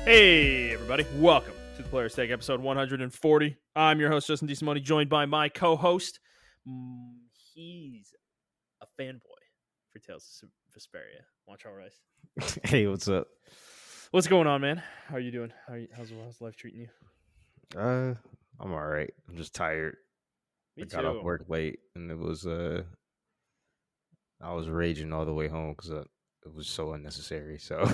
Hey, everybody. Welcome to the Players Take episode 140. I'm your host, Justin DeSimone, joined by my co-host. He's a fanboy for Tales of Vesperia. Montrell Rice. Hey, what's up? What's going on, man? How are you doing? How's life treating you? I'm all right. I'm just tired. Me I got off too. work late, and it was I was raging all the way home because it was so unnecessary. So,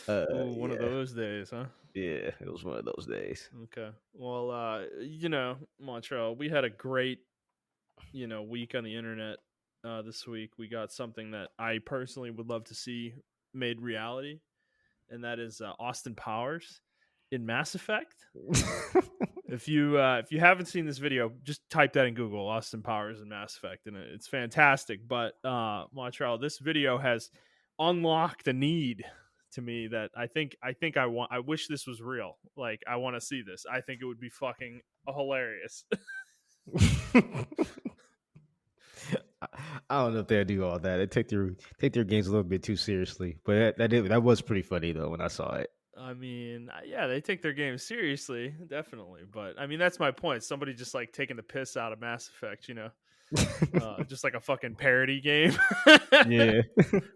One of those days, huh? yeah, it was one of those days. Okay. Well, Montrell, we had a great, week on the internet this week. We got something that I personally would love to see made reality, and that is Austin Powers in Mass Effect. If you haven't seen this video, just type that in Google, Austin Powers in Mass Effect, and it's fantastic. But Montreal, this video has unlocked a need to me that I think I want. I wish this was real. Like, I want to see this. I think it would be fucking hilarious. I don't know if they do all that. They take their games a little bit too seriously, but that was pretty funny though when I saw it. I mean, yeah, they take their game seriously, definitely. But I mean, that's my point. Somebody just like taking the piss out of Mass Effect, just like a fucking parody game. Yeah,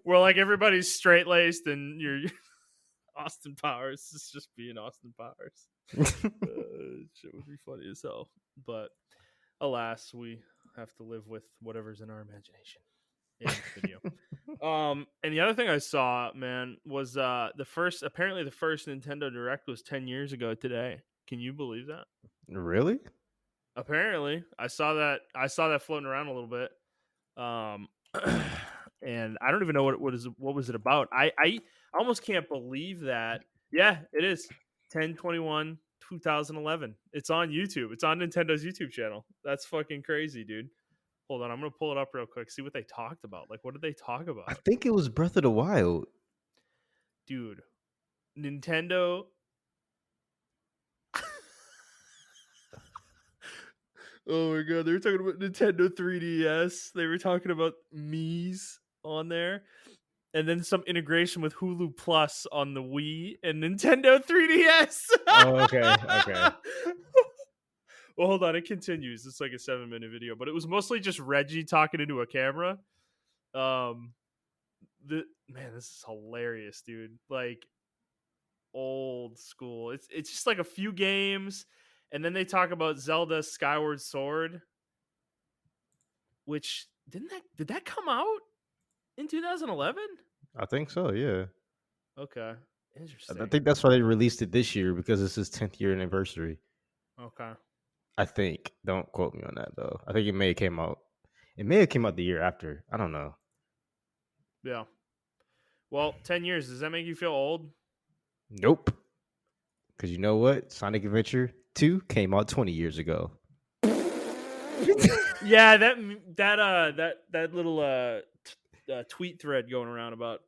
where like everybody's straight laced and you're Austin Powers is just being Austin Powers. Shit would be funny as hell. But alas, we have to live with whatever's in our imagination in this video. And the other thing I saw, man, was the first Nintendo Direct was 10 years ago today. Can you believe that? Really? Apparently, I saw that floating around a little bit. And I don't even know what was it about. I almost can't believe that. Yeah, it is 10/21/2011. It's on YouTube. It's on Nintendo's YouTube channel. That's fucking crazy, dude. Hold on, I'm gonna pull it up real quick. See what they talked about. Like, what did they talk about? I think it was Breath of the Wild. Dude, Nintendo. Oh my god, they were talking about Nintendo 3DS. They were talking about Mii's on there. And then some integration with Hulu Plus on the Wii and Nintendo 3DS. Oh, okay. Well, hold on, it continues. It's like a 7-minute video, but it was mostly just Reggie talking into a camera. Man, this is hilarious, dude. Like, old school. It's just like a few games, and then they talk about Zelda Skyward Sword, which did that come out in 2011? I think so. Yeah. Okay, interesting. I think that's why they released it this year because it's his 10th year anniversary. Okay. I think. Don't quote me on that though. I think it may have came out. It may have came out the year after. I don't know. Yeah. Well, 10 years. Does that make you feel old? Nope. Because you know what? Sonic Adventure 2 came out 20 years ago. Yeah, that little tweet thread going around about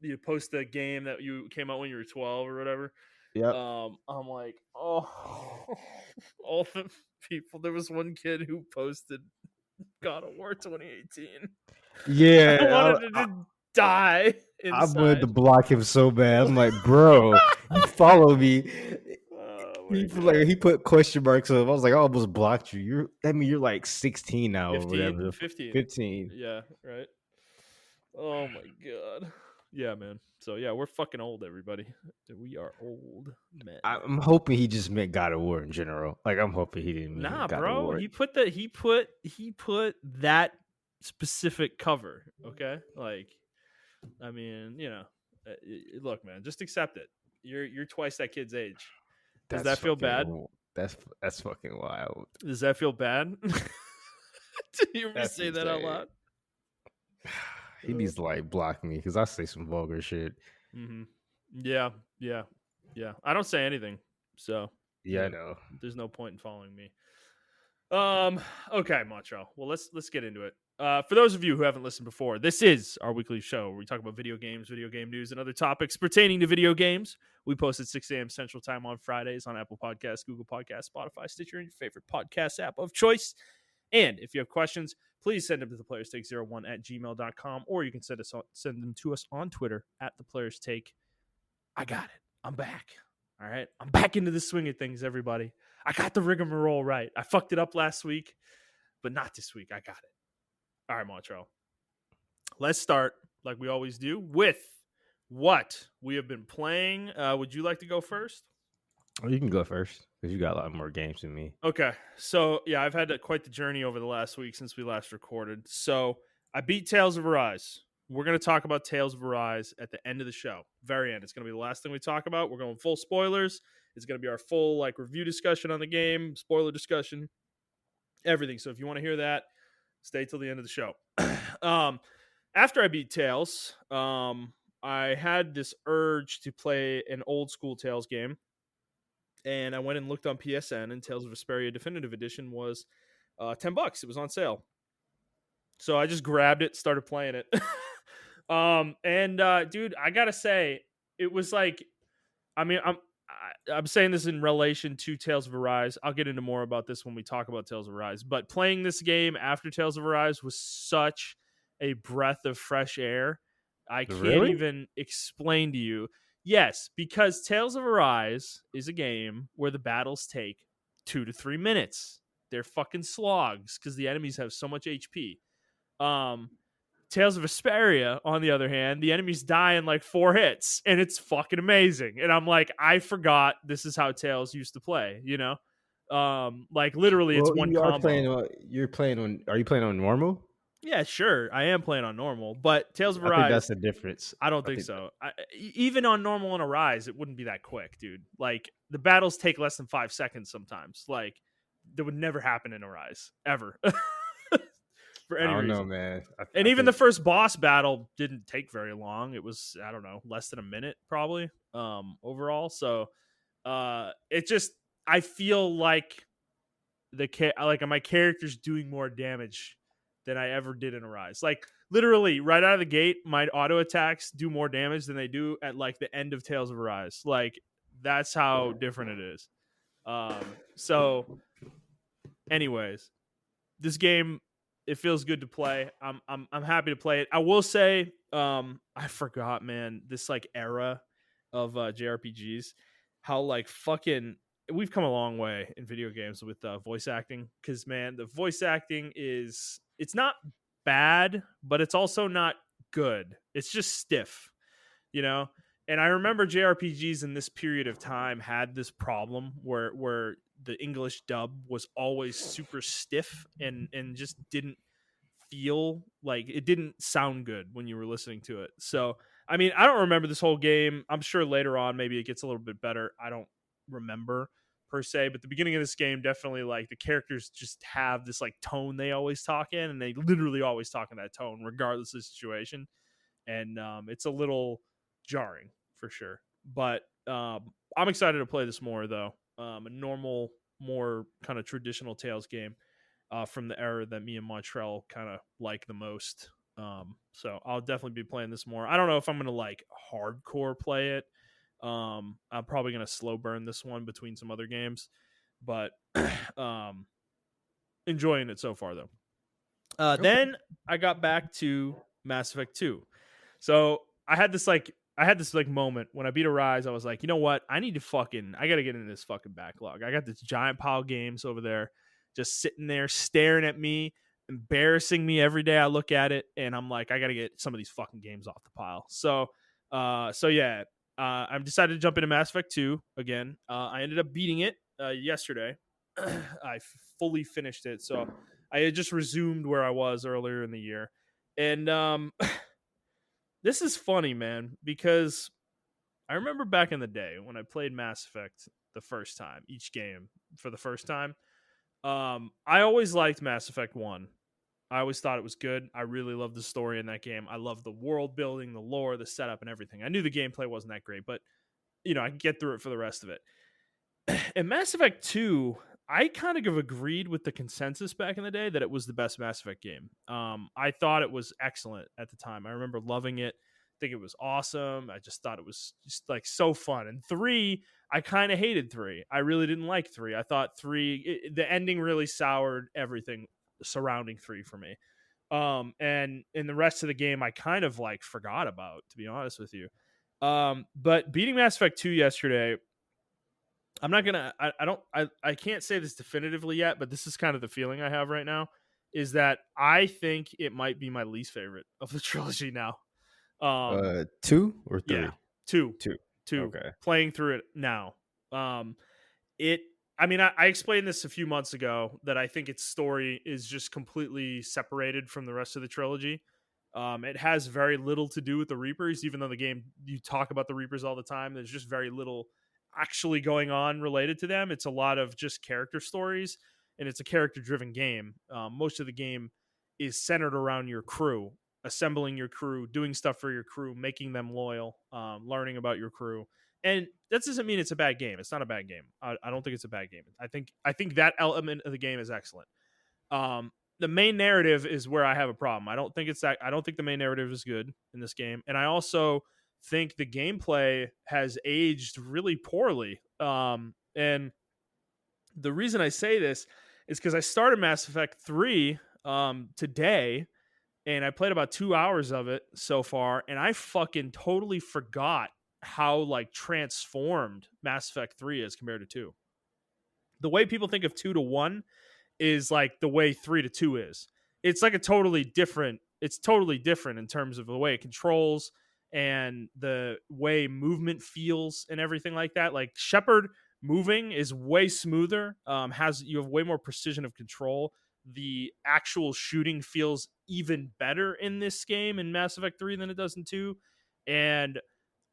you post a game that you came out when you were 12 or whatever. Yeah. I'm like, oh, all the people. There was one kid who posted God of War 2018. Yeah. I wanted to die inside. I wanted to block him so bad. I'm like, bro, you follow me. He put question marks up. I was like, I almost blocked you. You're like 16 now 15, or whatever. 15. Yeah, right. Oh my god. Yeah, man. So yeah, we're fucking old, everybody. We are old men. I'm hoping he just meant God of War in general. Like, I'm hoping he didn't mean God of War. He put that specific cover. Okay, like, I mean, look, man, just accept it. You're twice that kid's age. Does that feel bad? That's fucking wild. Does that feel bad? Did you hear me say that out loud? He needs to like block me because I say some vulgar shit. Mm-hmm. Yeah. I don't say anything, so yeah, I know. There's no point in following me. Okay, Montrell. Well, let's get into it. For those of you who haven't listened before, this is our weekly show where we talk about video games, video game news, and other topics pertaining to video games. We post at 6 a.m. Central Time on Fridays on Apple Podcasts, Google Podcasts, Spotify, Stitcher, and your favorite podcast app of choice. And if you have questions, please send them to theplayerstake01@gmail.com, or you can send them to us on Twitter @theplayerstake. I got it. I'm back. All right. I'm back into the swing of things, everybody. I got the rigmarole right. I fucked it up last week, but not this week. I got it. All right, Montrell. Let's start, like we always do, with what we have been playing. Would you like to go first? Oh, you can go first because you got a lot more games than me. Okay. So, yeah, I've had quite the journey over the last week since we last recorded. So, I beat Tales of Arise. We're going to talk about Tales of Arise at the end of the show. Very end. It's going to be the last thing we talk about. We're going full spoilers. It's going to be our full review discussion on the game, spoiler discussion, everything. So, if you want to hear that, stay till the end of the show. After I beat Tales, I had this urge to play an old school Tales game. And I went and looked on PSN, and Tales of Vesperia Definitive Edition was $10. It was on sale. So I just grabbed it, started playing it. Dude, I gotta say, it was like, I mean, I'm saying this in relation to Tales of Arise. I'll get into more about this when we talk about Tales of Arise. But playing this game after Tales of Arise was such a breath of fresh air. I can't Really? even explain to you. Yes, because Tales of Arise is a game where the battles take 2 to 3 minutes. They're fucking slogs because the enemies have so much HP. Tales of Vesperia, on the other hand, the enemies die in like 4 hits, and it's fucking amazing. And I'm like, I forgot this is how Tales used to play, you know? Like literally it's Well, one you are combo. playing. You're playing on. Are you playing on normal? Yeah, sure. I am playing on normal, but Tales of I think that's Arise, the difference. I don't I think think so. Even on normal and Arise, it wouldn't be that quick, dude. Like the battles take less than 5 seconds sometimes. Like that would never happen in Arise ever. For I any don't know, reason. man. And I even the think first boss battle didn't take very long. It was, I don't know, less than a minute probably overall. So it just, I feel like my character's doing more damage than I ever did in Arise. Like literally right out of the gate, my auto attacks do more damage than they do at like the end of Tales of Arise. Like that's how different it is. So anyways, this game, it feels good to play. I'm happy to play it. I will say, I forgot, man, this like era of JRPGs, how like fucking we've come a long way in video games with voice acting. Because man, the voice acting it's not bad, but it's also not good. It's just stiff, you know. And I remember JRPGs in this period of time had this problem where the English dub was always super stiff and just didn't feel like it didn't sound good when you were listening to it. So, I mean, I don't remember this whole game. I'm sure later on maybe it gets a little bit better. I don't remember per se, but the beginning of this game definitely like the characters just have this like tone they always talk in, and they literally always talk in that tone regardless of the situation. And it's a little jarring for sure. But I'm excited to play this more though. A normal, more kind of traditional Tales game from the era that me and Montrell kind of like the most. So I'll definitely be playing this more. I don't know if I'm gonna like hardcore play it. I'm probably gonna slow burn this one between some other games, but enjoying it so far though. okay. Then I got back to Mass Effect 2. So I had this moment when I beat Arise. I was like, you know what? I gotta get into this fucking backlog. I got this giant pile of games over there, just sitting there staring at me, embarrassing me every day I look at it, and I'm like, I gotta get some of these fucking games off the pile. So yeah, I'm decided to jump into Mass Effect 2 again. I ended up beating it yesterday. I fully finished it, so I had just resumed where I was earlier in the year, and this is funny, man, because I remember back in the day when I played Mass Effect the first time, each game for the first time. I always liked Mass Effect 1. I always thought it was good. I really loved the story in that game. I loved the world building, the lore, the setup, and everything. I knew the gameplay wasn't that great, but I could get through it for the rest of it. And Mass Effect 2, I kind of agreed with the consensus back in the day that it was the best Mass Effect game. I thought it was excellent at the time. I remember loving it. I think it was awesome. I just thought it was just like so fun. And 3, I kind of hated 3. I really didn't like 3. I thought 3, the ending really soured everything surrounding 3 for me. And in the rest of the game, I kind of like forgot about, to be honest with you. But beating Mass Effect 2 yesterday, I'm not gonna. I don't. I can't say this definitively yet, but this is kind of the feeling I have right now. Is that I think it might be my least favorite of the trilogy now. 2 or Yeah, 3? two, 2. two. Okay. Playing through it now. Um, it. I mean, I explained this a few months ago that I think its story is just completely separated from the rest of the trilogy. It has very little to do with the Reapers, even though the game you talk about the Reapers all the time. There's just very little actually going on related to them. It's a lot of just character stories, and it's a character-driven game. Most of the game is centered around your crew, assembling your crew, doing stuff for your crew, making them loyal, learning about your crew. And that doesn't mean it's a bad game. It's not a bad game. I don't think it's a bad game. I think that element of the game is excellent. The main narrative is where I have a problem. I don't think the main narrative is good in this game, and I also think the gameplay has aged really poorly. And the reason I say this is because I started Mass Effect 3 today, and I played about 2 hours of it so far, and I fucking totally forgot how like transformed Mass Effect 3 is compared to 2. The way people think of 2 to 1 is like the way 3 to 2 is. It's like it's totally different in terms of the way it controls and the way movement feels and everything like that. Like Shepard moving is way smoother. Has You have way more precision of control. The actual shooting feels even better in this game in Mass Effect 3 than it does in 2. And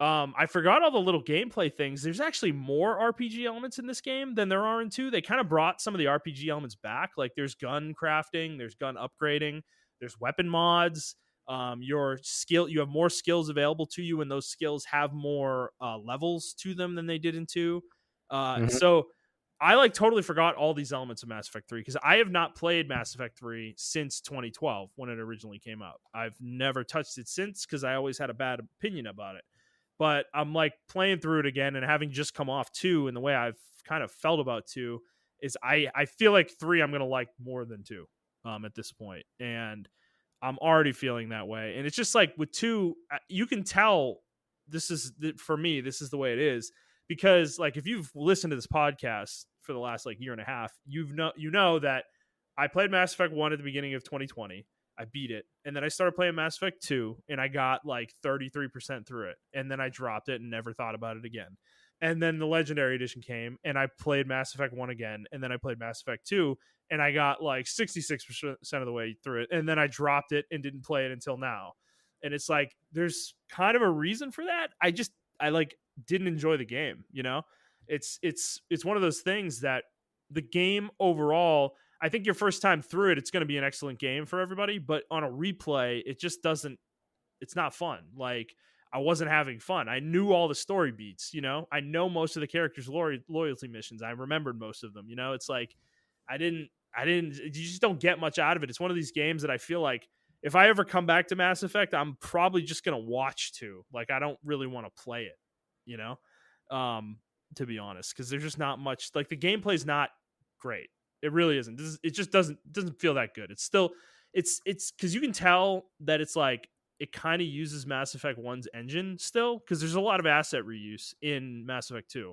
I forgot all the little gameplay things. There's actually more RPG elements in this game than there are in 2. They kind of brought some of the RPG elements back. Like there's gun crafting, there's gun upgrading, there's weapon mods. You have more skills available to you, and those skills have more levels to them than they did in 2. Mhm. So I like totally forgot all these elements of Mass Effect 3 because I have not played Mass Effect 3 since 2012 when it originally came out. I've never touched it since because I always had a bad opinion about it. But I'm like playing through it again and having just come off 2, and the way I've kind of felt about 2 is I feel like 3 I'm gonna like more than 2 at this point. And I'm already feeling that way. And it's just like with 2, you can tell for me, this is the way it is. Because like if you've listened to this podcast for the last like year and a half, you know that I played Mass Effect 1 at the beginning of 2020. I beat it. And then I started playing Mass Effect 2 and I got like 33% through it. And then I dropped it and never thought about it again. And then the Legendary Edition came and I played Mass Effect 1 again. And then I played Mass Effect 2 and I got like 66% of the way through it. And then I dropped it and didn't play it until now. And it's like, there's kind of a reason for that. I like didn't enjoy the game, you know? It's one of those things that the game overall, I think your first time through it, it's going to be an excellent game for everybody. But on a replay, it just doesn't. It's not fun. Like I wasn't having fun. I knew all the story beats. You know, I know most of the characters' loyalty missions. I remembered most of them. You know, it's like I didn't. You just don't get much out of it. It's one of these games that I feel like if I ever come back to Mass Effect, I'm probably just gonna watch 2. Like I don't really want to play it. You know, um, to be honest, because there's just not much. Like the gameplay's not great. It really isn't. It just doesn't feel that good. It's still it's because you can tell that it's like it kind of uses Mass Effect 1's engine still because there's a lot of asset reuse in Mass Effect 2.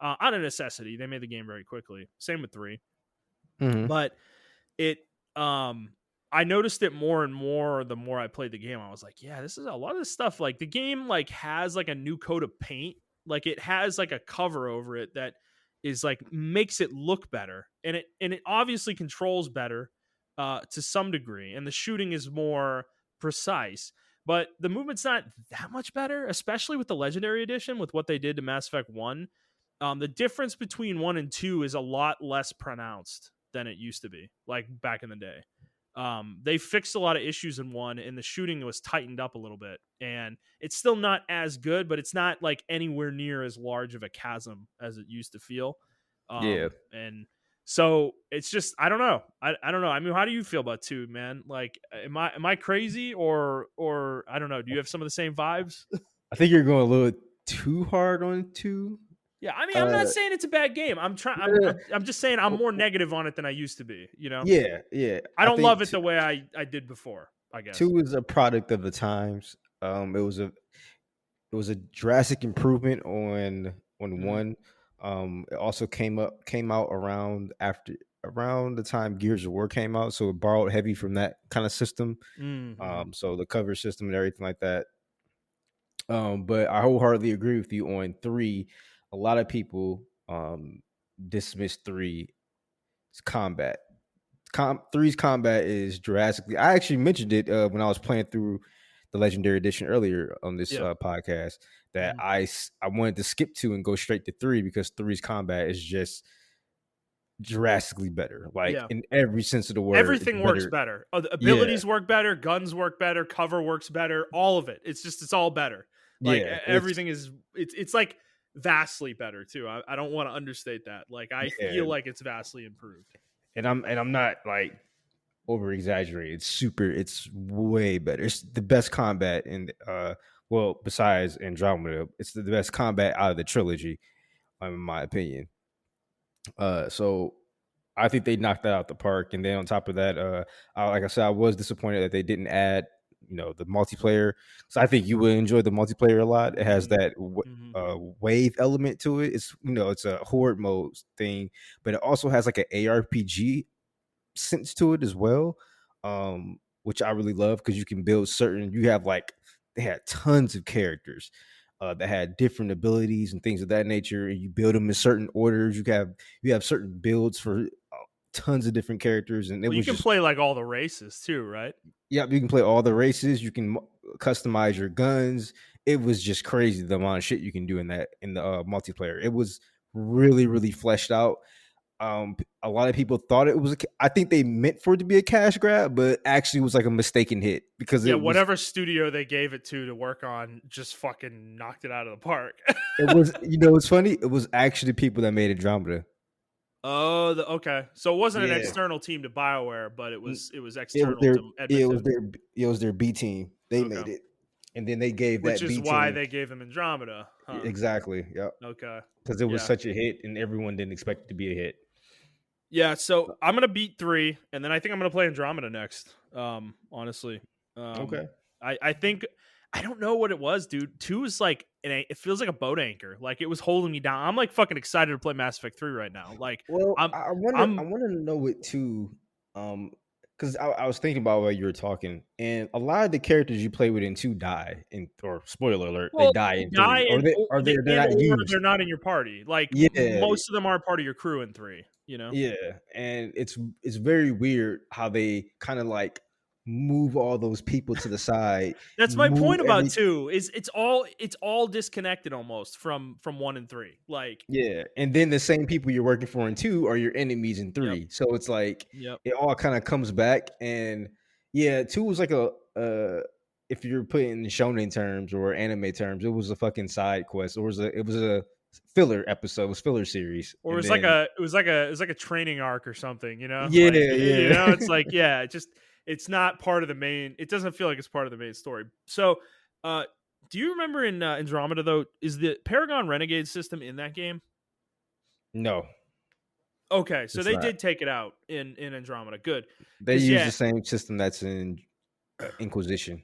Out of necessity, they made the game very quickly. Same with 3, Mhm. but it I noticed it more and more the more I played the game. I was like, yeah, this is a lot of this stuff. Like the game like has like a new coat of paint. Like it has like a cover over it that is like makes it look better. And it obviously controls better to some degree. And the shooting is more precise. But the movement's not that much better, especially with the Legendary Edition, with what they did to Mass Effect 1. The difference between 1 and 2 is a lot less pronounced than it used to be, like back in the day. They fixed a lot of issues in 1, and the shooting was tightened up a little bit. And it's still not as good, but it's not like anywhere near as large of a chasm as it used to feel. Yeah. And so it's just I don't know. I don't know. I mean, how do you feel about 2, man? Like, am I crazy or I don't know? Do you have some of the same vibes? I think you're going a little too hard on 2. Yeah, I mean, I'm not Uh, saying it's a bad game. I'm trying. yeah, I'm just saying I'm more negative on it than I used to be. You know, yeah, yeah. I I don't love think it the way I did before. I guess. 2 is a product of the times. It was a it was a drastic improvement on Mm-hmm. one. It also came out around the time Gears of War came out, so it borrowed heavy from that kind of system. Mm-hmm. So the cover system and everything like that. But I wholeheartedly agree with you on three. A lot of people dismiss three's combat. Three's combat is drastically. I actually mentioned it when I was playing through the Legendary Edition earlier on this Yeah. podcast that Mm-hmm. I wanted to skip to and go straight to three because three's combat is just drastically better. Like Yeah. in every sense of the word, it's Everything works better. better. The Yeah, abilities work better, guns work better, cover works better, all of it. It's all better. Like yeah, it's everything is it's like vastly better too. I don't want to understate that. Like I yeah, feel like it's vastly improved. and I'm not like over exaggerated. It's way better. It's the best combat in well, besides Andromeda, it's the best combat out of the trilogy, in my opinion. So I think they knocked that out the park. And then on top of that, like I said, I was disappointed that they didn't add, the multiplayer. So I think you would enjoy the multiplayer a lot. It has Mm-hmm. that Mm-hmm. wave element to it. It's a horde mode thing, but it also has like an ARPG sense to it as well, which I really love because you can build certain. You have like they had tons of characters that had different abilities and things of that nature, and you build them in certain orders. You have certain builds for tons of different characters, and it Well, you was can just play like all the races too, right? yeah. You can play all the races. You can customize your guns. It was just crazy the amount of shit you can do in the multiplayer. It was really really fleshed out. A lot of people thought it was. I think they meant for it to be a cash grab, but actually was like a mistaken hit because Yeah, whatever studio they gave it to work on just fucking knocked it out of the park. it was. It's funny. It was actually people that made Andromeda. Oh, okay. So it wasn't an Yeah, external team to BioWare, but it N- was it was external their. to It was Edmonton. their B team. They Okay. made it, and then they gave Which that is B why team they gave them Andromeda, huh? exactly. Yep, Okay. because it was Yeah. such a hit, and everyone didn't expect it to be a hit. Yeah, so I'm gonna beat 3, and then I think I'm gonna play Andromeda next. Honestly. Um Okay. I think I don't know what it was, dude. 2 is like it feels like a boat anchor. Like it was holding me down. I'm like fucking excited to play Mass Effect 3 right now. Like Well, I'm I wonder. I I'm want to know it too, because I was thinking about while you were talking, and a lot of the characters you play with in two die in, or spoiler alert, they well, die they in die three, or and they or are they they're and not or used. they're not in your party. Like Yeah, most of them aren't part of your crew in 3, you know? yeah, and it's very weird how they kind of like move all those people to the side, That's my move point about every 2 is it's all disconnected almost from 1 and 3. Like, yeah, and then the same people you're working for in two are your enemies in yep, three. So it's like yep. it all kind of comes back. And yeah, two was like a if you're putting in shonen terms or anime terms, it was a fucking side quest. It was a filler episode, it was filler series. Or And then it was like a training arc or something, you know? yeah, Like, yeah. it's like, yeah, it's not part of the main. It doesn't feel like it's part of the main story. So, uh, do you remember in Andromeda though? Is the Paragon Renegade system in that game? No, Okay, so it's they not. did take it out in Andromeda. Good, They because use yeah, the same system that's in Inquisition.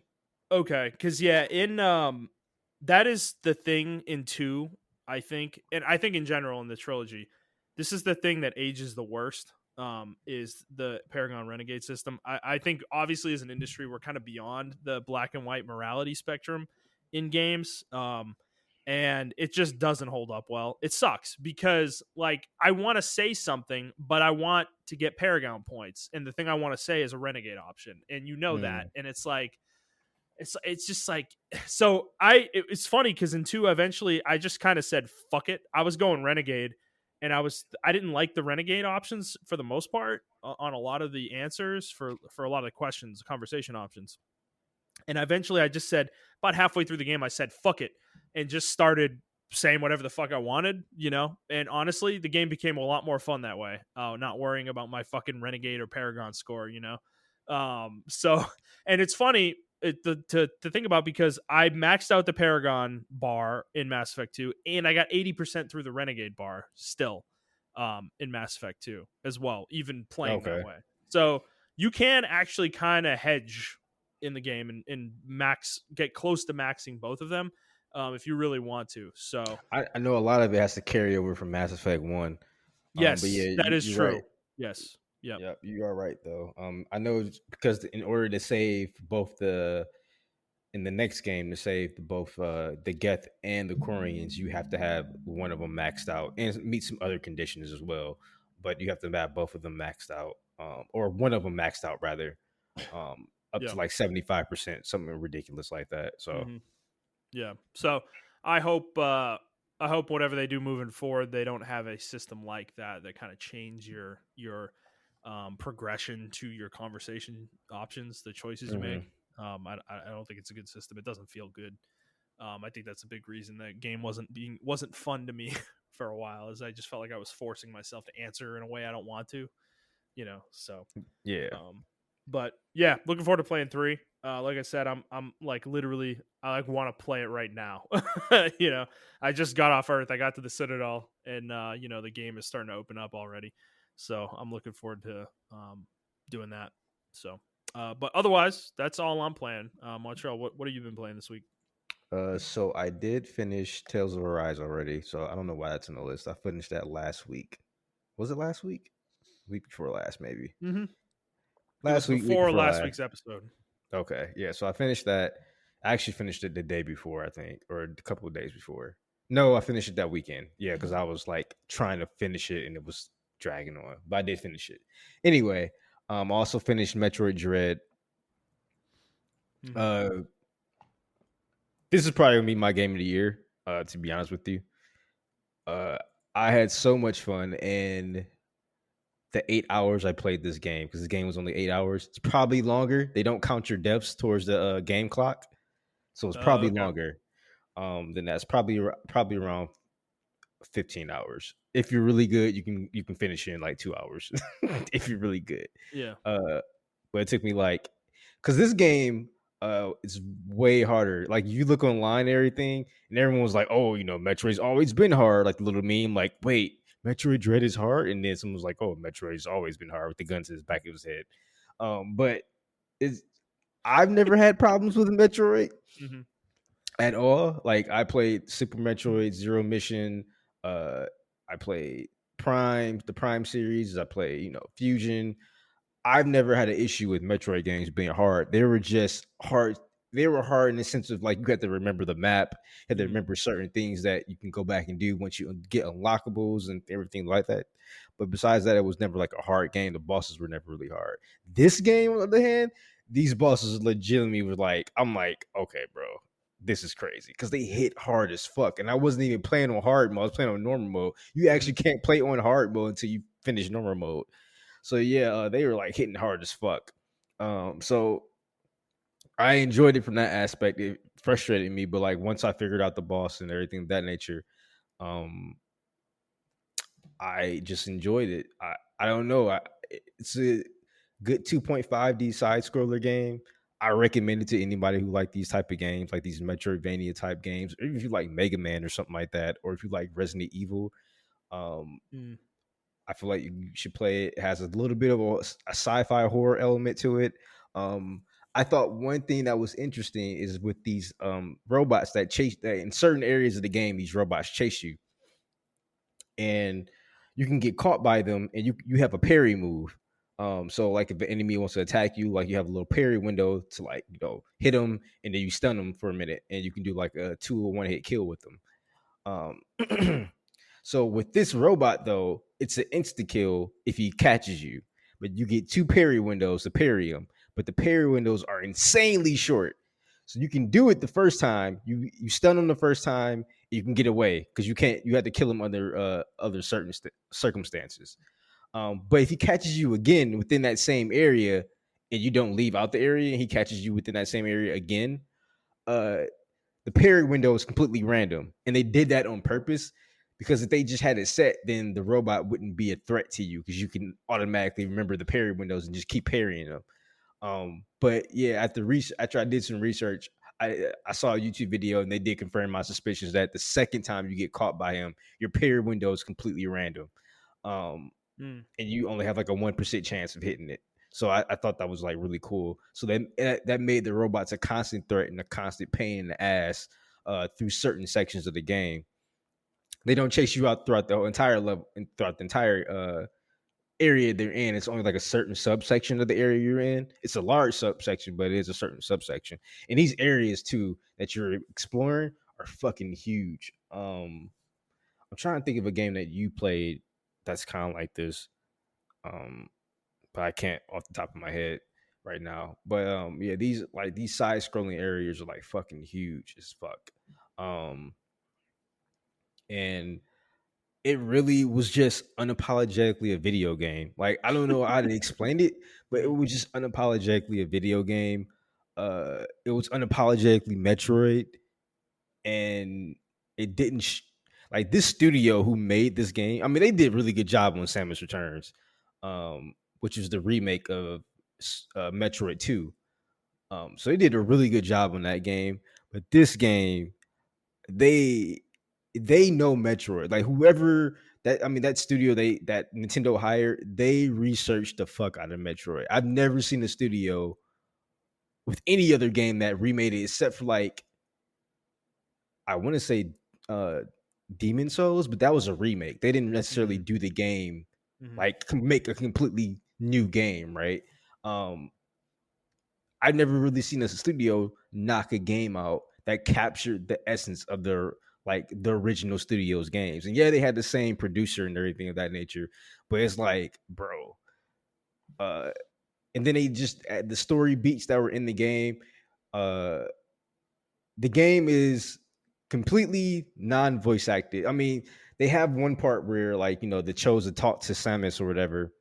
okay, because yeah, in that is the thing in 2, I think, and I think in general in the trilogy, this is the thing that ages the worst. Is the Paragon Renegade system? I think obviously as an industry we're kind of beyond the black and white morality spectrum in games. And it just doesn't hold up well. It sucks because like I want to say something, but I want to get Paragon points, and the thing I want to say is a Renegade option, and you know that, Mm, and it's like it's just like so it's funny because in 2 eventually I just kind of said fuck it. I was going Renegade, and I didn't like the Renegade options for the most part on a lot of the answers for a lot of the questions, conversation options. And eventually I just said, about halfway through the game, I said fuck it and just started saying whatever the fuck I wanted, you know? And honestly, the game became a lot more fun that way. Not worrying about my fucking Renegade or Paragon score, you know? So and it's funny to think about because I maxed out the Paragon bar in Mass Effect 2 and I got 80% through the Renegade bar still in Mass Effect 2 as well, even playing that okay. way. So you can actually kind of hedge in the game and max get close to maxing both of them. if you really want to. So I know a lot of it has to carry over from Mass Effect 1. But yes, yeah, that is you're right. true. Yes. Yep. Yep, you are right though. I know because in order to save both the in the next game to save both the Geth and the Quarians, you have to have one of them maxed out and meet some other conditions as well. But you have to have both of them maxed out, or one of them maxed out rather, up Yeah. to like 75%, something ridiculous like that. So Hmm. Yeah. So I hope I hope whatever they do moving forward, they don't have a system like that that kind of change your progression to your conversation options, the choices you make. mhm. I don't think it's a good system. It doesn't feel good. I think that's a big reason that game wasn't fun to me for a while, as I just felt like I was forcing myself to answer in a way I don't want to, So Yeah. um, but yeah, looking forward to playing three. Like I said, I'm like literally I like want to play it right now. you know, I just got off Earth. I got to the Citadel, and the game is starting to open up already. So I'm looking forward to doing that. So, but otherwise, that's all I'm playing. Montreal, what have you been playing this week? So I did finish Tales of Arise already. So I don't know why that's on the list. I finished that last week. Was it last week? Week before last, maybe. Mm-hmm. It was Last week, week before before last last. week's episode. Okay, yeah. So I finished that. I actually finished it the day before, I think, or a couple of days before. No, I finished it that weekend. Yeah, because I was like trying to finish it and it was dragging on, but I did finish it. Anyway, also finished Metroid Dread. Mm-hmm. Uh, this is probably gonna be my game of the year. To be honest with you, uh, I had so much fun and the 8 hours I played this game because the game was only 8 hours. It's probably longer. They don't count your deaths towards the game clock, so it's probably Okay. longer. Then that's probably around 15 hours. If you're really good, you can finish it in like 2 hours. If you're really good. Yeah. Uh, but it took me like because this game is way harder. Like you look online and everything, and everyone was like, "Oh, Metroid's always been hard." Like the little meme, like, "Wait, Metroid Dread is hard," and then someone was like, "Oh, Metroid's always been hard," with the gun to his back of his head. But it's I've never had problems with Metroid Mm-hmm. at all. Like I played Super Metroid Zero Mission. Uh, I played Prime, the Prime series. I played, Fusion. I've never had an issue with Metroid games being hard. They were just hard. They were hard in the sense of like you had to remember the map, you had to Mm-hmm. remember certain things that you can go back and do once you get unlockables and everything like that. But besides that, it was never like a hard game. The bosses were never really hard. This game, on the other hand, these bosses legitimately were like, I'm like, okay, bro, this is crazy because they hit hard as fuck. And I wasn't even playing on hard mode. I was playing on normal mode. You Mm-hmm. actually can't play on hard mode until you finish normal mode. So yeah, they were like hitting hard as fuck. So I enjoyed it from that aspect. It frustrated me, but like once I figured out the boss and everything of that nature, um, I just enjoyed it. I don't know. It's a good 2.5D side scroller game. I recommend it to anybody who like these type of games, like these Metroidvania type games, or if you like Mega Man or something like that, or if you like Resident Evil. Um, Mm. I feel like you should play it. It has a little bit of a sci-fi horror element to it. I thought one thing that was interesting is with these robots that chase that in certain areas of the game, these robots chase you, and you can get caught by them, and you have a parry move. So like if the enemy wants to attack you, like you have a little parry window to like hit them, and then you stun them for a minute, and you can do like a 2 or 1 hit kill with them. So with this robot though, it's an insta kill if he catches you, but you get 2 parry windows to parry him. But the parry windows are insanely short, so you can do it the first time. You stun him the first time, you can get away because you can't. You have to kill him under other certain circumstances. But if he catches you again within that same area and you don't leave out the area, and he catches you within that same area again, uh, the parry window is completely random, and they did that on purpose because if they just had it set, then the robot wouldn't be a threat to you because you can automatically remember the parry windows and just keep parrying them. But yeah, after I did some research, I saw a YouTube video and they did confirm my suspicions that the second time you get caught by him, your parry window is completely random. Um, Mm. and you only have like a 1% chance of hitting it. So I thought that was like really cool. So then that made the robots a constant threat and a constant pain in the ass. through certain sections of the game. They don't chase you out throughout the whole entire level and throughout the entire area they're in. It's only like a certain subsection of the area you're in. It's a large subsection, but it is a certain subsection. And these areas too that you're exploring are fucking huge. I'm trying to think of a game that you played that's kind of like this. Um, but I can't off the top of my head right now. But yeah, these side scrolling areas are like fucking huge as fuck. Um, and it really was just unapologetically a video game. Like I don't know how to explain it, but it Mhm. was just unapologetically a video game. It was unapologetically Metroid, and it didn't like this studio who made this game. I mean, they did a really good job on Samus Returns, which is the remake of Metroid Two. So they did a really good job on that game. But this game, they they know Metroid. Like whoever that I mean that studio that Nintendo hired, they researched the fuck out of Metroid. I've never seen a studio with any other game that remade it except for like I want to say uh Demon Souls, but that was a remake. They didn't necessarily Mhm. do the game Mhm. like make a completely new game, right? Um I've never really seen a studio knock a game out that captured the essence of their like the original studio's games. And yeah, they had the same producer and everything of that nature, but it's like, bro, uh and then they just the story beats that were in uh the game is completely non-voice acted. I mean, they have one part where like, you know, the Chosen talk to Samus or whatever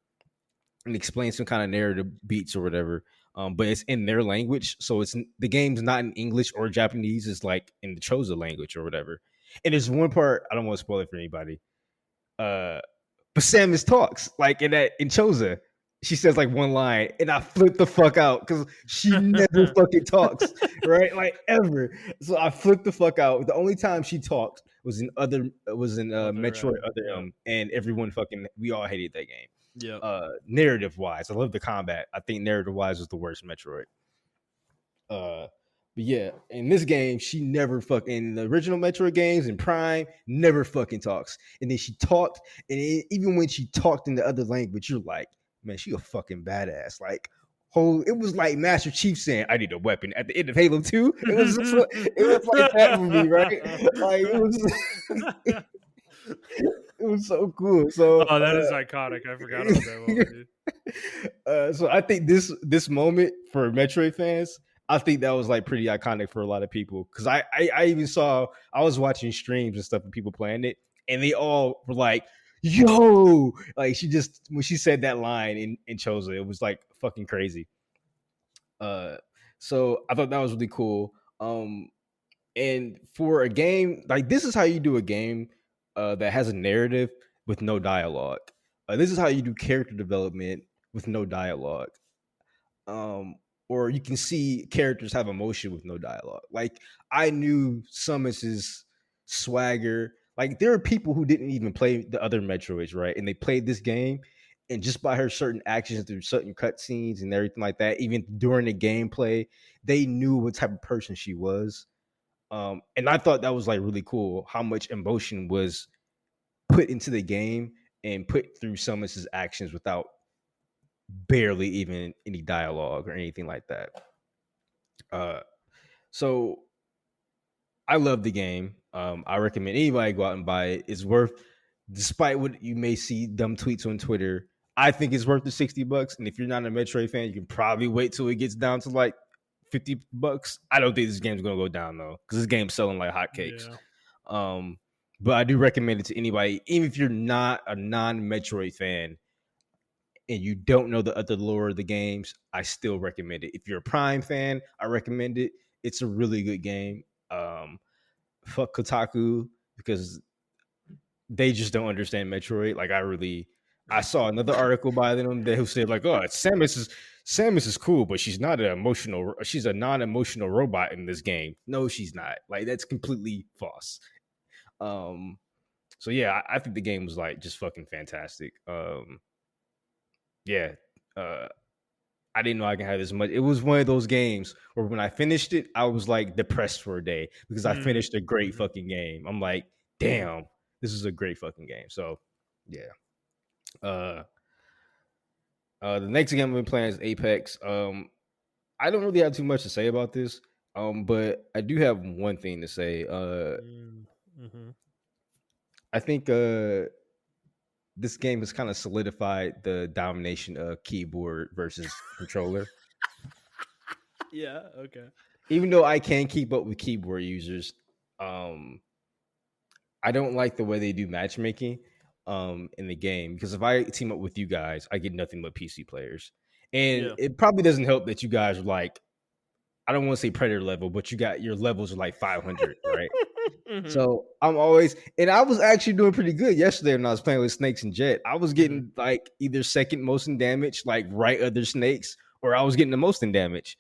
and explain some kind of narrative beats or whatever. But it's in their language, so it's the game's not in English or Japanese. It's like in the Chosen language or whatever. And there's one part I don't want to spoil it for anybody. Uh, but Samus talks like in Chosen. She says like one line, and I flip the fuck out because she never fucking talks, right? Like ever. So I flipped the fuck out. The only time she talked was in Other Metroid Other yeah. M, and everyone fucking we all hated that game. Yep. Narrative wise, I love the combat. I think narrative wise was the worst Metroid. Uh, but yeah, in this game, she never fucking in the original Metroid games and Prime never fucking talks. And then she talked, and even when she talked in the other language, you're like, man, she a fucking badass. Like, whole it was like Master Chief saying, "I need a weapon." At the end of Halo Two, it was like that movie, right? Like it was so cool. So Oh, that is iconic. I forgot about that moment, dude. so I think this moment for Metroid fans, I think that was like pretty iconic for a lot of people because I even saw I was watching streams and stuff and people playing it and they all were like, "Yo!" Like she just when she said that line in Choza, it was like fucking crazy. Uh, so I thought that was really cool. And for a game like this is how you do a game that has a narrative with no dialogue. This is how you do character development with no dialogue. Um, or you can see characters have emotion with no dialogue. Like I knew Samus's swagger. Like there are people who didn't even play the other Metroids, right? And they played this game, and just by her certain actions through certain cutscenes and everything like that, even during the gameplay, they knew what type of person she was. And I thought that was like really cool how much emotion was put into the game and put through Samus's actions without barely even any dialogue or anything like that. Uh, so I love the game. I recommend anybody go out and buy it. It's worth, despite what you may see dumb tweets on Twitter. I think it's worth the $60. And if you're not a Metroid fan, you can probably wait till it gets down to like $50. I don't think this game's gonna go down though, because this game's selling like hotcakes. Yeah. Um, but I do recommend it to anybody, even if you're not a non-Metroid fan and you don't know the other lore of the games. I still recommend it. If you're a Prime fan, I recommend it. It's a really good game. Fuck Kotaku because they just don't understand Metroid. Like I saw another article by them that who said like, oh, Samus is cool, but she's a non-emotional robot in this game. No, she's not. Like that's completely false. Um, so yeah, I think the game was like just fucking fantastic. Yeah. Uh I didn't know I can have this much. It was one of those games where when I finished it, I was like depressed for a day because I Mm, finished a great mhm, fucking game. I'm like, mhm. damn, this is a great fucking game. So yeah. Uh the next game I've been playing is Apex. I don't really have too much to say about this. But I do have one thing to say. Mm, mhm. I think this game has kind of solidified the domination of keyboard versus controller. Yeah, okay. Even though I can keep up with keyboard users, um, I don't like the way they do matchmaking in the game because if I team up with you guys, I get nothing but PC players. And Yeah. it probably doesn't help that you guys are like, I don't want to say predator level, but you got your levels are like 500, right? Mhm, So I'm always, and I was actually doing pretty good yesterday when I was playing with Snakes and Jet. I was mhm. getting like either second most in damage, like right other snakes, or I was getting the most in damage.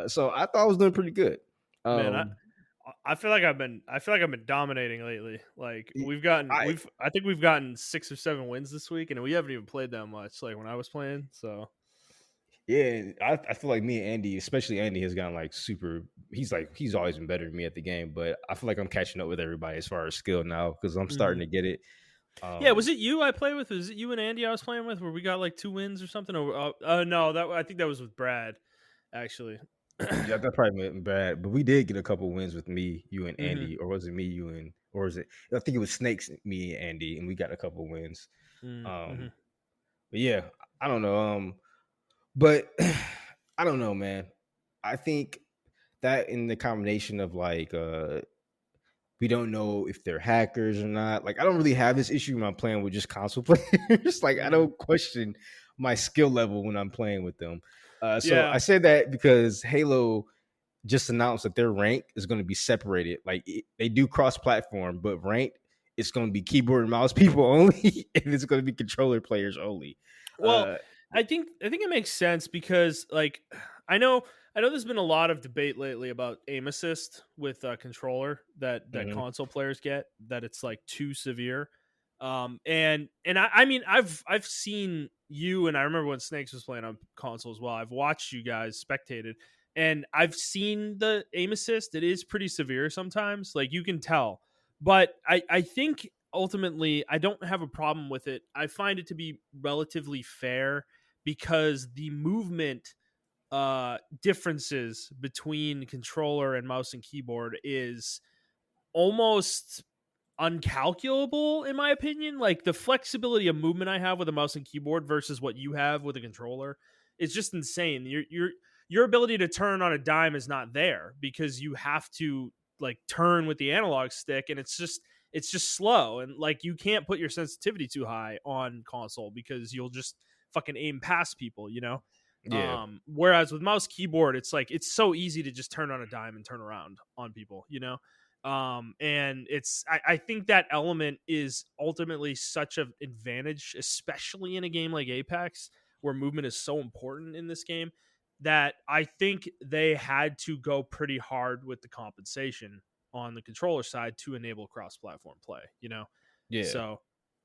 So I thought I was doing pretty good. Man, Um, I feel like I've been dominating lately. Like I I think we've gotten 6 or 7 wins this week and we haven't even played that much like when I was playing. So, Yeah, I feel like me and Andy, especially Andy, has gotten like super. He's always been better than me at the game, but I feel like I'm catching up with everybody as far as skill now because I'm starting mhm. to get it. Yeah, was Um, it you I played with? Was it you and Andy I was playing with where we got like 2 wins or something? Or no, that I think that was with Brad actually. yeah, that probably went bad, but we did get a couple wins with me, you and Mhm. Andy, or was it me, you and, or was it? I think it was Snakes, me and Andy, and we got a couple wins. Mm, Um, mhm. but yeah, I don't know. But I don't know, man. I think that in the combination of like we don't know if they're hackers or not. Like, I don't really have this issue when I'm playing with just console players. Like, I Mhm. don't question my skill level when I'm playing with them. So I Yeah. said that because Halo just announced that their rank is going to be separated. Like, they do cross-platform, but ranked it's going to be keyboard and mouse people only, and it's going to be controller players only. Well, Uh, I think it makes sense because like I know there's been a lot of debate lately about aim assist with controller that mhm. console players get that it's like too severe. And I mean I've seen you and I remember when Snakes was playing on console as well. I've watched you guys spectated and I've seen the aim assist. It is pretty severe sometimes. Like you can tell. But I think ultimately I don't have a problem with it. I find it to be relatively fair because the movement differences between controller and mouse and keyboard is almost uncalculable in my opinion. Like the flexibility of movement I have with a mouse and keyboard versus what you have with a controller is just insane. Your ability to turn on a dime is not there because you have to like turn with the analog stick and it's just slow and like you can't put your sensitivity too high on console because you'll just fucking aim past people, you know? Yeah, Whereas with mouse keyboard, it's like it's so easy to just turn on a dime and turn around on people, you know? And I think that element is ultimately such an advantage, especially in a game like Apex, where movement is so important in this game, that I think they had to go pretty hard with the compensation on the controller side to enable cross-platform play, you know? yeah, So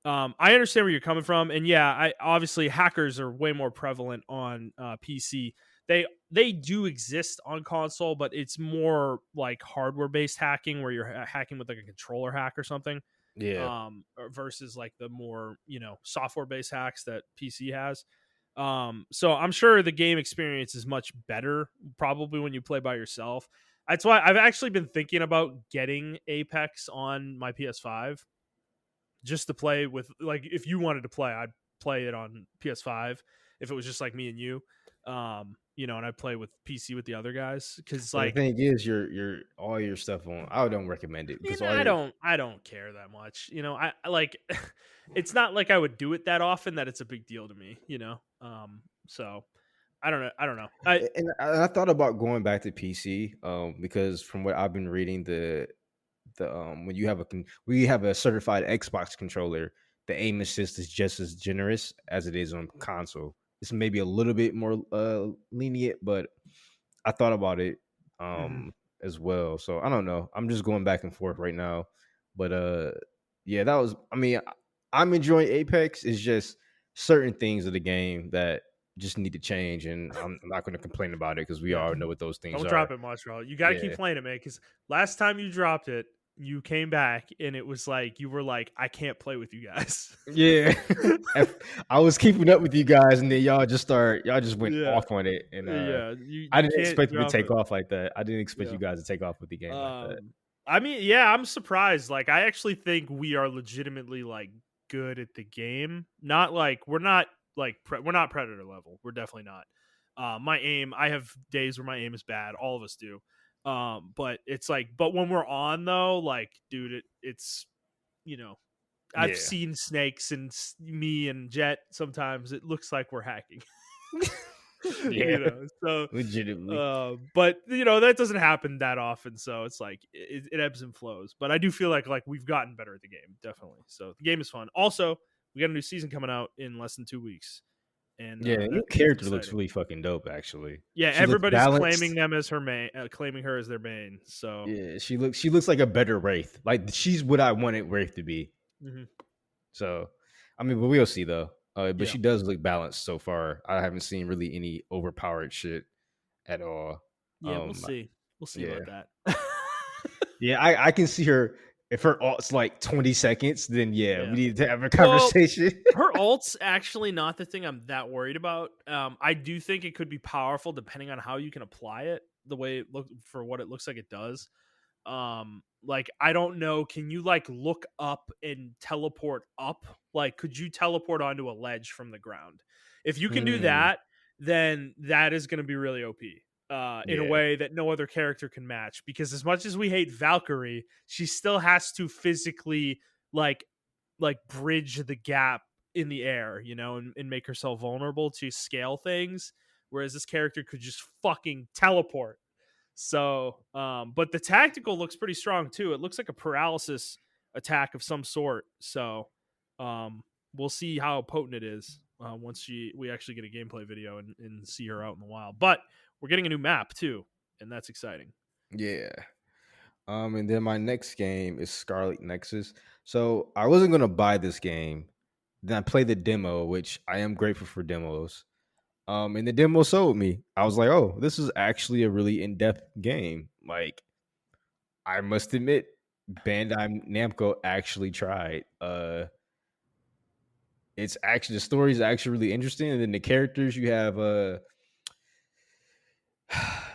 I understand where you're coming from, and yeah, I obviously hackers are way more prevalent on PC. They do exist on console, but it's more like hardware based hacking where you're hacking with like a controller hack or something, yeah, versus like the more software based hacks that PC has. So I'm sure the game experience is much better probably when you play by yourself. That's why I've actually been thinking about getting Apex on my PS5 just to play with like if you wanted to play, I'd play it on PS5 if it was just like me and you. And I'd play with PC with the other guys because but the like thing is, your all your stuff on. I don't recommend it because all your I don't care that much. I like it's not like I would do it that often that it's a big deal to me, you know. So I don't know. and I thought about going back to PC, because from what I've been reading, the when you have we have a certified Xbox controller, the aim assist is just as generous as it is on console. It's maybe a little bit more lenient, but I thought about it Mhm. as well. So I don't know. I'm just going back and forth right now, but yeah, that was. I mean, I'm enjoying Apex. It's just certain things of the game that. just need to change, and I'm not going to complain about it because we Yeah. all know what those things Don't are. drop it, Montreal. You got to keep Yeah, playing it, man. Because last time you dropped it, you came back and it was like you were like, I can't play with you guys. yeah. I was keeping up with you guys, and then y'all just went Yeah, off on it, and yeah. You I you didn't can't expect it to drop take it. off like that. I didn't expect Yeah. you guys to take off with the game like that. I mean, yeah, I'm surprised. Like, I actually think we are legitimately like good at the game. Not like we're not like we're not predator level. We're definitely not. My aim, I have days where my aim is bad. All of us do. But it's like, but when we're on though, like, dude, it's you know, I've Yeah, seen snakes and me and Jet. Sometimes it looks like we're hacking. yeah, So legitimately. but that doesn't happen that often, so it's like it ebbs and flows. But I do feel like we've gotten better at the game, definitely. So the game is fun. Also, we got a new season coming out in less than 2 weeks, and Yeah, the new that's character looks exciting. really fucking dope. Actually, Yeah, she looks everybody's claiming balanced. them as her main, claiming her as their main. So Yeah, she looks like a better Wraith. Like she's what I wanted Wraith to be. mhm. So, I mean, but we'll see though. But Yeah, she does look balanced so far. I haven't seen really any overpowered shit at all. yeah, we'll Um, see. We'll see yeah, about that. yeah, I can see her. If her alt's like 20 seconds, then yeah, we Yeah. need to have a Well, conversation. her ult's actually not the thing I'm that worried about. I do think it could be powerful depending on how you can apply it. The way it look for what it looks like it does. Like I don't know. Can you like look up and teleport up? Like, could you teleport onto a ledge from the ground? If you can do Mm, that, then that is going to be really OP. In a yeah, way that no other character can match. Because as much as we hate Valkyrie, she still has to physically like bridge the gap in the air, and make herself vulnerable to scale things. Whereas this character could just fucking teleport. So, but the tactical looks pretty strong too. It looks like a paralysis attack of some sort. So, we'll see how potent it is once we actually get a gameplay video and see her out in the wild. But we're getting a new map too, and that's exciting. yeah. And then my next game is Scarlet Nexus. So I wasn't gonna buy this game. Then I played the demo, which I am grateful for demos. And the demo sold me. I was like, oh, this is actually a really in-depth game. Like, I must admit, Bandai Namco actually tried. It's actually the story is actually really interesting, and then the characters you have.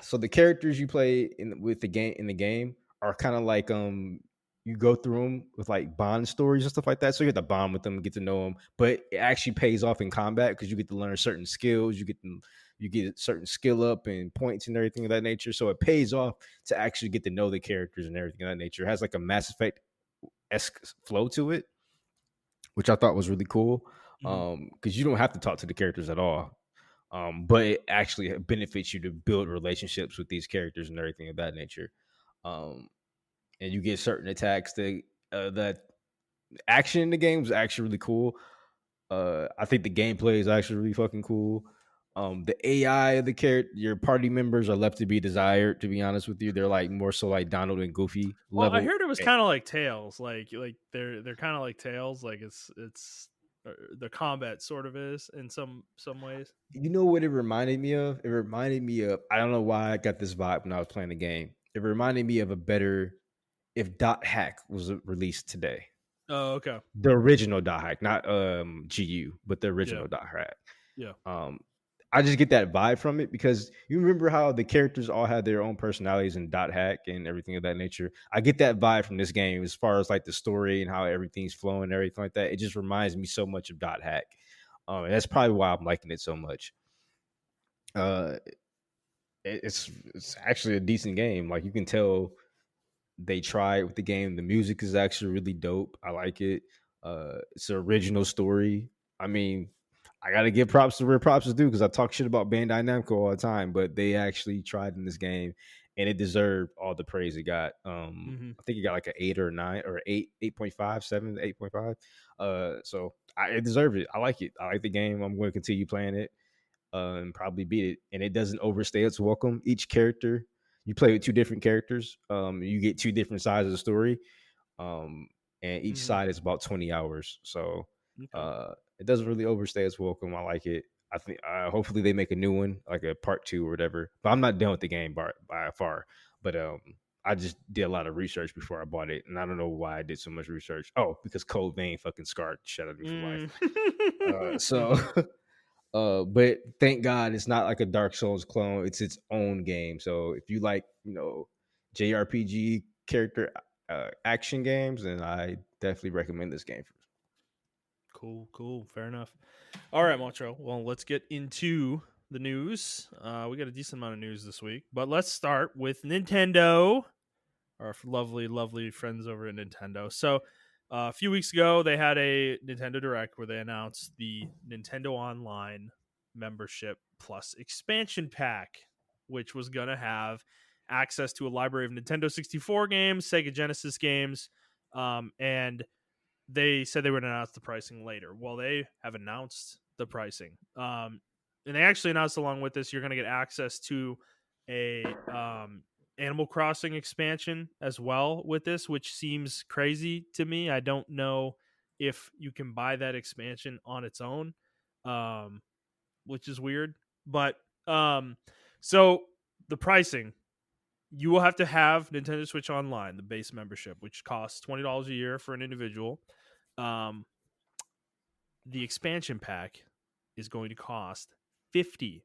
So the characters you play in the game are kind of like you go through them with like bond stories and stuff like that. So you get to bond with them, get to know them, but it actually pays off in combat because you get to learn certain skills. You get certain skill up and points and everything of that nature. So it pays off to actually get to know the characters and everything of that nature. It has like a Mass Effect esque flow to it, which I thought was really cool. Mhm. Because you don't have to talk to the characters at all. But it actually benefits you to build relationships with these characters and everything of that nature. Um, and you get certain attacks that action in the game is actually really cool. I think the gameplay is actually really fucking cool. The AI of the character, your party members are left to be desired. To be honest with you, they're like more so like Donald and Goofy Well, I level. heard it was kind of like Tails, like they're kind of like Tails, like it's the combat sort of is in some ways. You know what it reminded me of? It reminded me of, I don't know why I got this vibe when I was playing the game. It reminded me of a better if Dot Hack was released today. Oh, okay, The original Dot Hack, not GU, but the yeah, original Dot Hack. yeah, Um I just get that vibe from it because you remember how the characters all had their own personalities in Dot Hack and everything of that nature. I get that vibe from this game as far as like the story and how everything's flowing and everything like that. It just reminds me so much of Dot Hack. And that's probably why I'm liking it so much. Uh it's actually a decent game. Like you can tell they tried with the game. The music is actually really dope. I like it. It's an original story. I mean, I gotta give props to where props is due because I talk shit about Bandai Namco all the time, but they actually tried in this game and it deserved all the praise it got. hmm I think it got like an 8 or 9 or 8.5, 8.5. It deserved it. I like it. I like the game. I'm going to continue playing it and probably beat it. And it doesn't overstay its welcome. Each character, you play with two different characters. You get two different sides of the story. Um, and each hmm side is about 20 hours. So okay. it doesn't really overstay its welcome. I like it. I think hopefully they make a new one, like a part two or whatever. But I'm not done with the game by far. But I just did a lot of research before I bought it, and I don't know why I did so much research. Oh, because Code Vein fucking scarred shit out of me for life. Mm. So but thank God it's not like a Dark Souls clone. It's its own game. So if you like, JRPG character action games, then I definitely recommend this game. Cool. Fair enough. All right, Montrell. Well, let's get into the news. We got a decent amount of news this week, but let's start with Nintendo, our lovely friends over at Nintendo. So, a few weeks ago, they had a Nintendo Direct where they announced the Nintendo Online Membership Plus expansion pack, which was going to have access to a library of Nintendo 64 games, Sega Genesis games, and they said they would announce the pricing later. Well, they have announced the pricing. And they actually announced along with this, you're going to get access to a Animal Crossing expansion as well with this, which seems crazy to me. I don't know if you can buy that expansion on its own, which is weird. But so the pricing, you will have to have Nintendo Switch Online, the base membership, which costs $20 a year for an individual. Um, the expansion pack is going to cost $50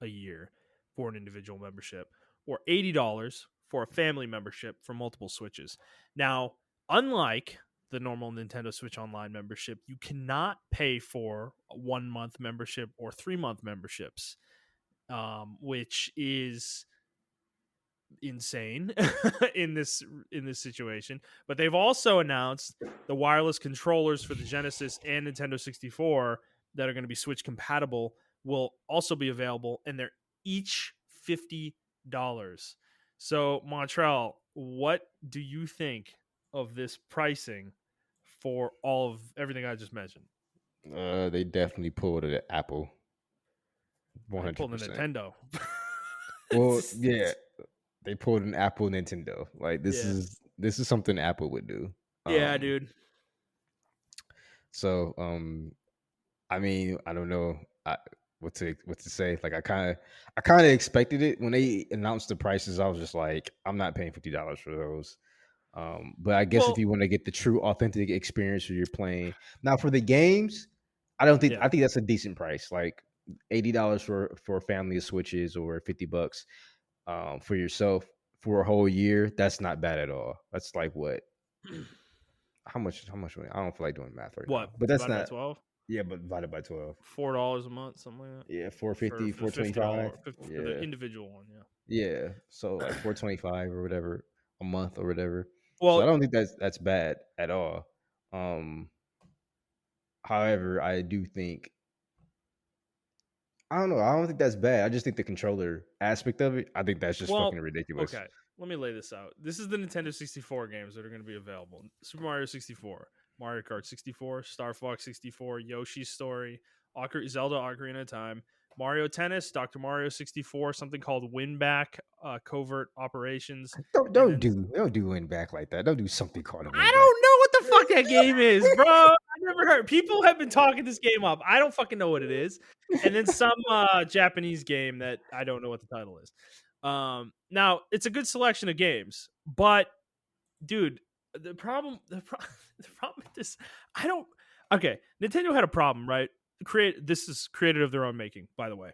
a year for an individual membership, or $80 for a family membership for multiple Switches. Now, unlike the normal Nintendo Switch Online membership, you cannot pay for a 1 month membership or 3 month memberships, which is insane in this situation. But they've also announced the wireless controllers for the Genesis and Nintendo 64 that are going to be Switch compatible will also be available, and they're each $50. So, Montrell, what do you think of this pricing for all of everything I just mentioned? They definitely pulled it at Apple, I pulled the 100%. Nintendo. Well, yeah, they pulled an Apple Nintendo. Like Yeah. this is something Apple would do. Yeah, Um, dude. so I mean, I don't know what to say. Like I kind of expected it when they announced the prices. I was just like, I'm not paying $50 for those. But I guess if Well, you want to get the true authentic experience where you're playing now for the games, I don't think yeah. I think that's a decent price. Like $80 for a family of Switches or $50 for yourself for a whole year. That's not bad at all. That's like what how much I don't feel like doing math right now, What? but that's Divided by not 12? yeah, but divided by 12. $4 a month, something like that. Yeah, For 450, for the 425. for the Yeah. individual one, yeah. Yeah. So like 425 or whatever a month or whatever. So Well, I don't think that's bad at all. Um However, I do think I don't know. I don't think that's bad. I just think the controller aspect of it, I think that's just well, fucking ridiculous. okay. Let me lay this out. This is the Nintendo 64 games that are going to be available. Super Mario 64, Mario Kart 64, Star Fox 64, Yoshi's Story, Zelda Ocarina of Time, Mario Tennis, Dr. Mario 64, something called Winback, Covert Operations, and then Don't do win back like that. Don't do something called a win I back. don't know what the fuck that game is, bro. I never heard. People have been talking this game up. I don't fucking know what it is. And then some Japanese game that I don't know what the title is. Now it's a good selection of games, but dude, the problem with this, I don't. Okay, Nintendo had a problem, right? This is created of their own making, by the way.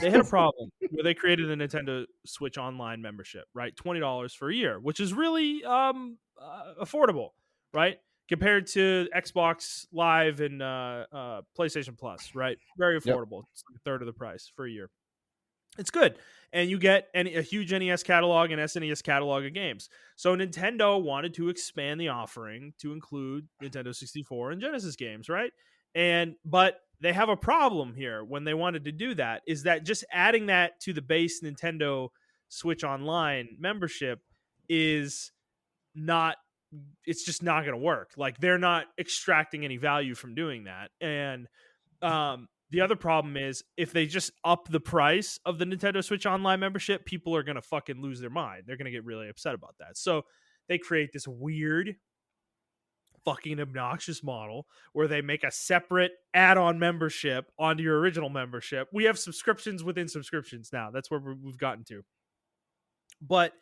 They had a problem where they created a Nintendo Switch Online membership, right? $20 for a year, which is really affordable, right? Compared to Xbox Live and PlayStation Plus, right? Very Yep. affordable. It's like a third of the price for a year. It's good, and you get a huge NES catalog and SNES catalog of games. So Nintendo wanted to expand the offering to include Nintendo 64 and Genesis games, right? But they have a problem here when they wanted to do that, is that just adding that to the base Nintendo Switch Online membership is not it's just not going to work. Like, they're not extracting any value from doing that. And the other problem is, if they just up the price of the Nintendo Switch Online membership, people are going to fucking lose their mind. They're going to get really upset about that. So they create this weird fucking obnoxious model where they make a separate add-on membership onto your original membership. We have subscriptions within subscriptions now. That's where we've gotten to. But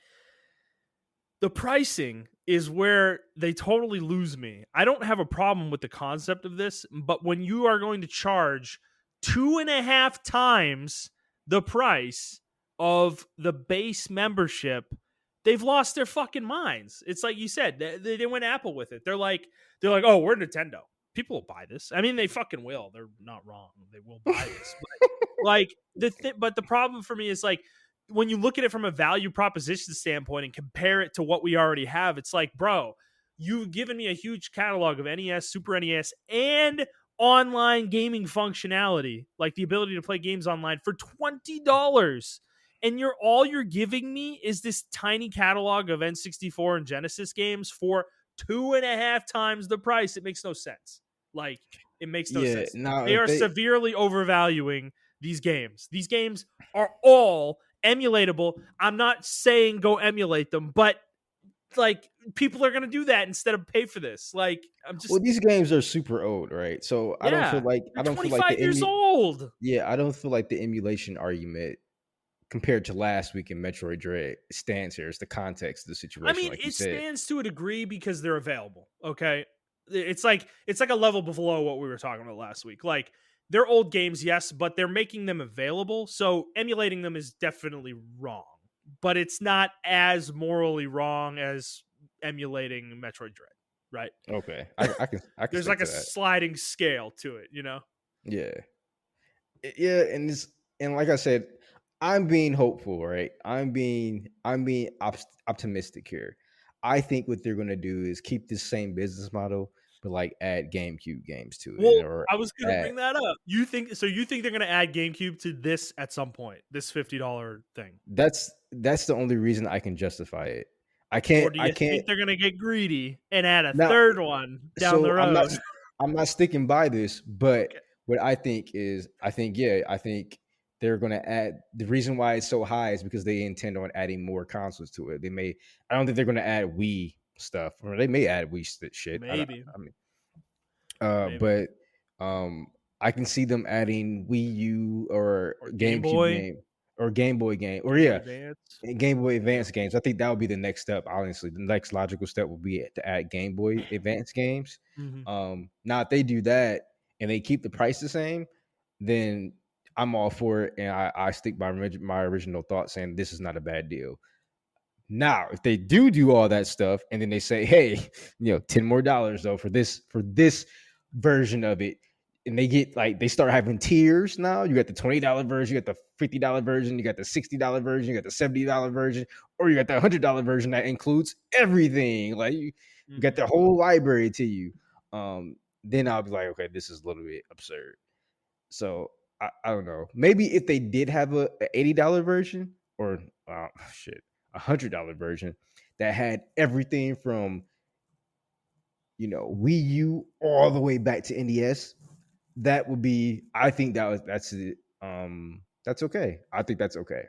the pricing is where they totally lose me. I don't have a problem with the concept of this, but when you are going to charge 2.5 times the price of the base membership, they've lost their fucking minds. It's like you said, they went Apple with it. They're like, oh, we're Nintendo. People will buy this. I mean, they fucking will. They're not wrong. They will buy this. But the problem for me is like when you look at it from a value proposition standpoint and compare it to what we already have, it's like, bro, you've given me a huge catalog of NES, Super NES, and online gaming functionality, like the ability to play games online for $20. And all you're giving me is this tiny catalog of N64 and Genesis games for 2.5 times the price. It makes no sense. Like, it makes no Yeah. sense. Now, They if are they severely overvaluing these games. These games are all emulatable. I'm not saying go emulate them, but like people are going to do that instead of pay for this. Like, I'm just, well, these games are super old, right? So yeah, I they're don't feel like 25 years old. yeah, I don't feel like the emulation argument compared to last week in Metroid Dread stands here. It's the context of the I situation, mean, like you it said. stands to a degree because they're available. Okay. It's like a level below what we were talking about last week. Like, they're old games, yes, but they're making them available. So emulating them is definitely wrong. But it's not as morally wrong as emulating Metroid Dread, right? Okay, I can There's stick like a to that. sliding scale to it, Yeah, yeah, and like I said, I'm being hopeful, right? I'm being optimistic here. I think what they're gonna do is keep this same business model, but like add GameCube games to it, Well, or I was gonna add bring that up. You think they're gonna add GameCube to this at some point, this $50 thing? that's the only reason I can justify it. Or do I you can't think they're gonna get greedy and add a now. third one down the So road? I'm not sticking by this, but Okay, what I think is I think they're going to add the reason why it's so high is because they intend on adding more consoles to it. I don't think they're going to add Wii stuff, or they may add Wii shit. maybe, I mean, maybe. but um, I can see them adding Wii U or Or GameCube game or Game Boy game, or Game Boy yeah, Advance. Game Boy Yeah. Advance games. I think that would be the next step. Honestly, the next logical step would be to add Game Boy Advance games. Mhm. Now, if they do that and they keep the price the same, then I'm all for it, and I stick by my original thought saying this is not a bad deal. Now, if they do all that stuff, and then they say, "Hey, $10 more though for this version of it," and they start having tiers now. You got the $20 version, you got the $50 version, you got the $60 version, you got the $70 version, or you got the $100 version that includes everything. Like you got Mhm. the whole library to you. Then I'll be like, okay, this is a little bit absurd. So I don't know. Maybe if they did have a $80 version or shit, $100 version that had everything from Wii U all the way back to NES, that would be. I think that's it. That's okay. I think that's okay.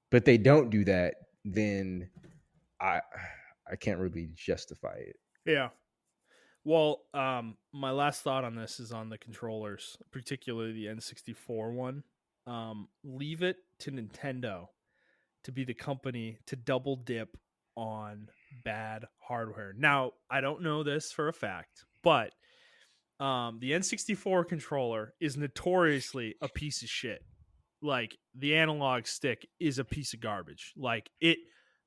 But if they don't do that, then I I can't really justify it. Yeah. Well, my last thought on this is on the controllers, particularly the N64 one. Leave it to Nintendo to be the company to double dip on bad hardware. Now, I don't know this for a fact, but the N64 controller is notoriously a piece of shit. Like, the analog stick is a piece of garbage. Like, it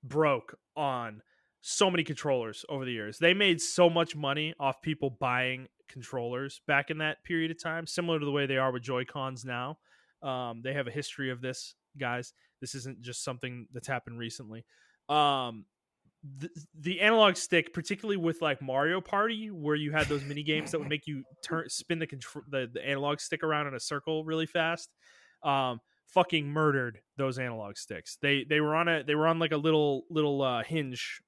broke on so many controllers over the years. They made so much money off people buying controllers back in that period of time, similar to the way they are with Joy-Cons now. They have a history of this, guys. This isn't just something that's happened recently. The analog stick, particularly with like Mario Party, where you had those mini games that would make you spin the analog stick around in a circle really fast. Fucking murdered those analog sticks. They were on like a little hinge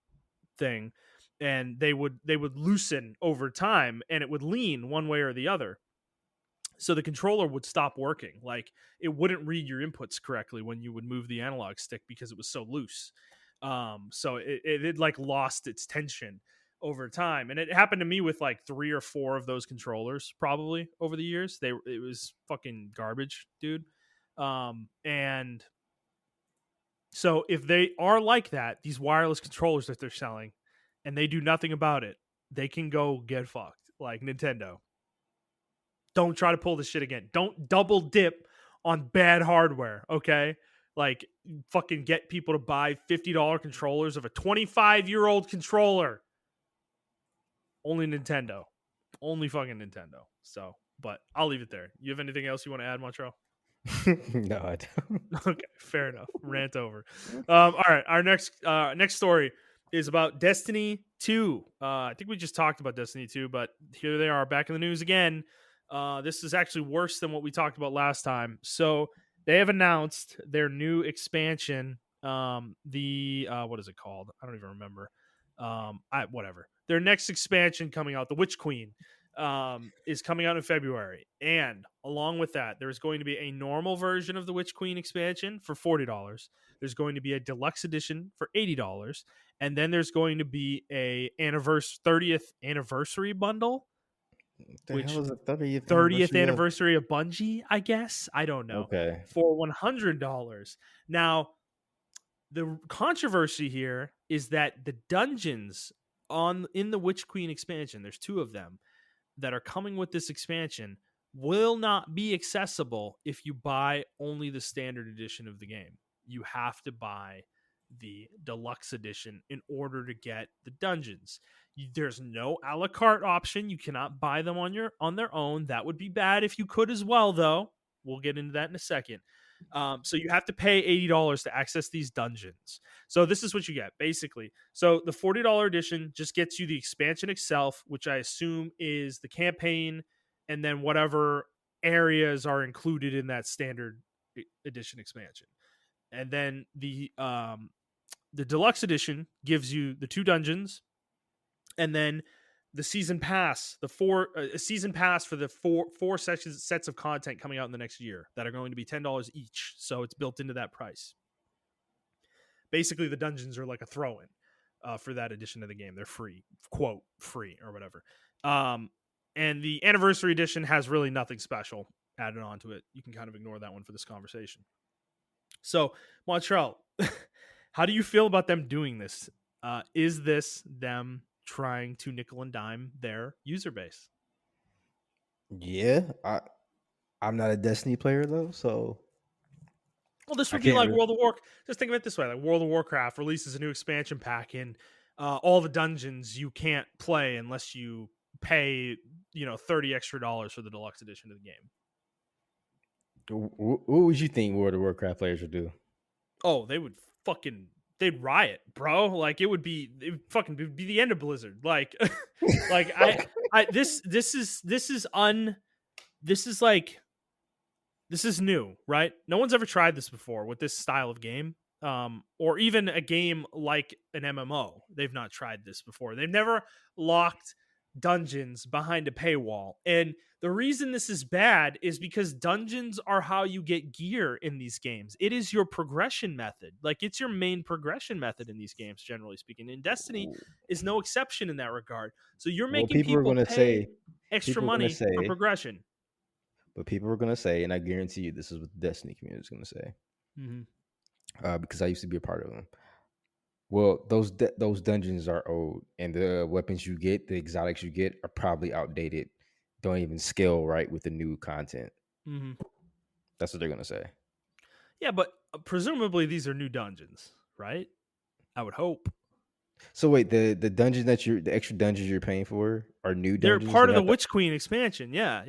thing, and they would loosen over time, and it would lean one way or the other. So the controller would stop working. Like, it wouldn't read your inputs correctly when you would move the analog stick because it was so loose. So it like lost its tension. over time. And it happened to me with like 3 or 4 of those controllers probably over the years. It was fucking garbage, dude. And so if they are like that, these wireless controllers that they're selling, and they do nothing about it, they can go get fucked. Like Nintendo, don't try to pull this shit again. Don't double dip on bad hardware, okay? Like fucking get people to buy $50 controllers of a 25-year-old controller. Only Nintendo. Only fucking Nintendo. So, but I'll leave it there. You have anything else you want to add, Montreal? No, I don't. Okay, fair enough. Rant over. All right, our next story is about Destiny 2. I think we just talked about Destiny 2, but here they are back in the news again. This is actually worse than what we talked about last time. So they have announced their new expansion. The what is it called? I don't even remember. Whatever. Their next expansion coming out, the Witch Queen, is coming out in February. And along with that, there's going to be a normal version of the Witch Queen expansion for $40. There's going to be a deluxe edition for $80. And then there's going to be a 30th anniversary bundle, The hell which is the 30th 30th anniversary of? anniversary of Bungie, I guess. I don't know. Okay. For $100. Now, the controversy here is that the dungeons in the Witch Queen expansion, there's 2 of them that are coming with this expansion, will not be accessible if you buy only the standard edition of the game. You have to buy the deluxe edition in order to get the dungeons. There's no a la carte option. You cannot buy them on their own. That would be bad if you could as well, though. We'll get into that in a second. So you have to pay $80 to access these dungeons. So this is what you get basically. So the $40 edition just gets you the expansion itself, which I assume is the campaign, and then whatever areas are included in that standard edition expansion. And then the deluxe edition gives you the 2 dungeons, and then the season pass, a season pass for the four sets of content coming out in the next year that are going to be $10 each. So it's built into that price. Basically, the dungeons are like a throw-in for that edition of the game. They're free, quote free or whatever. And the anniversary edition has really nothing special added onto it. You can kind of ignore that one for this conversation. So, Montrell, how do you feel about them doing this? Is this them trying to nickel and dime their user base? Yeah, I'm not a Destiny player though, so Well, this I would be can't like really. World of War. Just think of it this way: like World of Warcraft releases a new expansion pack, and all the dungeons you can't play unless you pay, $30 extra for the deluxe edition of the game. What would you think World of Warcraft players would do? Oh, they'd riot, bro. Like it would be the end of Blizzard. Like like this is new, right? No one's ever tried this before with this style of game. Or even a game like an MMO. They've not tried this before. They've never locked dungeons behind a paywall. And the reason this is bad is because dungeons are how you get gear in these games. It is your progression method. Like it's your main progression method in these games, generally speaking. And Destiny is no exception in that regard. So you're Well, making people pay extra people are gonna money for say, progression. but people are gonna say, and I guarantee you, this is what the Destiny community is gonna say, because I used to be a part of them. Well, those dungeons are old, and the weapons you get, the exotics you get, are probably outdated. Don't even scale right with the new content. Mm-hmm. That's what they're gonna say. Yeah, but presumably these are new dungeons, right? I would hope. So wait, the extra dungeons you're paying for are new They're dungeons. part They're of the not the. Witch Queen expansion. Yeah.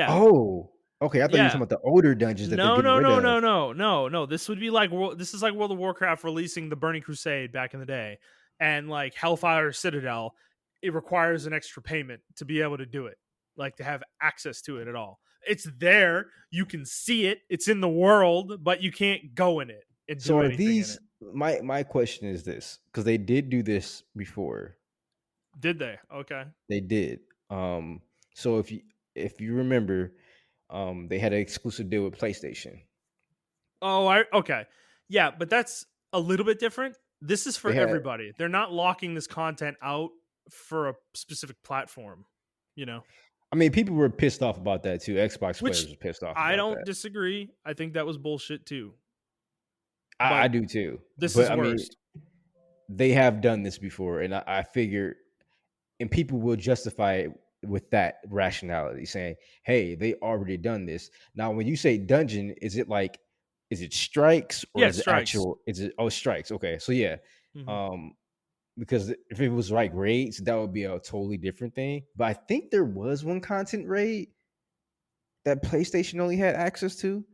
Oh, okay. I thought you were Yeah. talking about the older dungeons that they're No, getting no, rid no, of. no, no, no, no. This would be like this is like World of Warcraft releasing the Burning Crusade back in the day, and like Hellfire Citadel. It requires an extra payment to be able to do it, like to have access to it at all. It's there, you can see it. It's in the world, but you can't go in it and So do are anything in these? it. My question is this, because they did do this before. Did they? Okay. They did. So if you remember, they had an exclusive deal with PlayStation. Oh, okay. Yeah, but that's a little bit different. This is for They had everybody. They're not locking this content out for a specific platform, you know? I mean, people were pissed off about that too. Xbox players Which were pissed off I about don't that. disagree. I think that was bullshit too. I But do too. this But is I mean, worse. they have done this before, and I figure, and people will justify it with that rationality, saying, "Hey, they already done this." Now, when you say dungeon, is it like, is it strikes or Yeah, is it strikes. actual? Is it strikes? Okay, so yeah, Mhm. um, because if it was like raids, that would be a totally different thing. But I think there was one content raid that PlayStation only had access to.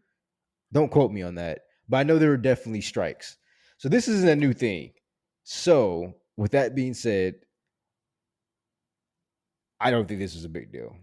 Don't quote me on that, but I know there were definitely strikes. So this isn't a new thing. So with that being said, I don't think this is a big deal.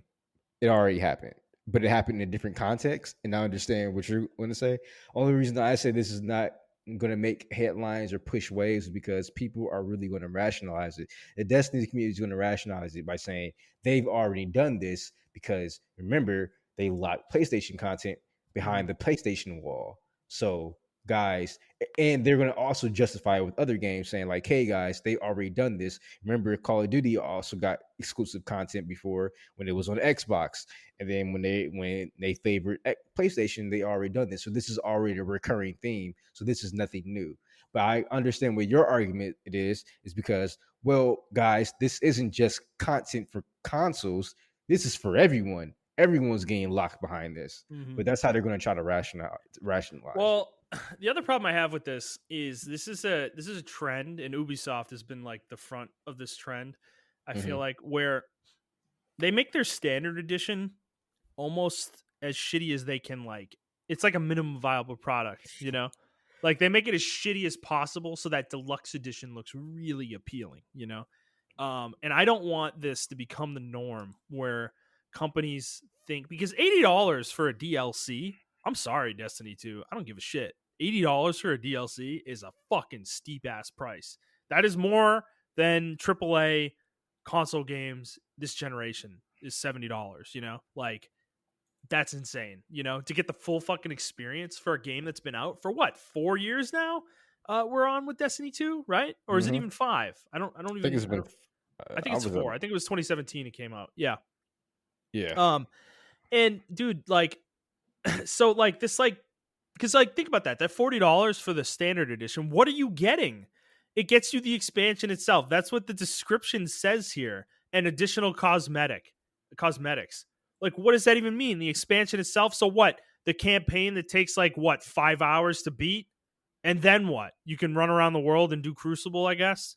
It already happened, but it happened in a different context. And I understand what you're going to say. Only reason that I say this is not going to make headlines or push waves is because people are really going to rationalize it. The Destiny community is going to rationalize it by saying they've already done this because remember, they locked PlayStation content Mhm. behind the PlayStation wall. So guys, and they're going to also justify it with other games saying like, hey guys, they already done this. Remember, Call of Duty also got exclusive content before when it was on Xbox, and then when they favored PlayStation, they already done this. So this is already a recurring theme. So this is nothing new. But I understand what your argument it is because, well, guys, this isn't just content for consoles. This is for everyone. Everyone's getting locked behind this. But Mhm. that's how they're going to try to rationalize it. Well, the other problem I have with this is this is a trend, and Ubisoft has been like the front of this trend. I feel Hmm. like where they make their standard edition almost as shitty as they can, like it's like a minimum viable product, you know? Like they make it as shitty as possible so that deluxe edition looks really appealing, you know? And I don't want this to become the norm where companies think because $80 for a DLC, I'm sorry, Destiny 2, I don't give a shit. $80 for a DLC is a fucking steep ass price. That is more than AAA console games this generation is $70, you know? Like that's insane, you know, to get the full fucking experience for a game that's been out for what, 4 years now? We're on with Destiny 2, right? Or is it Hmm. even 5? I don't I think even it's I been. don't I think I it's was 4. I think it was 2017 it came out. Yeah. yeah. Um and dude, like so like this like because like think about that. That $40 for the standard edition, what are you getting? It gets you the expansion itself. That's what the description says here. And additional cosmetics. Like what does that even mean? The expansion itself. So what? The campaign that takes like what 5 hours to beat, and then what? You can run around the world and do Crucible, I guess.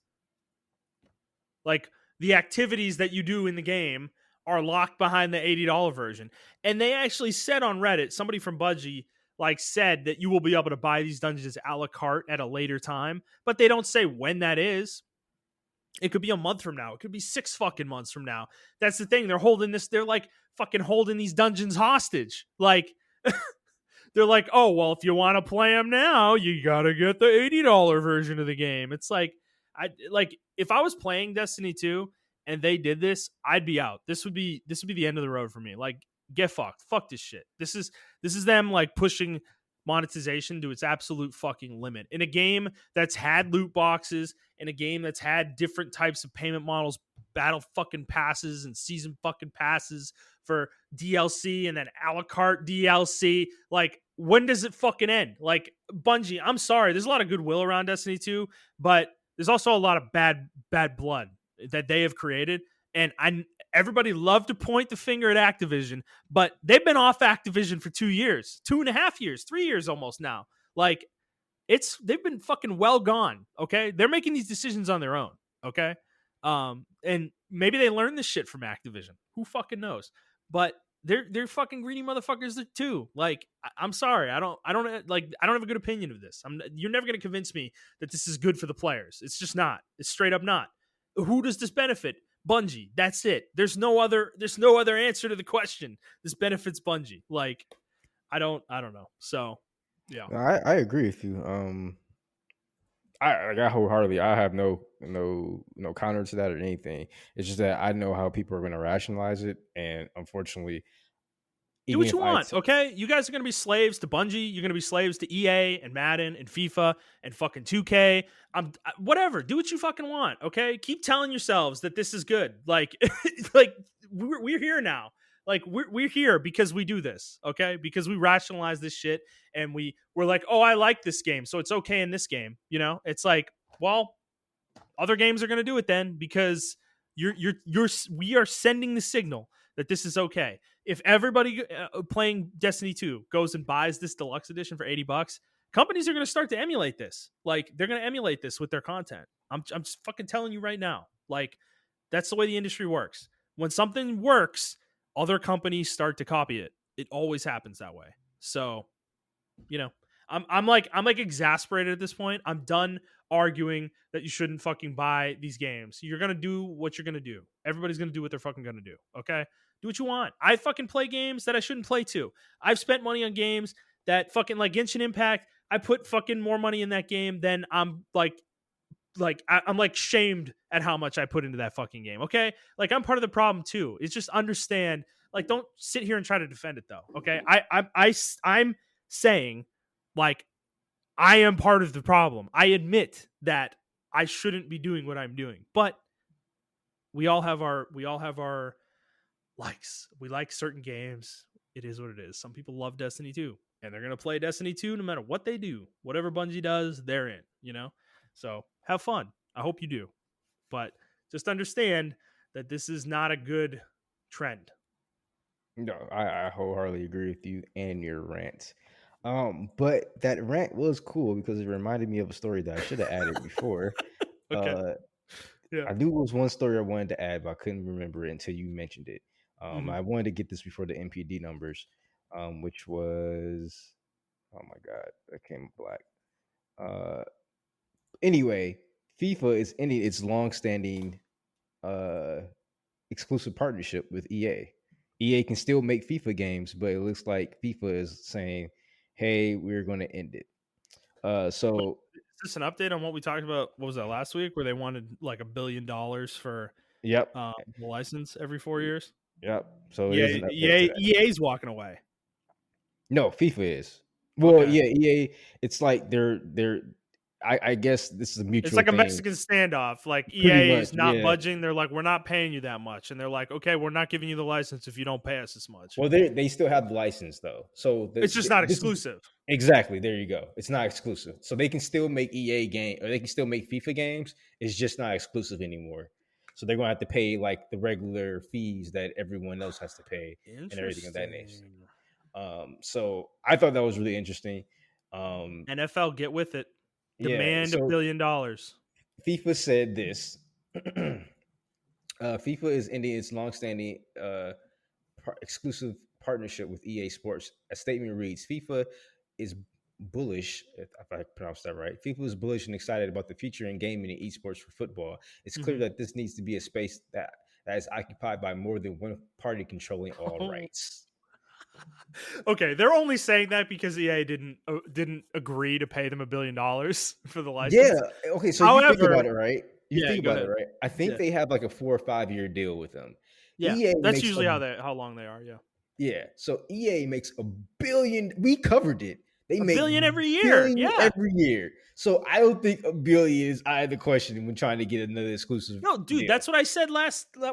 Like the activities that you do in the game are locked behind the $80 version. And they actually said on Reddit, somebody from Budgie like said that you will be able to buy these dungeons a la carte at a later time, but they don't say when that is. It could be a month from now. It could be 6 fucking months from now. That's the thing. They're holding this. They're like fucking holding these dungeons hostage. Like they're like, oh well, if you want to play them now, you gotta get the $80 version of the game. It's I like if I was playing Destiny 2 and they did this, I'd be out. This would be the end of the road for me. Like, get fucked. Fuck this shit. This is them like pushing monetization to its absolute fucking limit in a game that's had loot boxes, in a game that's had different types of payment models, battle fucking passes and season fucking passes for DLC and then a la carte DLC. Like, when does it fucking end? Like, Bungie, I'm sorry, there's a lot of goodwill around Destiny 2, but there's also a lot of bad blood that they have created. And everybody loved to point the finger at Activision, but they've been off Activision for 2 years, 2.5 years, 3 years almost now. Like, they've been fucking well gone. Okay, they're making these decisions on their own. Okay, and maybe they learned this shit from Activision. Who fucking knows? But they're fucking greedy motherfuckers too. Like, I'm sorry, I don't have a good opinion of this. You're never gonna convince me that this is good for the players. It's just not. It's straight up not. Who does this benefit? Bungie. That's it. There's no other. There's no other answer to the question. This benefits Bungie. Like, I don't know. So yeah. I agree with you. I wholeheartedly. I have no counter to that or anything. It's just that I know how people are going to rationalize it, and unfortunately, Do even what if you I want, okay? You guys are going to be slaves to Bungie. You're going to be slaves to EA and Madden and FIFA and fucking 2K. Whatever. Do what you fucking want, okay? Keep telling yourselves that this is good. Like, like we're here now. Like we're here because we do this, okay? Because we rationalize this shit and we're like, oh, I like this game, so it's okay in this game. You know, it's like, well, other games are going to do it then because we are sending the signal that this is okay. If everybody playing Destiny 2 goes and buys this deluxe edition for $80, companies are going to start to emulate this. Like they're going to emulate this with their content. I'm just fucking telling you right now. Like that's the way the industry works. When something works, other companies start to copy it. It always happens that way. So, you know, I'm like exasperated at this point. I'm done arguing that you shouldn't fucking buy these games. You're gonna do what you're gonna do. Everybody's gonna do what they're fucking gonna do. Okay, do what you want. I fucking play games that I shouldn't play too. I've spent money on games that fucking like Genshin Impact. I put fucking more money in that game than I'm I'm like shamed at how much I put into that fucking game. Okay, like I'm part of the problem too. It's just understand. Like, don't sit here and try to defend it though. Okay, I'm saying like I am part of the problem. I admit that I shouldn't be doing what I'm doing, but we all have our likes. We like certain games. It is what it is. Some people love Destiny 2 and they're going to play Destiny 2 no matter what they do. Whatever Bungie does, they're in, you know? So, have fun. I hope you do. But just understand that this is not a good trend. No, I wholeheartedly agree with you and your rant. But that rant was cool because it reminded me of a story that I should have added before. Okay. Uh, Yeah. I knew it was one story I wanted to add, but I couldn't remember it until you mentioned it. Mhm. I wanted to get this before the MPD numbers, which was, oh my god, that came black. Uh, anyway, FIFA is ending its long-standing uh exclusive partnership with EA. EA can still make FIFA games, but it looks like FIFA is saying, "Hey, we're going to end it." Wait, So, is this an update on what we talked about? What was that last week where they wanted like $1 billion for yep, the license every 4 years? yep. So it Yeah, is an update to that. EA's walking away. No, FIFA is. Well, Okay. yeah, EA. It's like they're. I guess this is a It's mutual like a thing. Mexican standoff. Like Pretty EA much, is not yeah. budging. They're like, we're not paying you that much, and they're like, okay, we're not giving you the license if you don't pay us this much. Well, they still have the license though. So It's just not this is exclusive. exactly there. You go. It's not exclusive, so they can still make EA game or they can still make FIFA games. It's just not exclusive anymore. So they're gonna have to pay like the regular fees that everyone else has to pay and everything of that nature. Interesting. So I thought that was really interesting. NFL, get with it. Yeah. Demand $1 So billion. FIFA said this. FIFA is ending its longstanding exclusive partnership with EA Sports. A statement reads: FIFA is bullish, if I pronounce that right. FIFA is bullish and excited about the future in gaming and esports for football. It's clear Mhm. that this needs to be a space that is occupied by more than one party controlling all Oh. rights. Okay, they're only saying that because EA didn't agree to pay them $1 billion for the Yeah. license. Okay. So you think about However, it, right? You yeah, think go about it, ahead. right? I think Yeah, they have like a 4 or 5 year deal with them. yeah, EA that's makes a usually how long they are. Yeah, Yeah. So EA makes a billion. We covered it. They $1 make billion every year. billion Yeah, every year. So I don't think a billion is out of the question when trying to get another exclusive no, dude, deal. that's what I said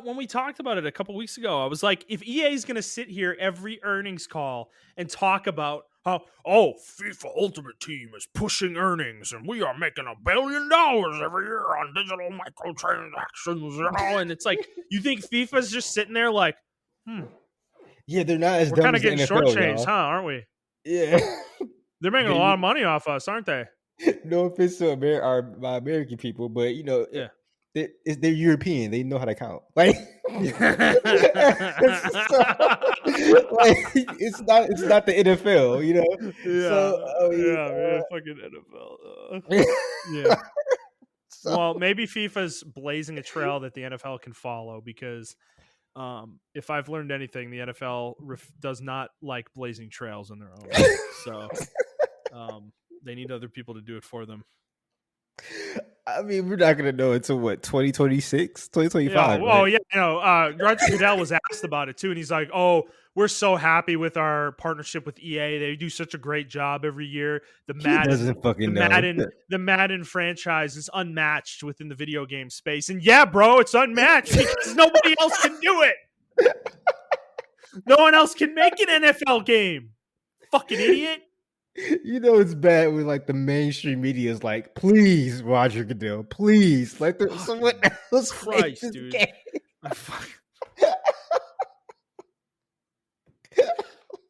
when we talked about it a couple weeks ago. I was like, if EA is going to sit here every earnings call and talk about how FIFA Ultimate Team is pushing earnings and we are making $1 billion every year on digital microtransactions, and it's like you think FIFA's just sitting there like, Yeah, they're not as we're dumb kind as of the getting NFL, shortchanged, huh? y'all. Aren't we? Yeah. They're making a lot of money off us, aren't they? No offense to my American people, but Yeah. they're European. They know how to count. Like, so, like it's not the NFL, you know. So Yeah, I mean, yeah, man, fucking NFL. Yeah. so Well, maybe FIFA's blazing a trail that the NFL can follow because if I've learned anything, the NFL does not like blazing trails on their own. So they need other people to do it for them. I mean, we're not gonna know until what 2026, Yeah. 2025, Oh, right? yeah. Roger Goodell was asked about it too, and he's like, "Oh, we're so happy with our partnership with EA. They do such a great job every year. The He Madden, doesn't the fucking know. Madden, the Madden franchise is unmatched within the video game space." And yeah, bro, it's unmatched because nobody else can do it. No one else can make an NFL game. Fucking idiot. You know it's bad when like the mainstream media is like, please, Roger Goodell, please let someone Fucking else make Christ, this dude. game.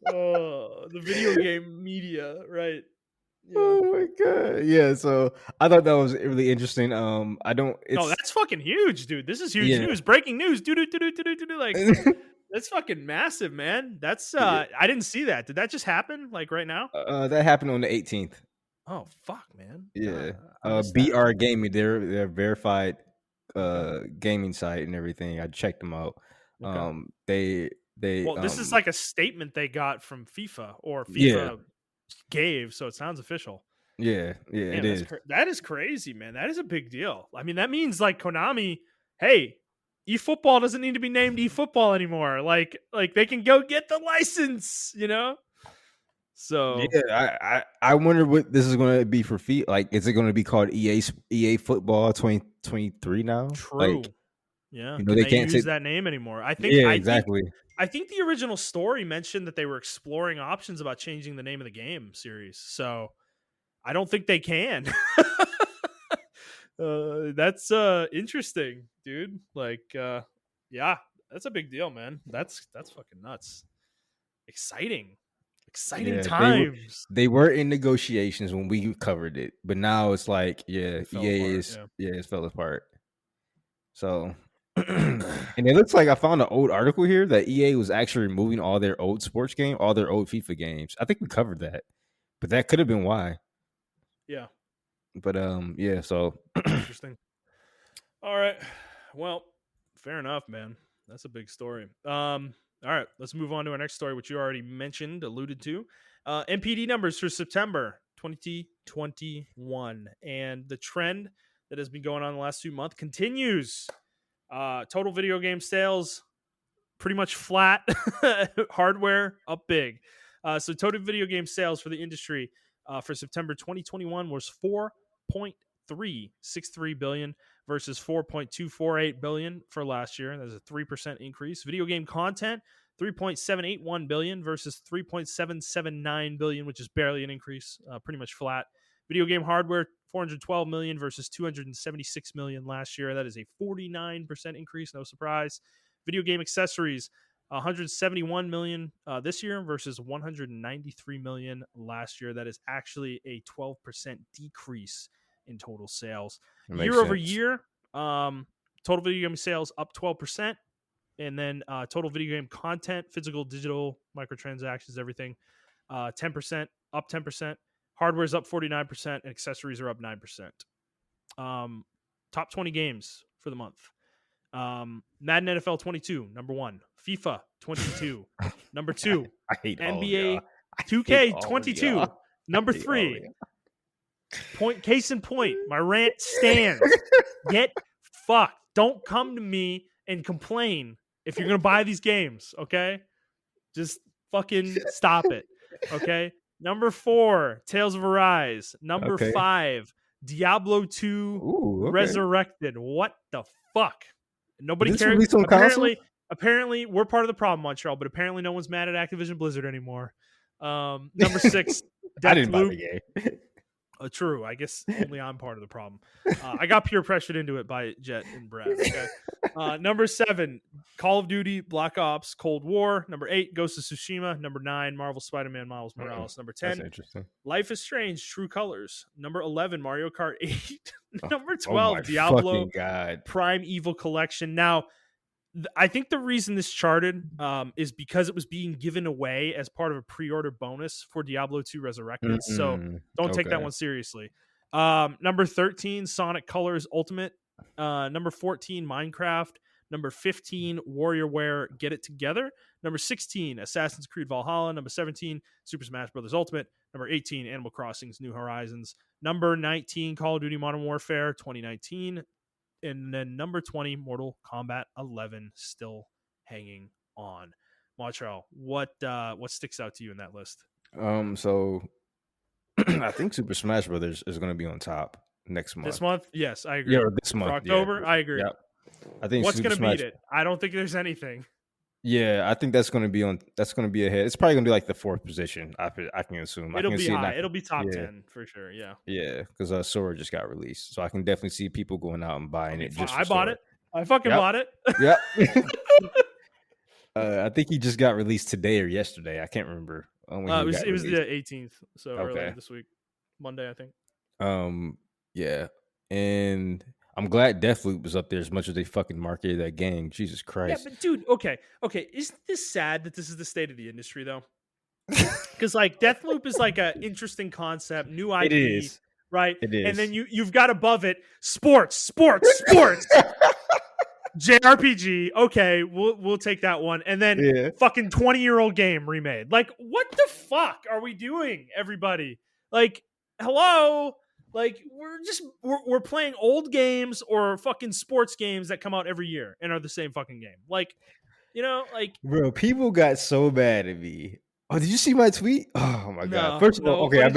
Oh, the video game media, right? Yeah. Oh my god. Yeah, so I thought that was really interesting. I don't No, it's that's fucking huge, dude. This is huge yeah. news. Breaking news. Like that's fucking massive, man. That's Yeah. I didn't see that. Did that just happen like right now? That happened on the 18th. Oh fuck, man. Yeah. I missed that. BR Gaming, they're verified Okay. gaming site and everything. I checked them out. Okay. They Well, this is like a statement they got from FIFA or yeah. FIFA gave, so it sounds official. Yeah, it Damn, is. that is crazy, man. That is a big deal. I mean, that means like Konami, hey, eFootball doesn't need to be named eFootball anymore. Like they can go get the license, you know? So Yeah, I wonder what this is going to be for feet. Like, is it going to be called EA Football 2023 now? Like, true. Yeah. you know, Can they they can't say. use that name anymore? I think Yeah, I think exactly. I think the original story mentioned that they were exploring options about changing the name of the game series. So I don't think they can. That's interesting, dude. Like yeah, that's a big deal, man. That's fucking nuts. Exciting. Exciting Yeah, times. they were in negotiations when we covered it, but now it's like, yeah, It fell EA apart, is yeah. yeah, it's fell apart. So, and it looks like I found an old article here that EA was actually removing all their old sports game, all their old FIFA games. I think we covered that, but that could have been why. Yeah. But yeah. So Interesting. All right. Well, fair enough, man. That's a big story. All right, let's move on to our next story, which you already mentioned, alluded to. MPD numbers for September 2021. And the trend that has been going on the last 2 months continues. Total video game sales pretty much flat. Hardware up big. So total video game sales for the industry for September 2021 was 4.363 billion versus 4.248 billion for last year. That's a 3% increase. Video game content 3.781 billion versus 3.779 billion, which is barely an increase, pretty much flat. Video game hardware 412 million versus 276 million last year. That is a 49% increase, no surprise. Video game accessories 171 million this year versus 193 million last year. That is actually a 12% decrease in total sales. it makes Year over sense. year, total video game sales up 12%. And then total video game content, physical, digital, microtransactions, everything, 10%, up 10%. Hardware is up 49%, and accessories are up 9%. Top 20 games for the month. Madden NFL 22, number 1. FIFA 22, number 2. I hate all of y'all. NBA I hate 2K all of 22, y'all. number I hate all of 3. Case in point, my rant stands. Get fucked. Don't come to me and complain if you're gonna buy these games, okay? Just fucking stop it. Okay. Number 4, Tales of Arise. Number Okay. 5, Diablo 2 Ooh, okay. Resurrected. What the fuck? Nobody Was this cares. released on console? Apparently, we're part of the problem, Montreal, but apparently no one's mad at Activision Blizzard anymore. Number 6, I Death didn't buy Loop. the game. True. I guess only I'm part of the problem. I got peer pressured into it by Jet and Brad. Okay. Number 7, Call of Duty Black Ops Cold War. Number 8, Ghost of Tsushima. Number 9, Marvel Spider-Man Miles Morales. Number That's 10, interesting. Life is Strange True Colors. Number 11, Mario Kart 8. Number Oh my 12, Diablo fucking god. Prime Evil Collection. Now, I think the reason this charted is because it was being given away as part of a pre-order bonus for Diablo 2 Resurrected. So don't take that Okay. one seriously. Number 13, Sonic Colors Ultimate. Number 14, Minecraft. Number 15, WarriorWare Get It Together. Number 16, Assassin's Creed Valhalla. Number 17, Super Smash Bros. Ultimate. Number 18, Animal Crossing's New Horizons. Number 19, Call of Duty Modern Warfare 2019. And then number 20, Mortal Kombat 11, still hanging on. Montrell, what sticks out to you in that list? So I think Super Smash Brothers is going to be on top next month. This month? Yes, I agree. Yeah, or this month. For October, yeah. I agree. Yeah. I think What's going to Smash... beat it? I don't think there's anything. Yeah, I think that's going to be on. That's going to be ahead. It's probably going to be like the 4th position. I can assume. It'll I can be see high. It'll be top 10 for sure. Yeah. Yeah, because Sora just got released, so I can definitely see people going out and buying it. I bought it. I fucking bought it. Yep. I think he just got released today or yesterday. I can't remember. It was the 18th, so earlier this week, Monday, I think. Yeah, and I'm glad Deathloop was up there as much as they fucking marketed that game. Jesus Christ. Yeah, but dude, okay. Isn't this sad that this is the state of the industry though? Because like Deathloop is like an interesting concept, new IP. It is. Right? It is. And then you've got above it sports. JRPG, okay, we'll take that one. And then fucking 20-year-old game remade. Like, what the fuck are we doing, everybody? Like, hello? Like, we're playing old games or fucking sports games that come out every year and are the same fucking game. Like, like... Bro, people got so mad at me. Oh, did you see my tweet? Oh my god! First of all, okay,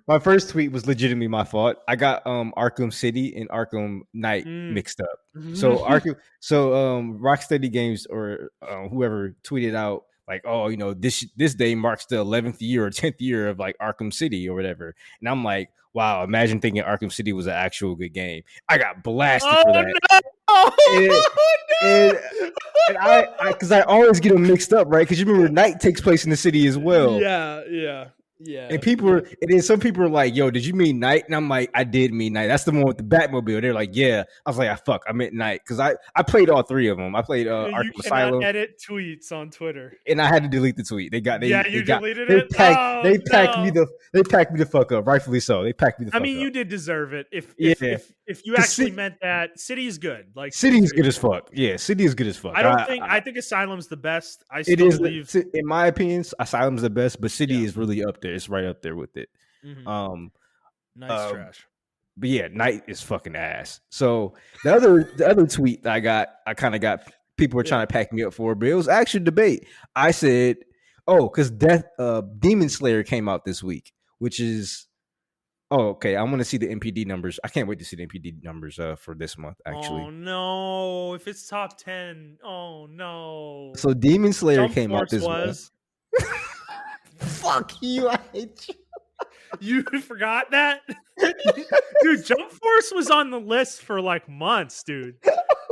my first tweet was legitimately my fault. I got Arkham City and Arkham Knight mixed up. So Rocksteady Games or whoever tweeted out like, oh, this day marks the 11th year or 10th year of like Arkham City or whatever, and I'm like, wow, imagine thinking Arkham City was an actual good game. I got blasted for that. No! And I because I always get them mixed up, right? Because you remember Night takes place in the city as well. Yeah. And then some people are like, "Yo, did you mean Night?" And I'm like, "I did mean Night. That's the one with the Batmobile." They're like, "Yeah." I was like, "Fuck, I meant Night," because I played all 3 of them. I played Arkham Asylum. You cannot edit tweets on Twitter, and I had to delete the tweet. Deleted it. They packed me the fuck up. Rightfully so. They packed me the fuck up. I mean, you did deserve it. If you actually meant that, City is good. Like City is good as fuck. Yeah, City is good as fuck. I think Asylum's the best. In my opinion, Asylum's the best, but City is really up there. It's right up there with it. Mm-hmm. Nice trash. But yeah, Night is fucking ass. So the other tweet that I kind of got people were trying to pack me up for, but it was actually a debate. I said, oh, because Demon Slayer came out this week, which is okay. I want to see the MPD numbers. I can't wait to see the MPD numbers for this month, actually. Oh no, if it's top 10, oh no. So Demon Slayer came out this month. Fuck you, I hate you. You forgot that? Dude, Jump Force was on the list for like months, dude.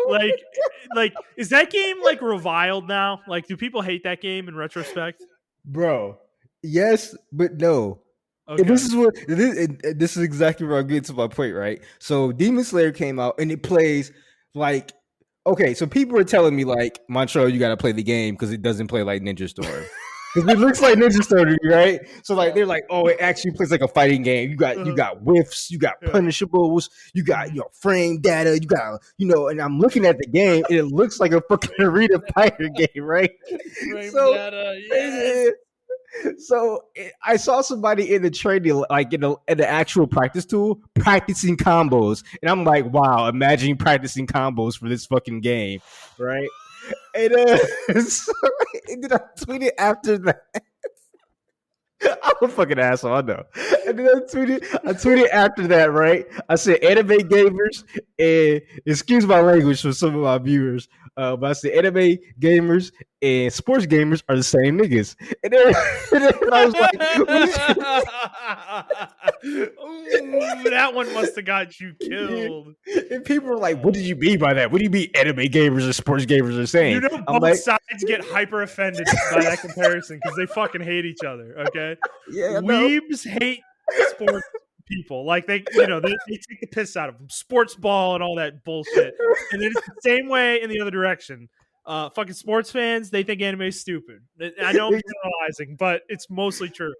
Like is that game like reviled now? Like, do people hate that game in retrospect? Bro, yes, but no. Okay. And this is exactly where I'm getting to my point, right? So Demon Slayer came out and it plays like, okay, so people are telling me like, Montrell, you got to play the game because it doesn't play like Ninja Storm. Because it looks like Ninja Storm, right? So like they're like, oh, it actually plays like a fighting game. You got whiffs, you got punishables, you got frame data, you got and I'm looking at the game and it looks like a fucking Arena Fighter game, right? Frame data, yes. So I saw somebody in the training, like in the actual practice tool, practicing combos, and I'm like, wow, imagine practicing combos for this fucking game, right? And, and then I tweeted after that. I'm a fucking asshole, I know. And then I tweeted after that, right? I said anime gamers, and excuse my language for some of my viewers, but I said anime gamers and sports gamers are the same niggas. And then I was like, ooh, that one must have got you killed. And people were like, what did you mean by that? What do you mean anime gamers and sports gamers are the same? Both sides get hyper offended by that comparison because they fucking hate each other, okay? Yeah, weebs hate sports people. Like they take the piss out of them. Sports ball and all that bullshit. And then it's the same way in the other direction. Fucking sports fans, they think anime is stupid. I know I'm generalizing, but it's mostly true.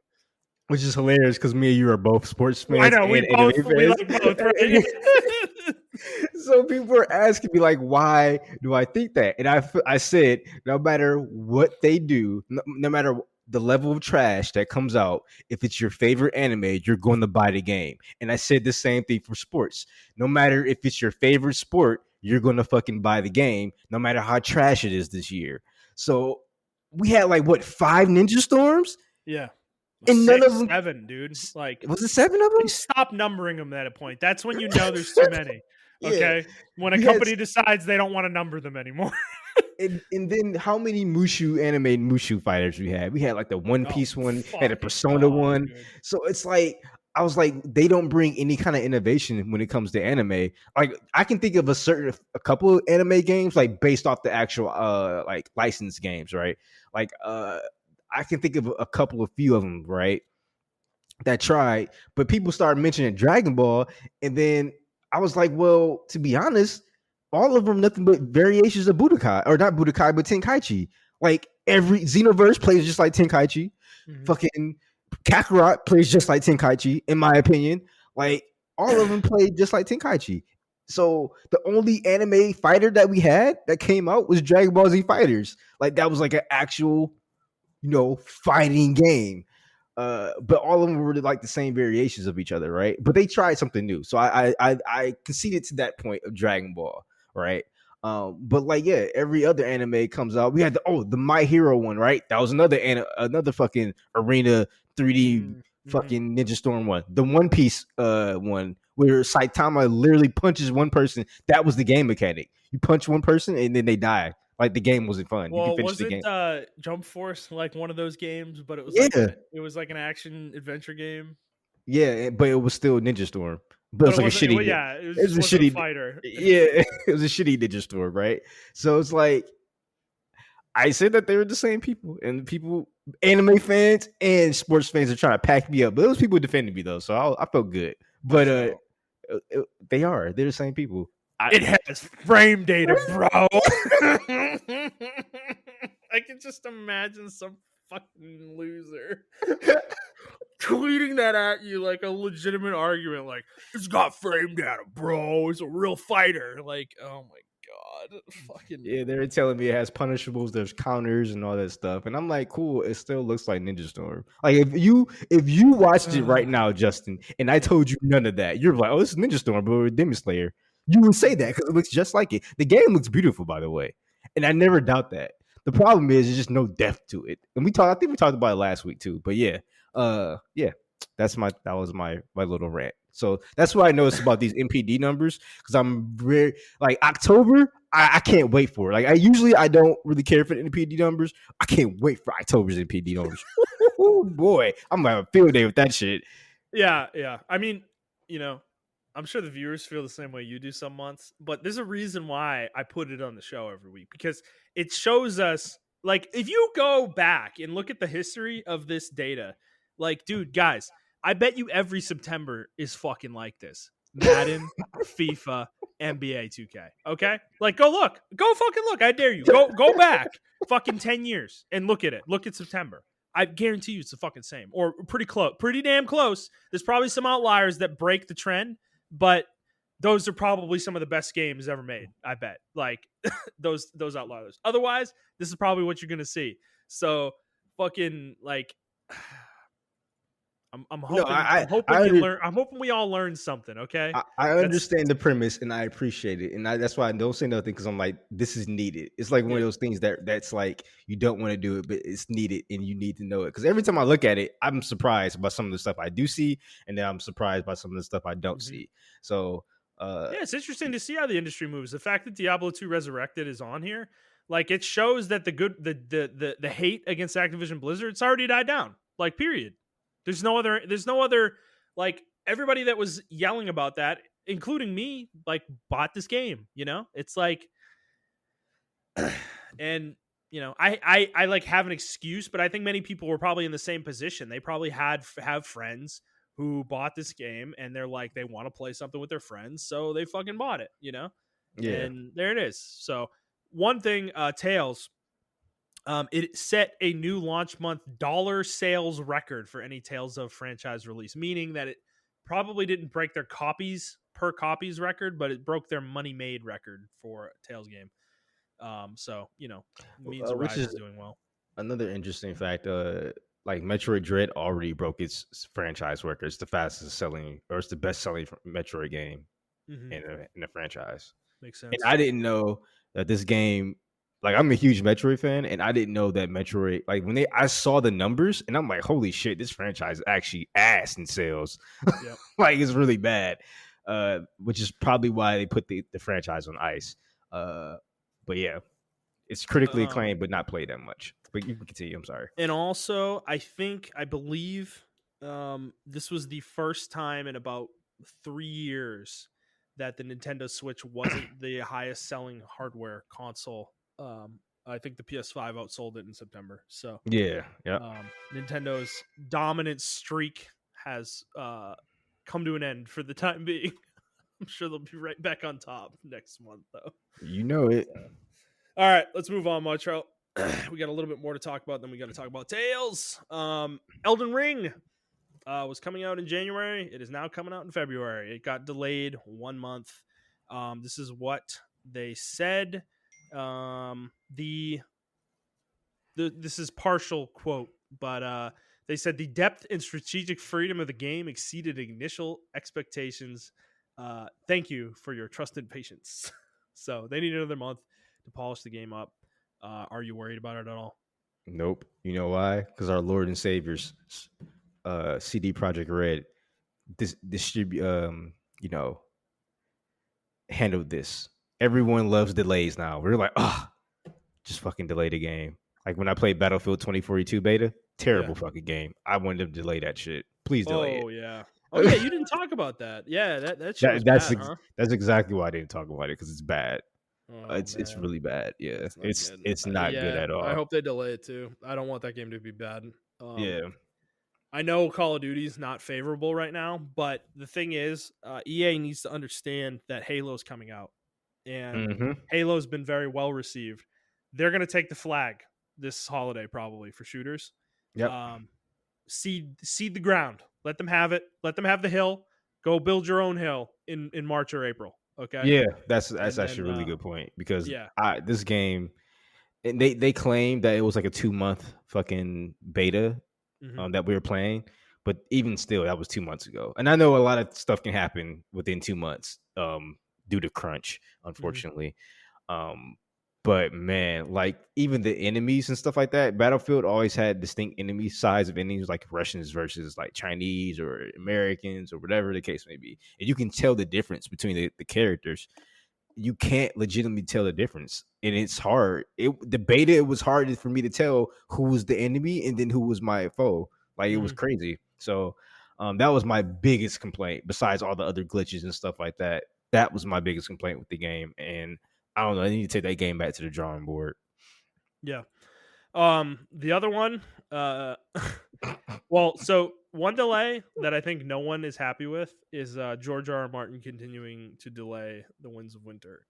which is hilarious because me and you are both sports Well, I fans know and we anime like both, right? fans. So people are asking me like, why do I think that? And I said, no matter what they do, no matter the level of trash that comes out, if it's your favorite anime, you're going to buy the game. And I said the same thing for sports. No matter if it's your favorite sport, you're going to fucking buy the game, no matter how trash it is this year. So we had like what, 5 Ninja Storms, Yeah, and none of 6, them 7, dude. Like was it 7 of they them. stop numbering them at a point. That's when you know there's too many. Yeah, Okay, when a we had company decides they don't want to number them anymore. and then how many Mushu animated Mushu fighters we had? We had like the One Oh, Piece one, had a fucking Persona god, one. dude. So it's like I was like, they don't bring any kind of innovation when it comes to anime. Like I can think of a couple of anime games like based off the actual like licensed games, right? Like I can think of a couple of few of them, right? That tried, but people started mentioning Dragon Ball, and then I was like, well, to be honest, all of them nothing but variations of Budokai, or not Budokai, but Tenkaichi. Like every Xenoverse plays just like Tenkaichi. Mhm. Fucking Kakarot plays just like Tenkaichi, in my opinion. Yep. Like all of them played just like Tenkaichi. So the only anime fighter that we had that came out was Dragon Ball Z Fighters. Like that was like an actual, fighting game. But all of them were like the same variations of each other, right? But they tried something new, so I conceded to that point of Dragon Ball, right? But like yeah, every other anime comes out. We had the My Hero one, right? That was another fucking arena 3D Mhm. fucking Ninja Storm one. The One Piece one where Saitama literally punches one person. That was the game mechanic. You punch one person and then they die. Like the game wasn't fun. You can Well, finish the wasn't game. Jump Force like one of those games, but Yeah, it was like an action adventure game, yeah, but it was still Ninja Storm. But but it's it like a wasn't. shitty. Yeah, it It was just a wasn't a shitty. fighter. Yeah, it was a shitty Ninja Storm, right? So it's like I said that they were the same people, and people, anime fans and sports fans, are trying to pack me up. But those people defended me though, so I felt good. But Montreal. they're the same people. I It has frame data, bro. I can just imagine some fucking loser tweeting that at you like a legitimate argument, like it's got frame data, bro. It's a real fighter. Like, oh my god, fucking Yeah, they're telling me it has punishables, there's counters and all that stuff. And I'm like, cool, it still looks like Ninja Storm. Like if you watched it right now, Justin, and I yeah. told you none of that, you're like, oh, this is Ninja Storm, but with Demon Slayer. You would say that because it looks just like it. The game looks beautiful, by the way. And I never doubt that. The problem is there's just no depth to it. And I think we talked about it last week too. But yeah, yeah, that was my little rant. So that's what I noticed about these MPD numbers because I'm very like October. I can't wait for it. Like I don't really care for the NPD numbers. I can't wait for October's NPD numbers. Oh boy, I'm gonna have a field day with that shit. Yeah, yeah. I mean, you know, I'm sure the viewers feel the same way you do some months, but there's a reason why I put it on the show every week because it shows us like if you go back and look at the history of this data, like dude, guys, I bet you every September is fucking like this. Madden, FIFA, NBA 2K. Okay? Like go look. Go fucking look. I dare you. Go back fucking 10 years and look at it. Look at September. I guarantee you it's the fucking same or pretty close, pretty damn close. There's probably some outliers that break the trend, but those are probably some of the best games ever made. I bet. Like those outliers. Otherwise, this is probably what you're gonna see. So fucking like I'm No, hoping I'm hoping you learn I'm hoping we all learn something, okay? I That's understand the premise and I appreciate it, and that's why I don't say nothing because I'm like, this is needed. It's like one of yeah. those things that's like you don't want to do it, but it's needed and you need to know it. Because every time I look at it, I'm surprised by some of the stuff I do see, and then I'm surprised by some of the stuff I don't Mhm. see. So, Yeah, it's interesting to see how the industry moves. The fact that Diablo 2 Resurrected is on here, like it shows that the hate against Activision Blizzard it's already died down. Like period. There's no other like everybody that was yelling about that, including me, like bought this game, you know? It's like and I like have an excuse, but I think many people were probably in the same position. They probably have friends who bought this game and they're like they want to play something with their friends, so they fucking bought it, yeah, and there it is. So one thing, Tails, It set a new launch month dollar sales record for any Tales of franchise release, meaning that it probably didn't break their copies record, but it broke their money made record for a Tales game. So means the Which Rise is is doing well. another interesting fact. Like Metroid Dread already broke its franchise record. It's the fastest selling, or it's the best selling Metroid game Mm-hmm. in the franchise. Makes And sense. I didn't know that this game. Like I'm a huge Metroid fan, and I didn't know that Metroid. Like I saw the numbers, and I'm like, holy shit, this franchise is actually ass in sales. Yep. Like it's really bad. Which is probably why they put the franchise on ice. But yeah, it's critically Um, acclaimed, but not played that much. But you can continue. I'm sorry. and also, I believe, this was the first time in about 3 years that the Nintendo Switch wasn't the highest selling hardware console. I think the PS5 outsold it in September. So Yeah. Yeah. Nintendo's dominant streak has come to an end for the time being. I'm sure they'll be right back on top next month, though. You know it. So. All right, let's move on, Montrell. We got a little bit more to talk about. Then we got to talk about Tales. Elden Ring was coming out in January. It is now coming out in February. It got delayed 1 month. This is what they said. This is partial quote, but they said the depth and strategic freedom of the game exceeded initial expectations. Thank you for your trusted patience. So they need another month to polish the game up. Are you worried about it at all? Nope. You know why? Because our Lord and Savior's CD Project Red distribute handled this. Everyone loves delays now. We're like, just fucking delay the game. Like when I played Battlefield 2042 beta, Yeah. terrible fucking game. I wanted them to delay that shit. Please delay Oh it. yeah. Oh yeah. You didn't talk about that. Yeah. That shit was That's bad, huh? that's exactly why I didn't talk about it because it's bad. Oh It's man, really bad. Yeah, that's not good. it's not good Yeah. at I all. hope they delay it too. I don't want that game to be bad. Um, Yeah. I know Call of Duty is not favorable right now, but the thing is, EA needs to understand that Halo's coming out, and Mm-hmm. Halo's been very well received. They're going to take the flag this holiday probably for shooters. Yep. Um, seed the ground. Let them have it. Let them have the hill. Go build your own hill in March or April. Okay, Yeah, that's and actually then a really good point because yeah, this game and they claimed that it was like a 2 month fucking beta hmm that we were playing, but even still, that was 2 months ago. And I know a lot of stuff can happen within 2 months due to crunch, hmm unfortunately. Um, but man, like even the enemies and stuff like that, Battlefield always had distinct enemy size of enemies, like Russians versus like Chinese or Americans or whatever the case may be, and you can tell the difference between the characters. You can't legitimately tell the difference, and it's hard. The beta, it was hard for me to tell who was the enemy and then who was my foe. Like it was hmm crazy. So that was my biggest complaint. Besides all the other glitches and stuff like that, that was my biggest complaint with the game. And I don't know. I need to take that game back to the drawing board. yeah. The other one, well, so one delay that I think no one is happy with is George R. R. Martin continuing to delay The Winds of Winter.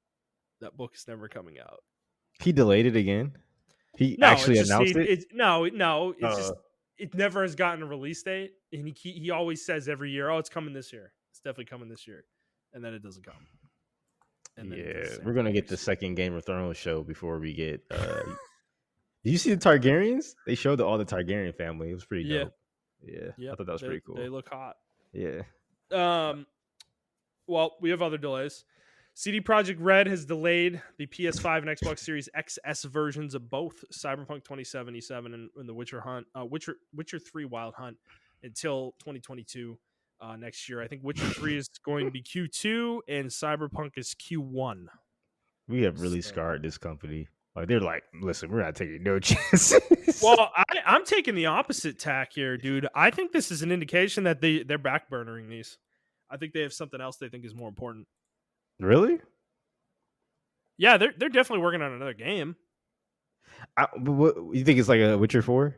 That book is never coming out. He delayed it again. He No, it's actually just announced it. it's no, it's Uh, just it never has gotten a release date, and he always says every year, "Oh, it's coming this year. It's definitely coming this year," and then it doesn't come, and then he does the yeah, same we're thing gonna get next the year. second Game of Thrones show before we get. Did you see the Targaryens? They showed all the Targaryen family. It was pretty Yeah, dope. Yeah, I yep, thought that was pretty they cool. look hot. Yeah. Um, well, we have other delays. CD Projekt Red has delayed the PS5 and Xbox Series XS versions of both Cyberpunk 2077 and the Witcher 3 Wild Hunt until 2022 next year. I think Witcher 3 is going to be Q2 and Cyberpunk is Q1. We have really So, scarred this company. Like they're like, listen, we're not taking no chances. well, I'm taking the opposite tack here, dude. I think this is an indication that they're backburnering these. I think they have something else they think is more important. Really? Yeah, they're definitely working on another game. But what you think it's like a Witcher 4?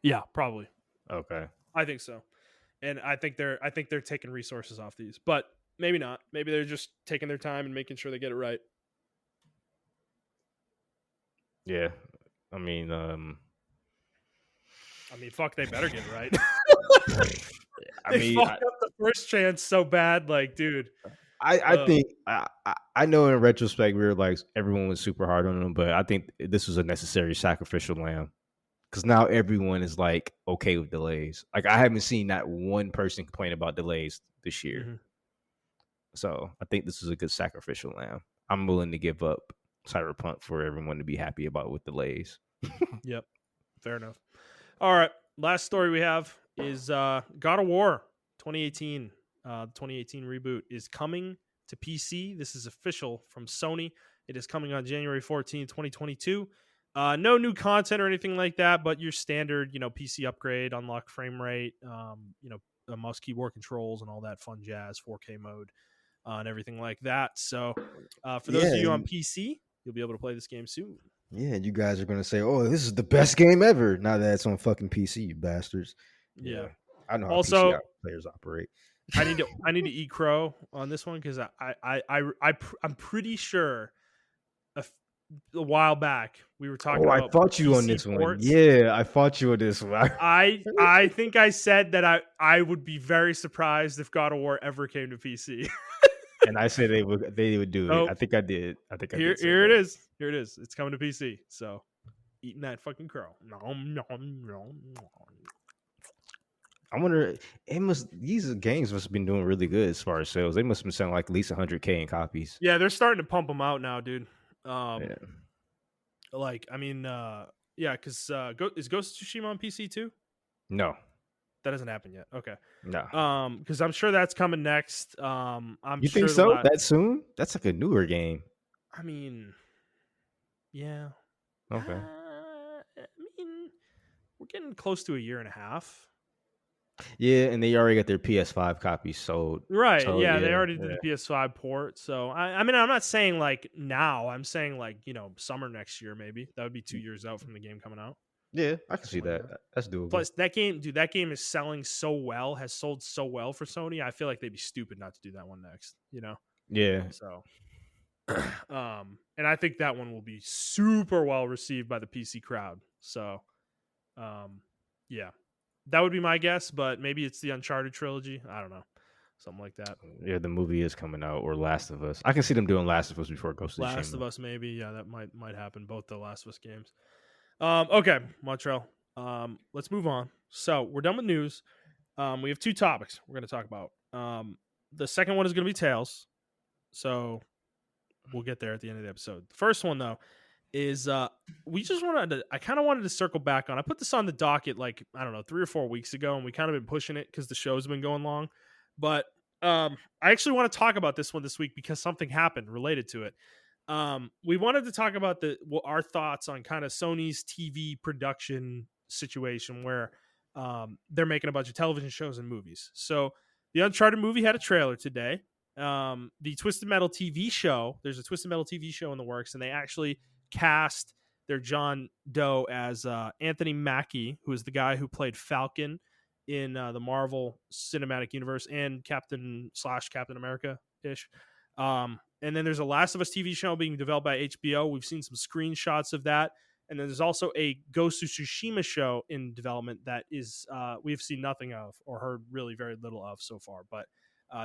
Yeah, probably. Okay. I think so. And I think they're taking resources off these, but maybe not. Maybe they're just taking their time and making sure they get it right. Yeah. I mean, fuck, they better get it right. I They mean, fucked up the first chance so bad, like, dude. I think I know in retrospect we were like everyone was super hard on them, but I think this was a necessary sacrificial lamb because now everyone is like okay with delays. Like I haven't seen not one person complain about delays this year, Mm-hmm. so I think this is a good sacrificial lamb. I'm willing to give up Cyberpunk for everyone to be happy about with delays. Yep, fair enough. All right, last story we have is God of War 2018. The 2018 reboot is coming to PC. This is official from Sony. It is coming on January 14th, 2022. No new content or anything like that, but your standard, PC upgrade, unlock frame rate, mouse keyboard controls and all that fun jazz, 4K mode, and everything like that. So, for those Yeah, of you on PC, you'll be able to play this game soon. yeah, you guys are gonna say, "Oh, this is the best game ever." Now that it's on fucking PC, you bastards. Yeah. Yeah, I know how PC Also, players operate. I need to eat crow on this one because I'm pretty sure a while back we were talking Oh, I about fought you on PC this one. ports. Yeah, I fought you on this one. I think I said that I would be very surprised if God of War ever came to PC. And I said they would do it. So I think I did. I think I here did say here it that. is. Here it is. It's coming to PC. So eating that fucking crow. Nom, nom, nom, nom. I wonder. It must. These games must have been doing really good as far as sales. They must have been selling like at least 100K in copies. Yeah, they're starting to pump them out now, dude. Yeah. Yeah, because is Ghost of Tsushima on PC too? No. That hasn't happened yet. Okay. No. Because I'm sure that's coming next. I'm You think sure so? That soon? That's like a newer game. I mean, yeah. Okay. I mean, we're getting close to a year and a half. Yeah, and they already got their PS5 copies sold. Right. So Yeah, they yeah, already did the PS5 port. So I mean, I'm not saying like now. I'm saying like summer next year maybe. That would be 2 years out from the game coming out. yeah, I can see Something like that. that. That's doable. Plus, that game is selling so well, has sold so well for Sony. I feel like they'd be stupid not to do that one next. Yeah. So, and I think that one will be super well received by the PC crowd. So, yeah, that would be my guess. But maybe it's the Uncharted trilogy. I don't know, something like that. Yeah, the movie is coming out, or Last of Us. I can see them doing Last of Us before it goes to Last of Tsushima. Us, maybe. Yeah, that might happen. Both the Last of Us games. Okay, Montrell. Let's move on. So we're done with news. We have 2 topics we're going to talk about. The second one is going to be Tales. So we'll get there at the end of the episode. The first one, though, is I kind of wanted to circle back on. I put this on the docket like, I don't know, 3 or 4 weeks ago, and we kind of been pushing it because the show's been going long. But I actually want to talk about this one this week because something happened related to it. We wanted to talk about our thoughts on kind of Sony's TV production situation where they're making a bunch of television shows and movies. So the Uncharted movie had a trailer today. The Twisted Metal TV show, there's a Twisted Metal TV show in the works, and they actually cast their John Doe as Anthony Mackie, who is the guy who played Falcon in the Marvel Cinematic Universe and Captain America ish. And then there's a Last of Us TV show being developed by HBO. We've seen some screenshots of that. And then there's also a Ghost of Tsushima show in development that is we've seen nothing of or heard really very little of so far. But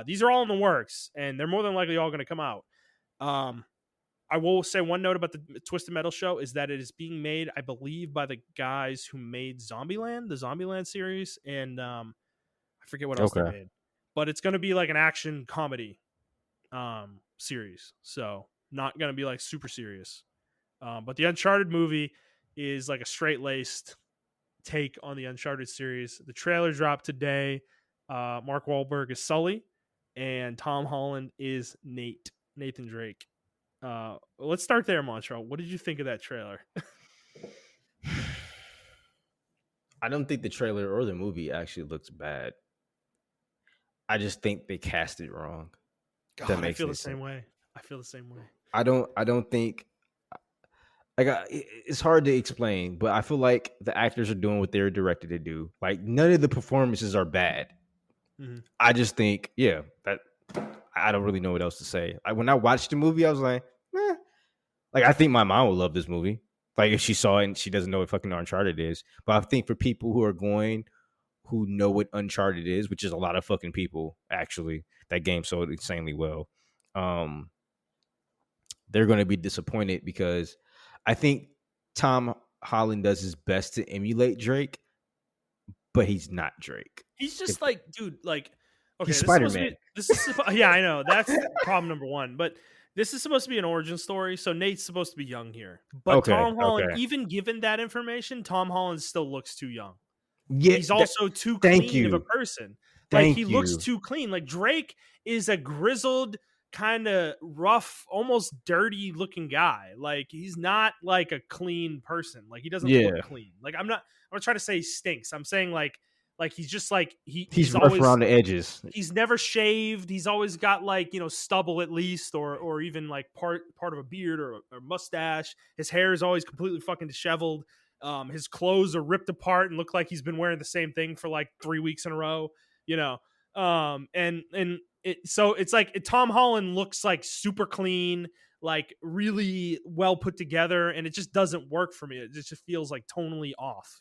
these are all in the works, and they're more than likely all going to come out. I will say one note about the Twisted Metal show is that it is being made, I believe, by the guys who made Zombieland, the Zombieland series, and I forget what else they made. But it's going to be like an action comedy series, so not going to be like super serious. But the Uncharted movie is like a straight-laced take on the Uncharted series. The trailer dropped today. Mark Wahlberg is Sully, and Tom Holland is Nathan Drake. Let's start there, Montrell. What did you think of that trailer? I don't think the trailer or the movie actually looks bad. I just think they cast it wrong. God, I feel the same way. I don't think it's hard to explain, but I feel like the actors are doing what they're directed to do. Like none of the performances are bad. Mm-hmm. I just think, that I don't really know what else to say. Like when I watched the movie, I was like, like I think my mom will love this movie. Like if she saw it and she doesn't know what fucking Uncharted is. But I think for people who are going who know what Uncharted is, which is a lot of fucking people actually, that game sold insanely well. Um, they're going to be disappointed because I think Tom Holland does his best to emulate Drake, but he's not Drake. He's If just like, dude, like, he's okay, this is Spider supposed to Man, be yeah, I know. That's problem number 1, but this is supposed to be an origin story, so Nate's supposed to be young here. But okay, Tom Holland, okay, even given that information, Tom Holland still looks too young. yeah. He's also too Thank clean of a you, person. Like, he thank looks you. too clean. Like, Drake is a grizzled, kinda rough, almost dirty looking guy. Like, he's not like a clean person. Like, he doesn't look Yeah, clean. Like, I'm not trying to say he stinks. I'm saying like he's just like he's he's rough always around the edges. he's never shaved. He's always got like, stubble at least, or even like part of a beard or mustache. His hair is always completely fucking disheveled. His clothes are ripped apart and look like he's been wearing the same thing for like 3 weeks in a row. You know, and so it's like Tom Holland looks like super clean, like really well put together, and it just doesn't work for me. It just feels like tonally off.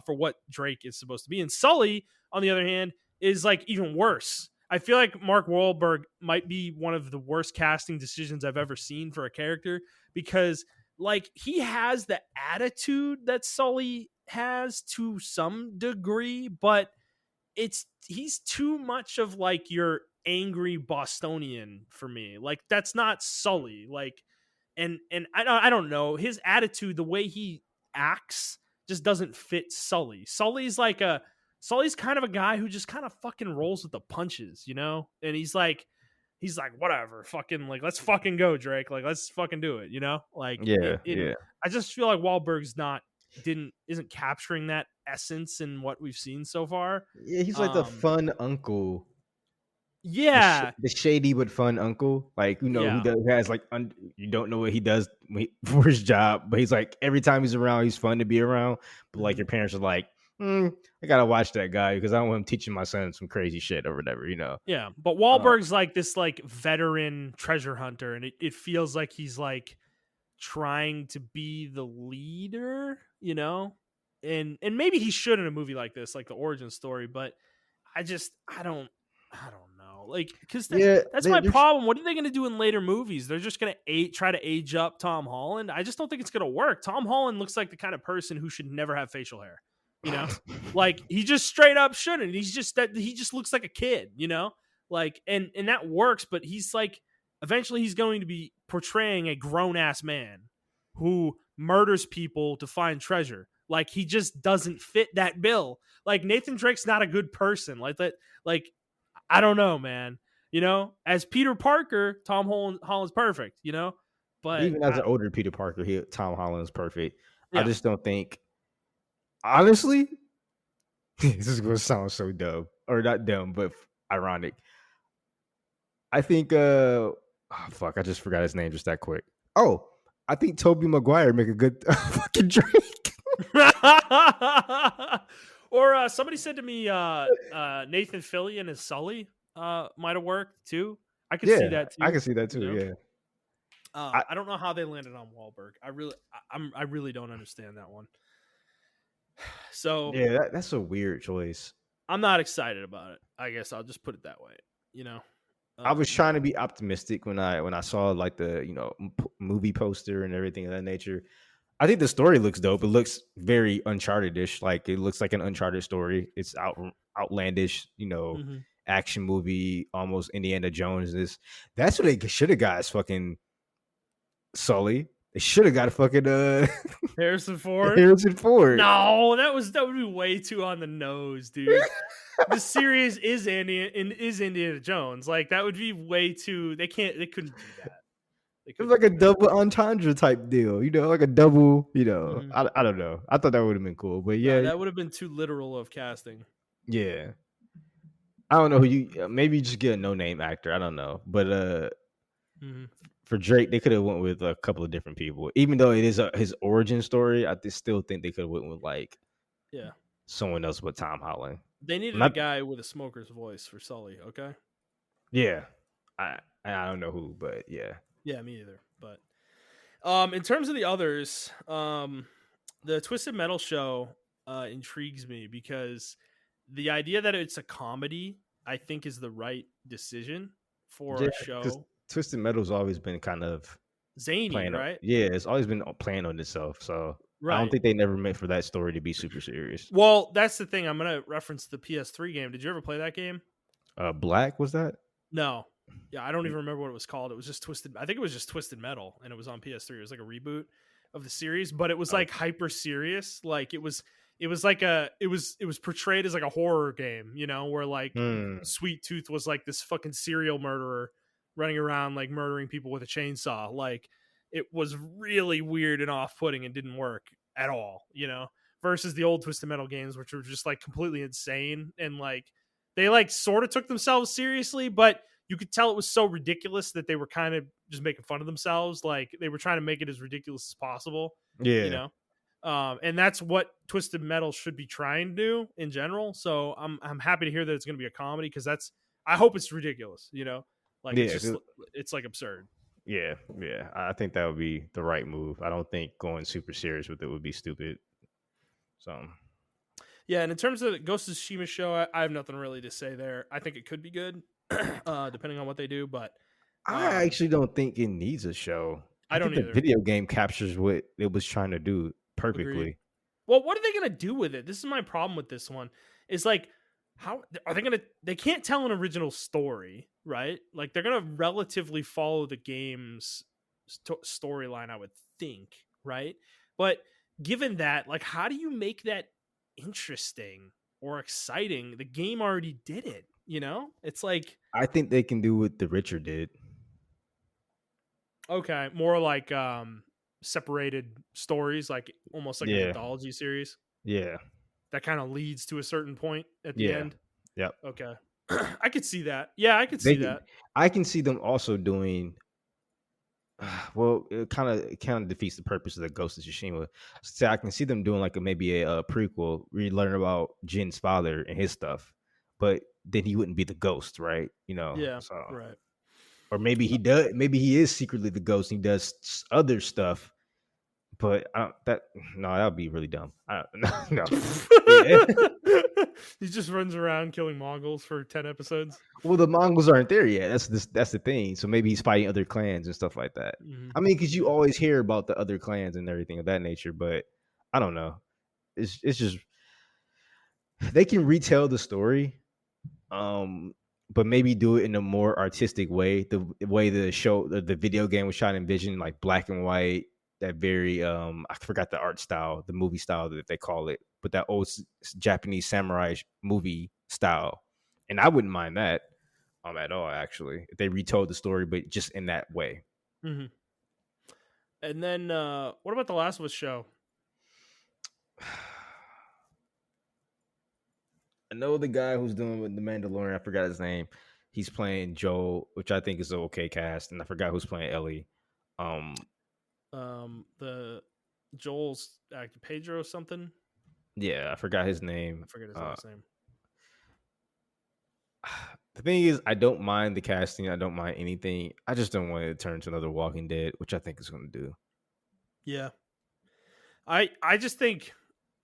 For what Drake is supposed to be, and Sully, on the other hand, is like even worse. I feel like Mark Wahlberg might be one of the worst casting decisions I've ever seen for a character, because like he has the attitude that Sully has to some degree, but he's too much of like your angry Bostonian for me. Like that's not Sully. Like and I don't know, his attitude, the way he acts just doesn't fit Sully. Sully's kind of a guy who just kind of fucking rolls with the punches, And he's like whatever, fucking like let's fucking go, Drake. Like let's fucking do it, Like Yeah, it yeah, I just feel like Wahlberg's isn't capturing that essence in what we've seen so far. yeah. He's like the Um fun uncle, yeah, the shady but fun uncle. Like who yeah. does who has like you don't know what he does for his job, but he's like every time he's around, he's fun to be around. But like Mhm. your parents are like, I gotta watch that guy because I don't want him teaching my son some crazy shit or whatever. Yeah, but Uh, Wahlberg's like this like veteran treasure hunter, and it feels like he's like trying to be the leader. And maybe he should in a movie like this, like the origin story, but I don't know. Like cuz yeah, that's my problem. What are they going to do in later movies? They're just going to try to age up Tom Holland. I just don't think it's going to work. Tom Holland looks like the kind of person who should never have facial hair, you know? Like he just straight up shouldn't. He just looks like a kid. Like and that works, but he's like eventually he's going to be portraying a grown ass man who murders people to find treasure. Like he just doesn't fit that bill. Like Nathan Drake's not a good person. Like that. Like I don't know, man. As Peter Parker, Holland's perfect. But even as an older Peter Parker, Tom Holland's perfect. I yeah, just don't think, honestly, this is gonna sound so dumb or not dumb, but ironic. I think fuck, I just forgot his name just that quick. Oh, I think Toby Maguire make a good fucking Drake. or somebody said to me, Nathan Fillion as Sully might have worked too. I could see Yeah, that I too. can see that You too. know, Yeah. I, I don't know how they landed on Wahlberg. I really don't understand that one. So yeah, that's a weird choice. I'm not excited about it. I guess I'll just put it that way. You know. I was Um, trying to be optimistic when I saw like the movie poster and everything of that nature. I think the story looks dope. It looks very Uncharted-ish. Like it looks like an Uncharted story. It's outlandish, mhm. action movie, almost Indiana Jones. That's what they should have got. Is fucking Sully. They should have got a fucking Harrison Ford. Harrison Ford. No, that would be way too on the nose, dude. The series is Indiana Jones. Like that would be way too. They couldn't do that. They It's couldn't like a do that. double entendre type deal, like a double. Mhm. I don't know. I thought that would have been cool, but No, yeah, that would have been too literal of casting. yeah. I don't know who you. Maybe you just get a no name actor. I don't know, but Mhm. for Drake, they could have went with a couple of different people. Even though it is his origin story, I still think they could have went with like Yeah, someone else but Tom Holland. they needed a Not, guy with a smoker's voice for Sully. Okay. yeah. I don't know who, but yeah. Yeah, me either. But In terms of the others, the Twisted Metal show intrigues me because the idea that it's a comedy, I think, is the right decision for Yeah, a because show. Twisted Metal's always been kind of Zany, playing on. right? Yeah, it's always been playing on itself. So I don't Right. think they never meant for that story to be super serious. Well, that's the thing. I'm gonna reference the PS3 game. Did you ever play that game? Black was that? No. Yeah, I don't even remember what it was called. It was just Twisted. I think it was just Twisted Metal, and it was on PS3. It was like a reboot of the series, but it was like Okay. hyper serious. Like it was like it was portrayed as like a horror game, you know, where like Hmm. Sweet Tooth was like this fucking serial murderer running around like murdering people with a chainsaw. Like it was really weird and off putting and didn't work at all, you know. Versus the old Twisted Metal games, which were just like completely insane and like they like sort of took themselves seriously, but you could tell it was so ridiculous that they were kind of just making fun of themselves. Like they were trying to make it as ridiculous as possible, you Yeah. know. And that's what Twisted Metal should be trying to do in general. So I'm happy to hear that it's going to be a comedy because that's I hope it's ridiculous, you know. Like Yeah. it's like absurd. Yeah. Yeah. I think that would be the right move. I don't think going super serious with it would be stupid. So Yeah, and in terms of the Ghost of Tsushima show, I have nothing really to say there. I think it could be good, depending on what they do, but I um, actually don't think it needs a show. I I think don't the either. video game captures what it was trying to do Agreed. perfectly. Well, what are they gonna do with it? This is my problem with this one. Is like, how are they gonna? They can't tell an original story, right? Like they're gonna relatively follow the game's storyline, I would think, right? But given that, like, how do you make that interesting or exciting? The game already did it. You know, it's like I think they can do what The Witcher did. okay, more like separated stories, like almost like an Yeah. anthology series Yeah. that kind of leads to a certain point at the Yeah. end. Yep. Okay. I could see that. Yeah, I could They see can. that. I can see them also doing. Well, it kind of defeats the purpose of the Ghost of Tsushima. So I can see them doing like maybe a prequel where you learn about Jin's father and his stuff, but then he wouldn't be the ghost, right? Yeah, So right. or maybe he does. Maybe he is secretly the ghost. And he does other stuff, but I don't, that no, that would be really dumb. No, no, yeah. He just runs around killing Mongols for 10 episodes. Well, the Mongols aren't there yet. That's the thing. So maybe he's fighting other clans and stuff like that. Mhm. I mean, because you Yeah. always hear about the other clans and everything of that nature, but I don't know. It's just they can retell the story, um, but maybe do it in a more artistic way. The way the video game was shot in vision, like black and white, that very I forgot the art style, the movie style that they call it, but that old Japanese samurai movie style, and I wouldn't mind that at all actually if they retold the story, but just in that way. Mhm. And then what about the Last of Us show? I know the guy who's doing with the Mandalorian. I forgot his name. He's playing Joel, which I think is an okay cast, and I forgot who's playing Ellie. Um, The Joel's actor Pedro something. yeah, I forgot his I name. forget his last name. The thing is, I don't mind the casting. I don't mind anything. I just don't want it to turn into another Walking Dead, which I think is going to do. Yeah. I just think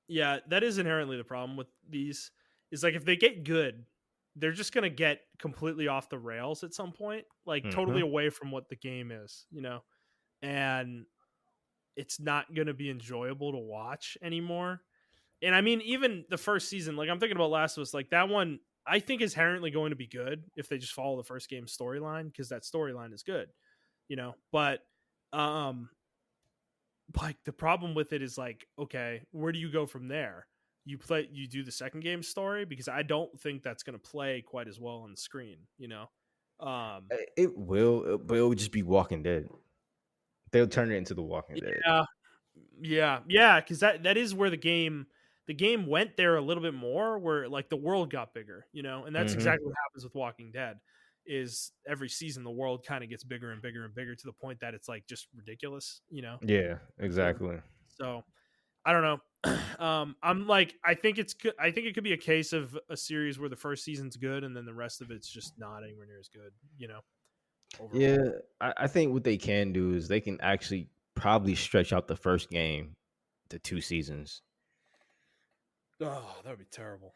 yeah, that is inherently the problem with these is like if they get good, they're just going to get completely off the rails at some point, like totally Hmm. away from what the game is, you know. And it's not going to be enjoyable to watch anymore. And I mean, even the first season, like I'm thinking about Last of Us, like that one, I think is inherently going to be good if they just follow the first game storyline because that storyline is good, you know. But um, like the problem with it is like, okay, where do you go from there? You do the second game story because I don't think that's going to play quite as well on the screen, you know. Um, It will, but it will just be Walking Dead. They'll turn it into the Walking Dead. yeah, yeah, because that is where the game went there a little bit more, where like the world got bigger, you know, and that's Hmm. exactly what happens with Walking Dead. Is every season the world kind of gets bigger and bigger and bigger to the point that it's like just ridiculous, you know. Yeah, And exactly. so I don't know. I'm like I think it could be a case of a series where the first season's good and then the rest of it's just not anywhere near as good, you know, overall. Yeah, I think what they can do is they can actually probably stretch out the first game to 2 seasons. Oh, that would be terrible.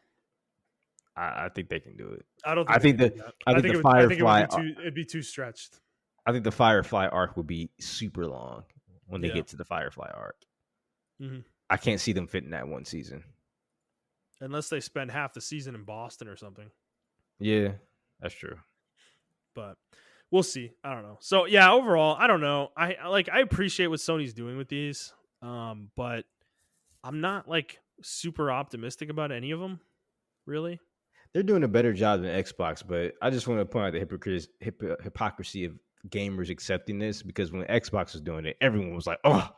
I think they can do it. I don't I think they think could do that that. I think the I think it would Firefly be too stretched. I think the Firefly arc would be super long when they Yeah. get to the Firefly arc. Hmm. I can't see them fitting that one season. Unless they spend half the season in Boston or something. Yeah, that's true. But we'll see. I don't know. So yeah, overall, I don't know. I appreciate what Sony's doing with these, but I'm not like super optimistic about any of them, really. They're doing a better job than Xbox, but I just want to point out the hypocrisy of gamers accepting this, because when Xbox was doing it, everyone was like, "Oh,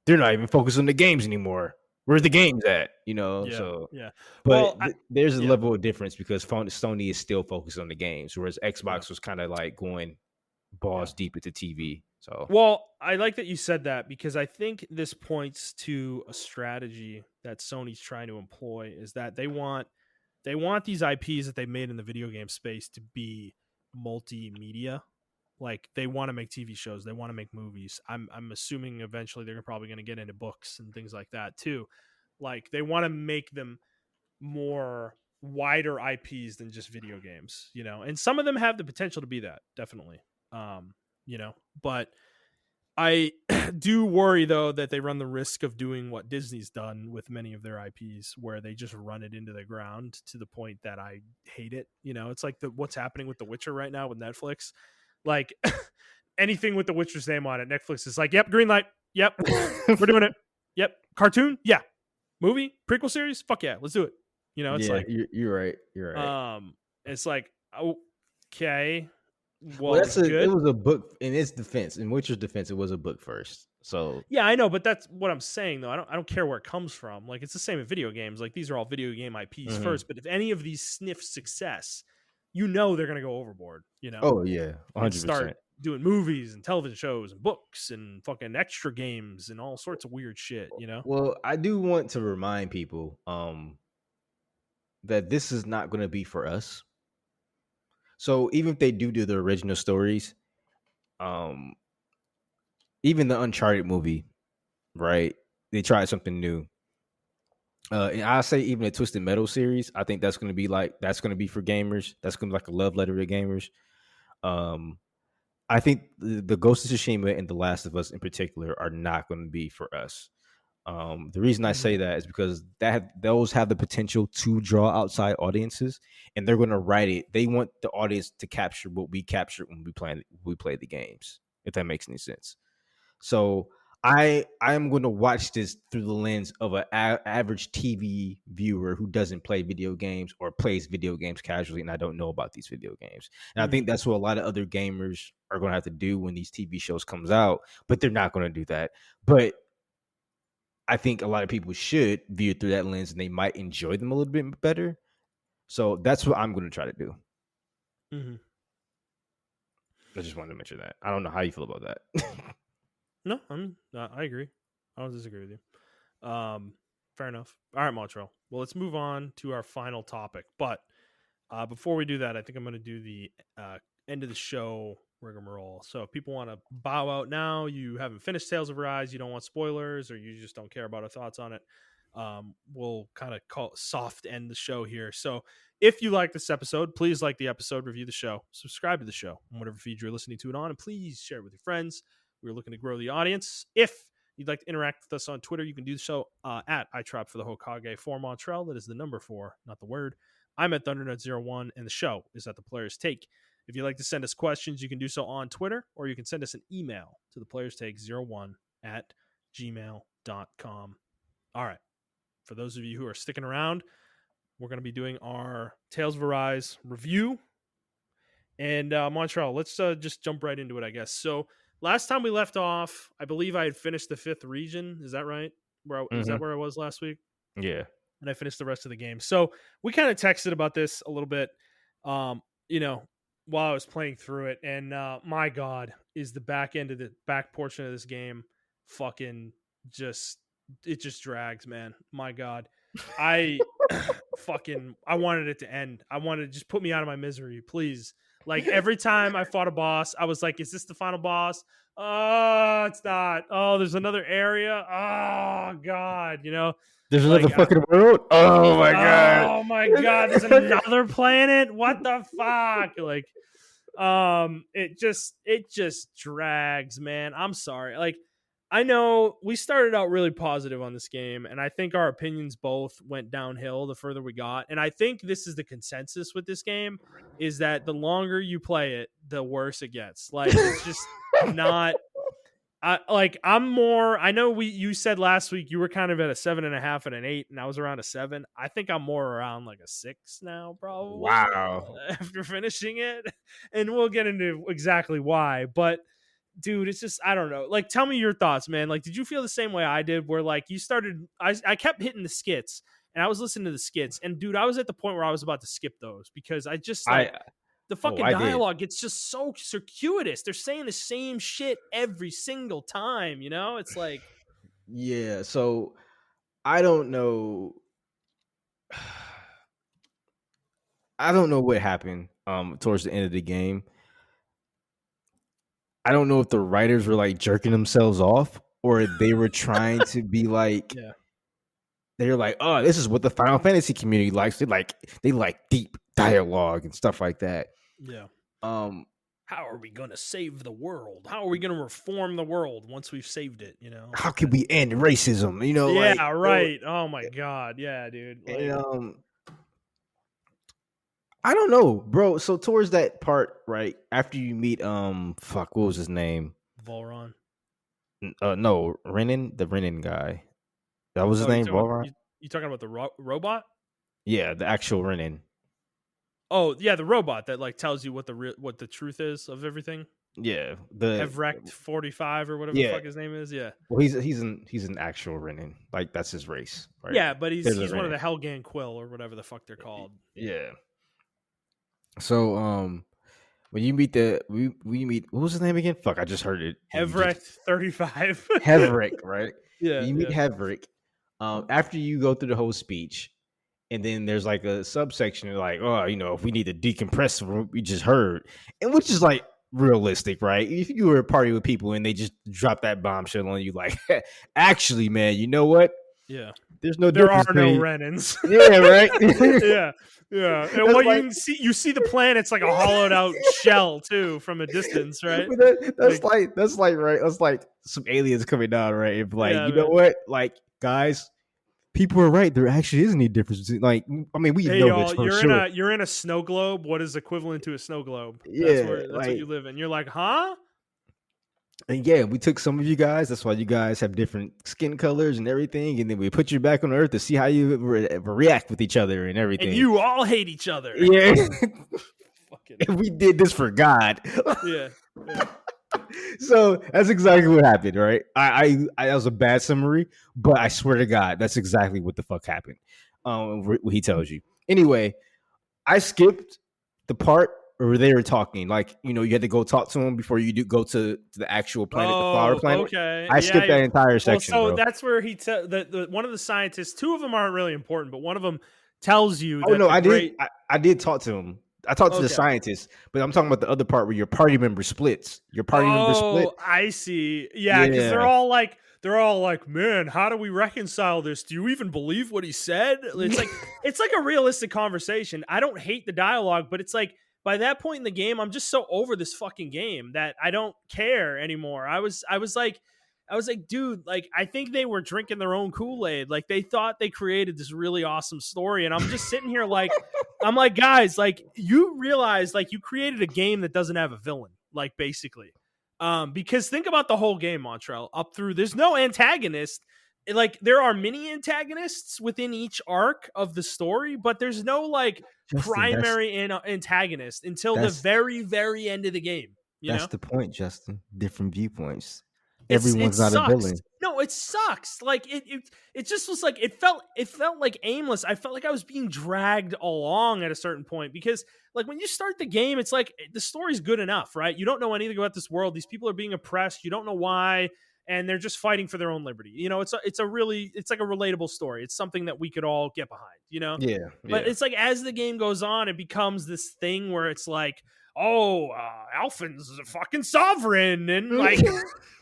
they're not even focused on the games anymore. Where's the games at?" Yeah, So, yeah. but Well, there's a yeah, level of difference because Sony is still focused on the games, whereas yeah, Xbox was kind of like going yeah. balls deep into TV. So, Well, I like that you said that because I think this points to a strategy that Sony's trying to employ is that they want these IPs that they made in the video game space to be multimedia. Like they want to make TV shows, they want to make movies. I'm assuming eventually they're probably going to get into books and things like that too. Like they want to make them more wider IPs than just video games, And some of them have the potential to be that, definitely. Um, but I do worry though that they run the risk of doing what Disney's done with many of their IPs, where they just run it into the ground to the point that I hate it. It's like what's happening with The Witcher right now with Netflix. Like anything with The Witcher's name on it, Netflix is like, "Yep, green light. Yep, we're doing it. Yep, cartoon. Yeah, movie prequel series. Fuck yeah, let's do it." It's yeah, like, you're right. You're right. it's like, okay, Well, well, it good. was a book in its defense. In Witcher's defense, it was a book first. So, Yeah, I know, but that's what I'm saying though. I don't care where it comes from. Like it's the same with video games. Like these are all video game IPs mhm. first, but if any of these sniff success, they're gonna go overboard, Oh yeah, and 100%. start doing movies and television shows and books and fucking extra games and all sorts of weird shit. Well, I do want to remind people that this is not going to be for us. So even if they do the original stories, um, even the Uncharted movie, right? They tried something new. And I say even the Twisted Metal series, I think that's going to be for gamers. That's going to be like a love letter to gamers. Um, I think the Ghost of Tsushima and The Last of Us in particular are not going to be for us. The reason I Hmm. say that is because those have the potential to draw outside audiences, and they're going to write it. They want the audience to capture what we captured when we play the games. If that makes any sense. So I am going to watch this through the lens of an average TV viewer who doesn't play video games or plays video games casually, and I don't know about these video games. And I Hmm. think that's what a lot of other gamers are going to have to do when these TV shows comes out, but they're not going to do that. But I think a lot of people should view it through that lens, and they might enjoy them a little bit better. So that's what I'm going to try to do. Hmm. I just wanted to mention that. I don't know how you feel about that. No, I agree. I don't disagree with you. Fair enough. All right, Montreal. Well, let's move on to our final topic. But before we do that, I think I'm going to do the end of the show rigmarole. So if people want to bow out now, you haven't finished Tales of Arise, you don't want spoilers, or you just don't care about our thoughts on it, we'll kind of call soft end the show here. So if you like this episode, please like the episode, review the show, subscribe to the show on whatever feed you're listening to it on, and please share it with your friends. We're looking to grow the audience. If you'd like to interact with us on Twitter, you can do so at iTrop for the Hokage for Montrell. That is the number 4, not the word. I'm at ThunderNut01, and the show is at The Players Take. If you'd like to send us questions, you can do so on Twitter, or you can send us an email to theplayerstake01 at gmail.com. All right. For those of you who are sticking around, we're going to be doing our Tales of Arise review. And Montreal, let's just jump right into it, I guess. So last time we left off, I believe I had finished the 5th region. Is that right? Is that Hmm. where I was last week? Yeah. And I finished the rest of the game. So we kind of texted about this a little bit, um, you know, while I was playing through it. And my God, is the back portion of this game fucking just, it just drags, man. My God. I fucking, I wanted it to end. I wanted to just put me out of my misery, please. Like every time I fought a boss, I was like, "Is this the final boss?" Oh, it's not. Oh, there's another area. Oh God, There's another like fucking world. Oh my god. oh my God, there's another planet. What the fuck? Like, it just drags, man. I'm sorry. Like, I know we started out really positive on this game, and I think our opinions both went downhill the further we got. And I think this is the consensus with this game is that the longer you play it, the worse it gets. Like, it's just not. I'm more. I know you said last week you were kind of at a 7.5 and an 8, and I was around a 7. I think I'm more around like a 6 now, probably Wow. after finishing it, and we'll get into exactly why. But dude, it's just I don't know. Like, tell me your thoughts, man. Like, did you feel the same way I did? Where like you started, I kept hitting the skits, and I was listening to the skits, and dude, I was at the point where I was about to skip those because I just like I the oh fucking I did. dialogue gets just so circuitous. They're saying the same shit every single time, It's like, Yeah. So I don't know. I don't know what happened towards the end of the game. I don't know if the writers were like jerking themselves off or they were trying to be like yeah, they're like, oh, this is what the Final Fantasy community likes. They like deep dialogue and stuff like that. yeah. Um, How are we gonna save the world? How are we gonna reform the world once we've saved it? how can we end racism? Yeah, right. Oh my God. Yeah, dude. and Like I don't know, bro. So towards that part, right after you meet, fuck, what was his name? Volron. No, Renan, the Renan guy. That was his Oh, you name, talking about Volron. you talking about the robot? Yeah, the actual Renan. Oh, yeah, the robot that like tells you what what the truth is of everything. Yeah, Hevrect 45 or whatever the yeah. fuck his name is. Yeah. Well, he's an actual Renan. Like that's his race, right? Yeah, but he's There's a he's one of Renan. the Hellgang Quill or whatever the fuck they're called. Yeah. So when you meet we meet what was his name again? Fuck, I just heard it. And you just Hevrect 35. Heverick, right? Yeah, You meet yeah. Heverick. After you go through the whole speech, and then there's like a subsection like, oh, if we need to decompress from what we just heard, and which is like realistic, right? If you were a party with people and they just drop that bombshell on you, like, actually, man, you know what? Yeah. There's no There are difference no between Renans. yeah, right. Yeah. Yeah. And That's what like you see the planet's like a hollowed out shell too from a distance, right? but Like, that's like right. That's like some aliens coming down, right? And like, yeah, you know man. what? Like, guys, people are right. There actually isn't any difference between like. I mean, we Hey know this y'all, for you're in sure. a snow globe. What is equivalent to a snow globe? Yeah, That's what you like, live in. You're like, huh? and yeah, we took some of you guys. That's why you guys have different skin colors and everything. And then we put you back on Earth to see how you react with each other and And everything. you all hate each other. Yeah, Fucking and we did this for God. yeah. Yeah. So that's exactly what happened, right? That was a bad summary, but I swear to God, that's exactly what the fuck happened. What he tells you. Anyway, I skipped the part where they were talking. Like, you had to go talk to him before you do go to the actual planet, the flower Oh, planet. okay. I skipped Yeah. that entire Well, section, so bro. that's where the one of the scientists. Two of them aren't really important, but one of them tells you Oh that no, the great. I did talk to him. I talked to the Okay. scientist, but I'm talking about the other part where your party member splits. Your party member split. Oh, I see. Yeah, because Yeah, they're all like, man, how do we reconcile this? Do you even believe what he said? It's like a realistic conversation. I don't hate the dialogue, but it's like by that point in the game, I'm just so over this fucking game that I don't care anymore. I was like, dude, like I think they were drinking their own Kool-Aid. Like they thought they created this really awesome story, and I'm just sitting here like, I'm like, guys, like you realize like you created a game that doesn't have a villain, like basically. Because think about the whole game, Montrell, up through there's no antagonist. Like there are mini antagonists within each arc of the story, but there's no like Justin, primary antagonist until the that's very, very end of the game. You that's know? the point, Justin. Different viewpoints. It Everyone's not a sucks. villain. No, it sucks. Like it just was like it felt like aimless. I felt like I was being dragged along at a certain point because like when you start the game, it's like the story's good enough, right? You don't know anything about this world. These people are being oppressed. You don't know why, and they're just fighting for their own liberty. It's like a relatable story. It's something that we could all get behind. Yeah, But yeah. it's like as the game goes on, it becomes this thing where it's like, Alphen's a fucking sovereign, and like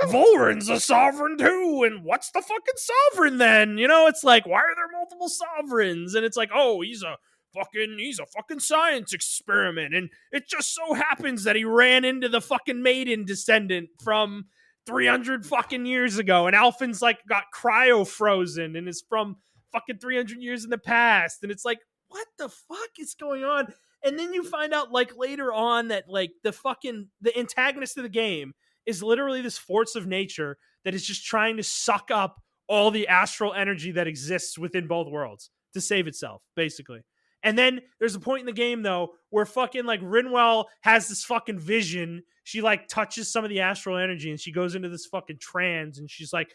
Volrin's a sovereign too, and what's the fucking sovereign then? It's like, why are there multiple sovereigns? And it's like, oh, he's a fucking science experiment, and it just so happens that he ran into the fucking maiden descendant from 300 fucking years ago, and Alphen's like got cryo frozen and is from fucking 300 years in the past, and it's like, what the fuck is going on? And then you find out like later on that like the antagonist of the game is literally this force of nature that is just trying to suck up all the astral energy that exists within both worlds to save itself, basically. And then there's a point in the game though where fucking like Rinwell has this fucking vision. She like touches some of the astral energy and she goes into this fucking trance, and she's like,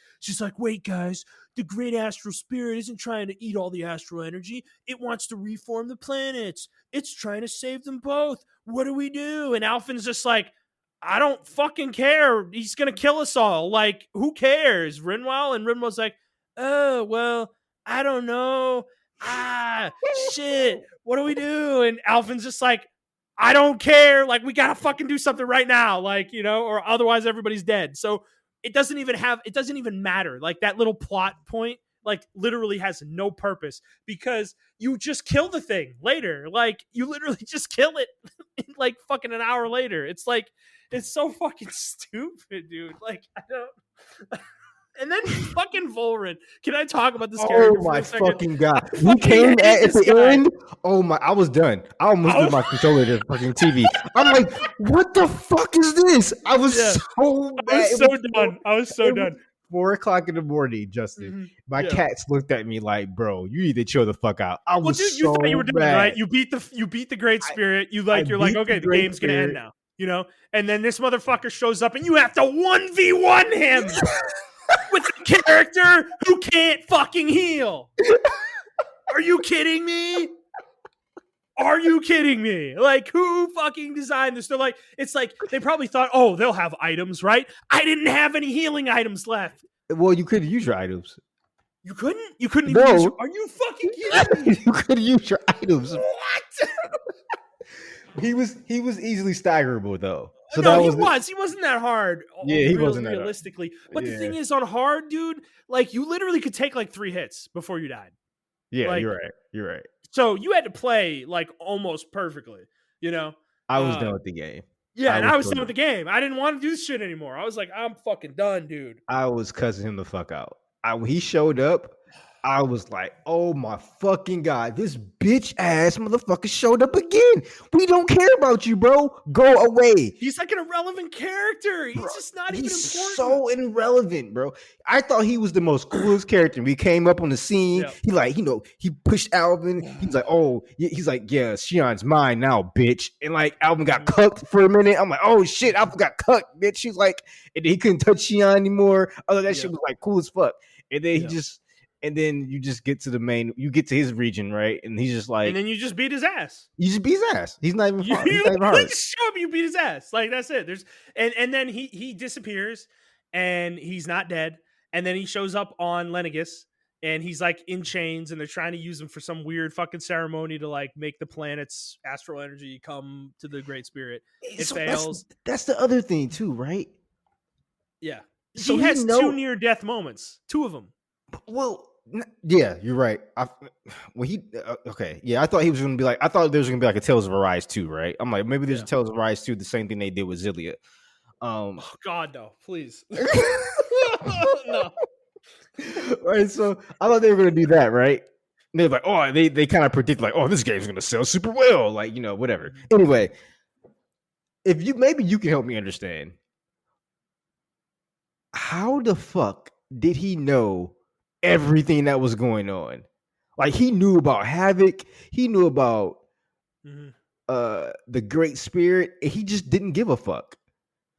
wait guys, the great astral spirit isn't trying to eat all the astral energy. It wants to reform the planets. It's trying to save them both. What do we do? And Alphen's just like, I don't fucking care. He's going to kill us all. Like, who cares? Rinwell? And Rinwell's like, oh, well, I don't know. Shit. What do we do? And Alphen's just like, I don't care. Like, we got to fucking do something right now. Like, or otherwise everybody's dead. So it doesn't even matter. Like, that little plot point, like, literally has no purpose because you just kill the thing later. Like, you literally just kill it like fucking an hour later. It's like, it's so fucking stupid, dude. Like, I don't. And then fucking Volrin. Can I talk about this character? Oh my for a second? fucking god! He came at the end. Oh my! I was done. I almost did my controller to fucking TV. I'm like, what the fuck is this? I was so mad. I was so done. 4:00 in the morning, Justin. Mm-hmm. My cats looked at me like, "Bro, you need to chill the fuck out." I was dude, you thought you were doing it, right? You beat the Great Spirit. You're like, okay, the game's gonna end now. And then this motherfucker shows up, and you have to 1v1 him. With a character who can't fucking heal. Are you kidding me? Like, who fucking designed this? They're like, it's like they probably thought, oh, they'll have items, right? I didn't have any healing items left. Well, you couldn't use your items. You couldn't even use your, are you fucking kidding me? You couldn't use your items. What? He was easily staggerable though. So no, he wasn't that hard. Yeah, he wasn't realistically. But the thing is, on hard, dude, like you literally could take like 3 hits before you died. Yeah, like, you're right. So you had to play like almost perfectly. I was done with the game. Yeah, and I was done with the game. I didn't want to do this shit anymore. I was like, I'm fucking done, dude. I was cussing him the fuck out. When he showed up, I was like, oh my fucking God, this bitch ass motherfucker showed up again. We don't care about you, bro. Go away. He's like an irrelevant character. He's just not even important. He's so irrelevant, bro. I thought he was the most coolest character. We came up on the scene. Yeah. He pushed Alvin. He's like, oh, he's like, yeah, Shion's mine now, bitch. And like Alvin got cucked for a minute. I'm like, oh shit, Alvin got cucked, bitch. He's like, and then he couldn't touch Shion anymore. Other that shit was like cool as fuck. And then and then you just get to you get to his region, right? And he's just like, and then you just beat his ass. You just beat his ass. He's not even hard. He's not even hard. Show him you beat his ass. Like, that's it. And then he disappears and he's not dead. And then he shows up on Lenegis and he's like in chains and they're trying to use him for some weird fucking ceremony to like make the planet's astral energy come to the Great Spirit. It fails. That's the other thing too, right? Yeah. So he has 2 near-death moments. 2 of them. Well, yeah, you're right. Okay, yeah, I thought he was going to be like, I thought there was going to be like a Tales of Arise 2, right? I'm like, maybe there's a Tales of Arise 2, the same thing they did with Zillia. Oh God, no, please. No. Right, so I thought they were going to do that, right? And they're like, oh, they kind of predict like, oh, this game's going to sell super well, like, whatever. Anyway, maybe you can help me understand. How the fuck did he know everything that was going on? Like, he knew about Havoc, he knew about the Great Spirit, and he just didn't give a fuck.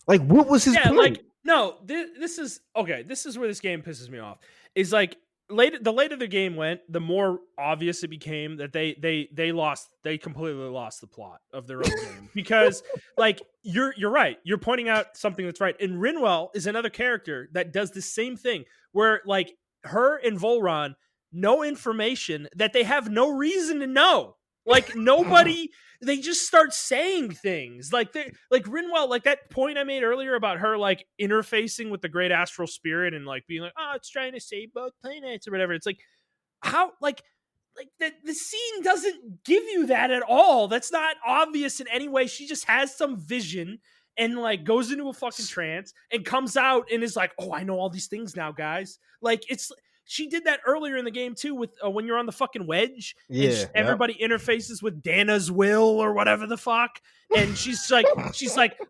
Like, what was his point? Like, no, this is okay. This is where this game pisses me off. Is like the later the game went, the more obvious it became that they completely lost the plot of their own game. Because like you're right. You're pointing out something that's right. And Rinwell is another character that does the same thing where like her and Volron know information that they have no reason to know. Like nobody, they just start saying things like they like Rinwell, like that point I made earlier about her like interfacing with the great astral spirit and like being like, oh, it's trying to save both planets or whatever. It's like how like the scene doesn't give you that at all. That's not obvious in any way. She just has some vision and like goes into a fucking trance and comes out and is like, oh, I know all these things now, guys. Like it's she did that earlier in the game too with when you're on the fucking wedge and Yeah, yep. everybody interfaces with Dana's will or whatever the fuck. And she's like,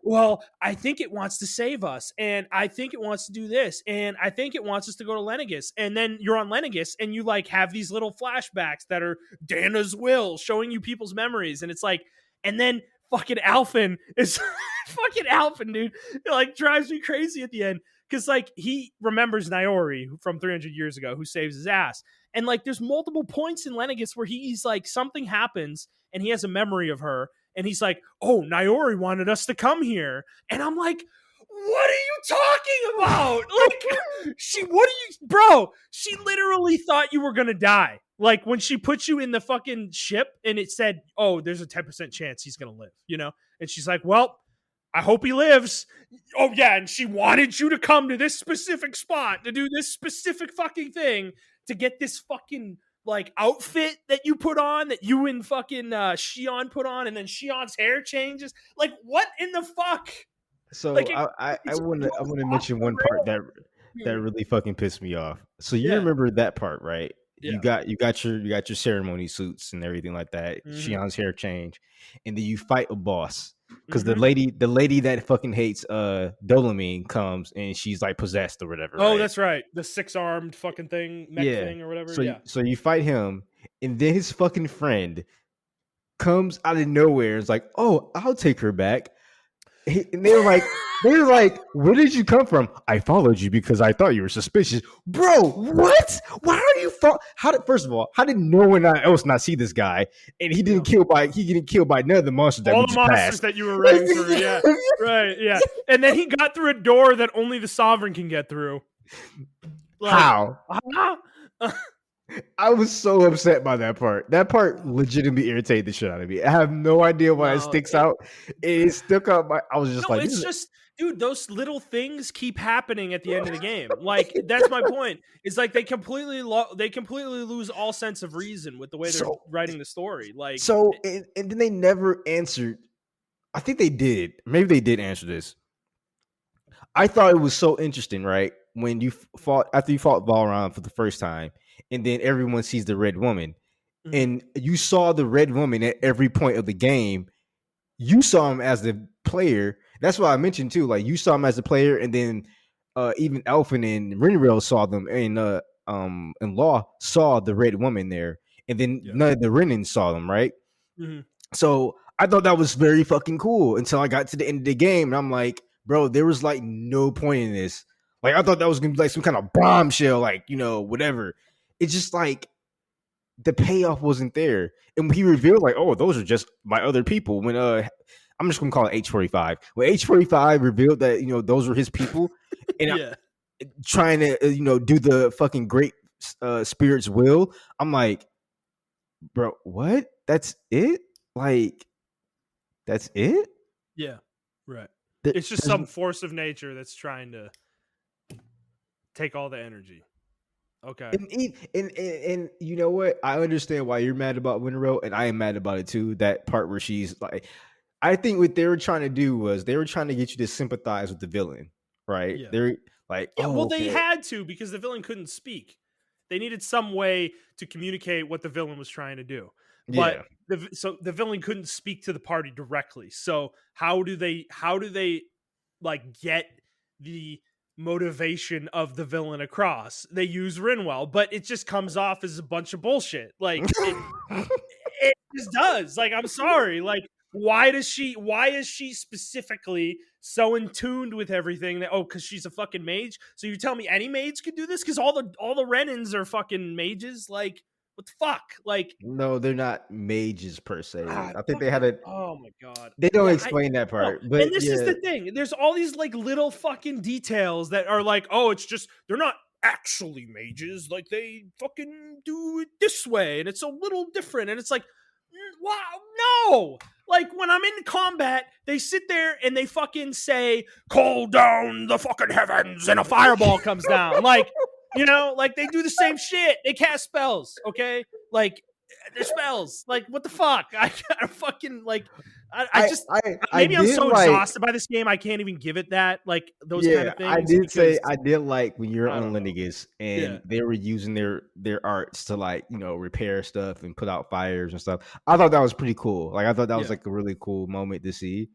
well, I think it wants to save us, and I think it wants to do this, and I think it wants us to go to Lenegis. And then you're on Lenegis, and you like have these little flashbacks that are Dana's will, showing you people's memories, and it's like, and then fucking Alphen is fucking Alphen, dude. It like drives me crazy at the end because like he remembers Naori from 300 years ago who saves his ass, and like there's multiple points in Lenegis where he's like something happens and he has a memory of her. And he's like, oh, Naori wanted us to come here. And I'm like, what are you talking about? Like, she literally thought you were going to die. Like, when she put you in the fucking ship and it said, oh, there's a 10% chance he's going to live, you know? And she's like, well, I hope he lives. Oh, yeah. And she wanted you to come to this specific spot to do this specific fucking thing to get this fucking like outfit that you put on that you and fucking Shion put on, and then Shion's hair changes. Like, what in the fuck? So Like, I it's want to goes off mention the one part that rails. really fucking pissed me off. So you Yeah, remember that part, right? yeah. You got your ceremony suits and everything like that. Mm-hmm. Shion's hair change, and then you fight a boss because Mm-hmm. the lady that fucking hates Dolamine comes and she's like possessed or whatever, Oh, right? that's right. The 6-armed fucking thing, mech Yeah. thing, or whatever. So Yeah. so you fight him, and then his fucking friend comes out of nowhere and is like, "Oh, I'll take her back." And they were like, "Where did you come from?" "I followed you because I thought you were suspicious." Bro, what? Why are you how did first of all, how did no one else not see this guy? And Yeah. He getting killed by none of the monsters that All we the just monsters passed. that you were running through. Yeah. Right. Yeah. And then he got through a door that only the Sovereign can get through. Like, How? uh, I was so upset by that part. That part legitimately irritated the shit out of me. I have no idea why it no, sticks out. It stuck out my I was just no, like, this it's is just, dude, those little things keep happening at the end of the game. Like, that's my point. It's like they completely lose all sense of reason with the way they're so writing the story. Like, and then they never answered. I think they did. Maybe they did answer this. I thought it was so interesting, right? When you fought after you fought Balron for the first time, and then everyone sees the red woman, mhm, and you saw the red woman at every point of the game. You saw him as the player. That's what I mentioned too. Like you saw him as a player, and then even Elfin and Rinrel saw them, and Law saw the red woman there, and then yeah, none of the Renans saw them, right? mhm. So I thought that was very fucking cool until I got to the end of the game, and I'm like, bro, there was like no point in this. Like I thought that was gonna be like some kind of bombshell, like whatever. It's just like the payoff wasn't there. And he revealed like, oh, those are just my other people. When I'm just gonna call it H45. When H45 revealed that those were his people, and Yeah, trying to do the fucking great spirit's will, I'm like, bro, what? That's it? Like that's it? yeah, right. There, It's just there's some force of nature that's trying to take all the energy. Okay. and you know what? I understand why you're mad about Winrow, and I am mad about it too. That part where she's like, I think what they were trying to do was they were trying to get you to sympathize with the villain, right? Yeah. They're like, Yeah, oh, well, they okay, had to because the villain couldn't speak. They needed some way to communicate what the villain was trying to do. But yeah. so the villain couldn't speak to the party directly. So how do they like get the motivation of the villain across? They use Rinwell, but it just comes off as a bunch of bullshit. Like it just does. Like, I'm sorry. Like, why is she specifically so in tuned with everything that because she's a fucking mage? So you tell me any mage could do this? Because all the Renans are fucking mages? Like, what the fuck? Like, No, they're not mages per se. I think they had fucking, a. oh my god. They don't Yeah, explain that no, part, and but this is yeah, the thing. There's all these like little fucking details that are like, oh, it's just they're not actually mages. Like they fucking do it this way, and it's a little different. And it's like, wow, no. Like when I'm in combat, they sit there and they fucking say, "Call down the fucking heavens," and a fireball comes down. Like, like they do the same shit. They cast spells, okay? Like they're spells. Like what the fuck? I fucking like. I I just I maybe I'm did so like exhausted by this game. I can't even give it that like those kind yeah, of things say because I did like when you're I on don't know. Lineage and Yeah, they were using their arts to like, repair stuff and put out fires and stuff. I thought that was pretty cool. Like I thought that was yeah. like a really cool moment to see.